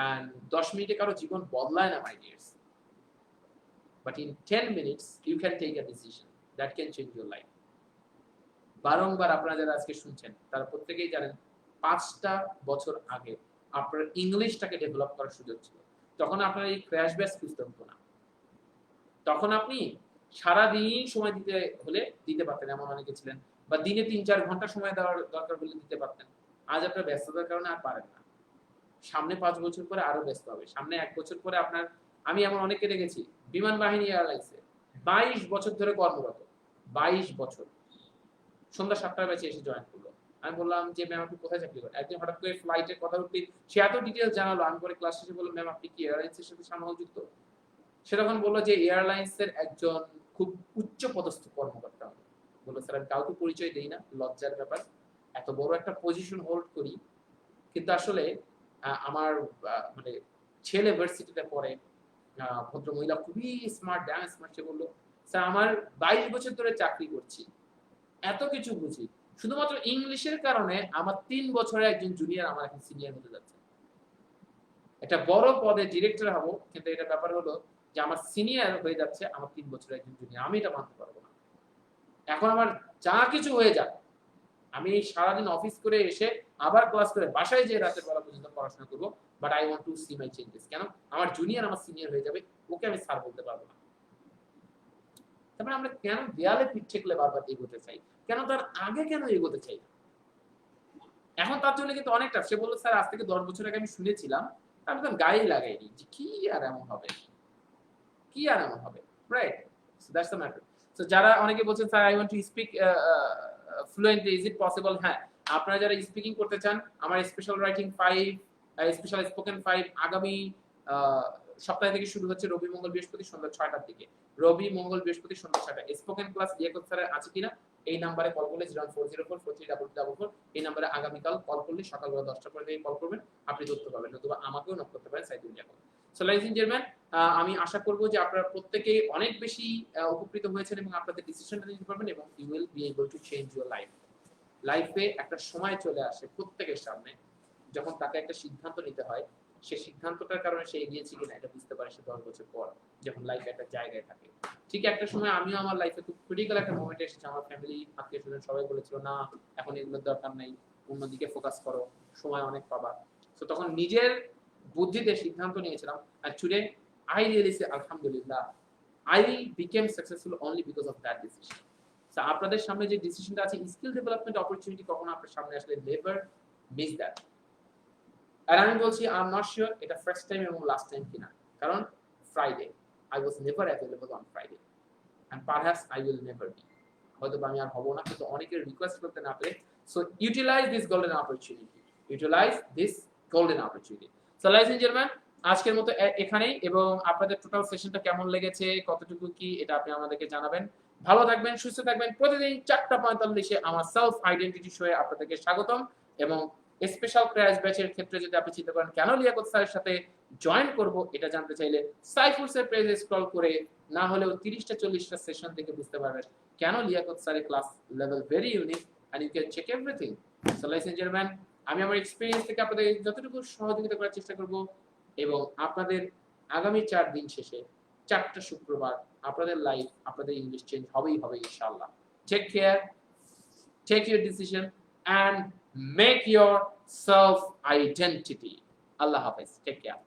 and 10 মিনিটে কারো জীবন বদলায় না, my dears, but in 10 minutes you can take a decision that can change your life. বারংবার আপনারা যারা আজকে শুনছেন তারা প্রত্যেকেই জানেন 5টা বছর আগে আপনার ইংলিশটাকে ডেভেলপ করার সুযোগ ছিল। তখন আপনার এই ক্র্যাশ ব্যাচ খুঁজতে হতো না। তখন আপনি সারাদিন সময় দিতে পারতেন, এমন অনেকে ছিলেন, বা দিনে ৩-৪ ঘন্টা সময় দেওয়ার দরকার হলে দিতে পারতেন। আজ আপনার ব্যস্ততার কারণে আর পারেন না। সামনে ৫ বছর পরে আরো ব্যস্ত হবে। সামনে ১ বছর পরে আমি এমন অনেককে দেখেছি বিমান বাহিনী এয়ারলাইন্সে ২২ বছর ধরে কর্মরত। ২২ বছর। সন্ধ্যা ৭টার ব্যাচে এসে জয়েন করলো। আমি বললাম যে ম্যাম আপনি কোথায় চাকরি করেন? একদিন হঠাৎ করে ফ্লাইটের কথা উঠতেই সে এত ডিটেইলস জানালো। আমি পরে ক্লাস শেষে বললাম ম্যাম আপনি কি এয়ারলাইন্সের সাথে সংযুক্ত? সে তখন বলল যে এয়ারলাইন্সের একজন খুব উচ্চ পদস্থ কর্মকর্তা। বলল স্যার আমি কাউকে পরিচয় দেই না, লজ্জার ব্যাপার। এত বড় একটা পজিশন হোল্ড করি, কিন্তু আসলে আমার মানে ছেলে ভার্সিটিতে পড়ে, ভদ্র মহিলা খুবই স্মার্ট, ড্যাম স্মার্ট। সে বলল স্যার আমার ২২ বছর ধরে চাকরি করছি, এত কিছু বুঝি, শুধুমাত্র ইংলিশের কারণে আমার ৩ বছরের একজন জুনিয়র আমার এখন সিনিয়র হতে যাচ্ছে। একটা বড় পদে ডিরেক্টর হব, কিন্তু এটা ব্যাপার হলো যে আমার সিনিয়র হয়ে যাচ্ছে আমার ৩ বছরের একজন জুনিয়র। আমি এটা মানতে পারবো না। এখন আমার যা কিছু হয়ে যাক, আমি সারাদিন অফিস করে এসে আবার ক্লাস করে বাসায় যেয়ে রাতের বেলা পর্যন্ত পড়াশোনা করবো, but I want to see my changes. কেন? আমার জুনিয়র আমার সিনিয়র হয়ে যাবে, ওকে আমি স্যার বলতে পারবো না। তারপরে আমরা কেন দেয়ালে পিঠ ঠেকলে বারবার এগোতে চাই? কেন তার আগে কেন এগোতে চাই না? এখন তার জন্য কিন্তু অনেকটা। সে বলল স্যার আজ থেকে ১০ বছর আগে আমি শুনেছিলাম, আমি তো গায়ে লাগাইনি যে কি আর এমন হবে, কি আর এমন হবে, right? So that's the matter. So যারা অনেকে বলছেন sir I want to speak fluently, is it possible? হ্যাঁ, আপনারা যারা স্পিকিং করতে চান, আমার স্পেশাল রাইটিং 5, স্পেশাল স্পোকেন 5 আগামী সপ্তাহ থেকে শুরু হচ্ছে, রবি মঙ্গল বৃহস্পতি সন্ধ্যা ৬টার দিকে। রবি মঙ্গল বৃহস্পতি সন্ধ্যা ৬টায় স্পোকেন ক্লাস লিয়াকত স্যারের আছে কিনা এই নাম্বারে কল করলে 01404434444 এই নাম্বারে আগামীকাল কল করলে সকালবেলা 10টার পরে কল করবেন, আপনি ধরতে পারবেন, নতুবা আমাকেও নক করতে পারেন Saidul Liaquat. So lies in gentleman, আমি আশা করব যে আপনারা প্রত্যেকেই অনেক বেশি উপকৃত হয়েছেন এবং আপনাদের ডিসিশনটা নিতে পারবেন এবং you will be able to change your life. লাইফে একটা সময় চলে আসে প্রত্যেকের সামনে যখন তাকে একটা সিদ্ধান্ত নিতে হয়, সেই সিদ্ধান্তটার কারণে সে এগিয়েছে কিনা এটা বুঝতে পারে সে 10 বছর পর, যখন লাইফে একটা জায়গায় থাকে। ঠিক একটা সময় আমিও আমার লাইফে খুব ক্রিটিক্যাল একটা মোমেন্টে এসেছি। আমার ফ্যামিলি, আত্মীয়-স্বজন সবাই বলেছিল না এখন এগুলোর দরকার নাই, অন্যদিকে ফোকাস করো, সময় অনেক পাবা। তো তখন নিজের বুদ্ধিতে সিদ্ধান্ত নিয়েছিলাম। আর টুডে আই রিয়েলি সে আলহামদুলিল্লাহ, I became successful only because of that decision. So আপনাদের সামনে যে ডিসিশনটা আছে, স্কিল ডেভেলপমেন্ট অপরচুনিটি কখনো আপনার সামনে আসলে নেভার মিস দ্যাট। আর আমি বলছি আই এম নট শিওর এটা ফার্স্ট টাইম এবং লাস্ট টাইম কিনা, কারণ Friday I was never available on Friday and perhaps I will never be. হয়তো আমি আর হব না, কিন্তু অনেকের রিকোয়েস্ট করতে না পেরে। So utilize this golden opportunity, utilize this golden opportunity. So ladies and gentlemen, আজকের মতো এখানেই, এবং আপনাদের টোটাল সেশনটা কেমন লেগেছে, কতটুকু কি, এটা আপনি আমাদেরকে জানাবেন। ভালো থাকবেন, সুস্থ থাকবেন। প্রতিদিন 4:45-এ আমার সেলফ আইডেন্টিটি শোয়ে আপনাদেরকে স্বাগতম। এবং স্পেশাল ক্র্যাশ ব্যাচের ক্ষেত্রে যদি আপনি চিন্তা করেন কেন লিয়াকত স্যারের সাথে জয়েন করব, এটা জানতে চাইলে সাইফুলসের পেজে স্ক্রল করে না হলেও 30-40টা সেশন থেকে বুঝতে পারবেন কেন লিয়াকত স্যারের class level very unique and you can check everything. So ladies and gentleman, আমি আমার এক্সপেরিয়েন্স থেকে আপনাদের যতটুকু সহযোগিতা করার চেষ্টা করব, এবং আপনাদের আগামী 4 দিন শেষে 4টা শুক্রবার আপনাদের লাইফ, আপনাদের ইংলিশ চেঞ্জ হবেই হবে ইনশাআল্লাহ। Take care, take your decision and make your self identity. Allah Hafiz. Take care.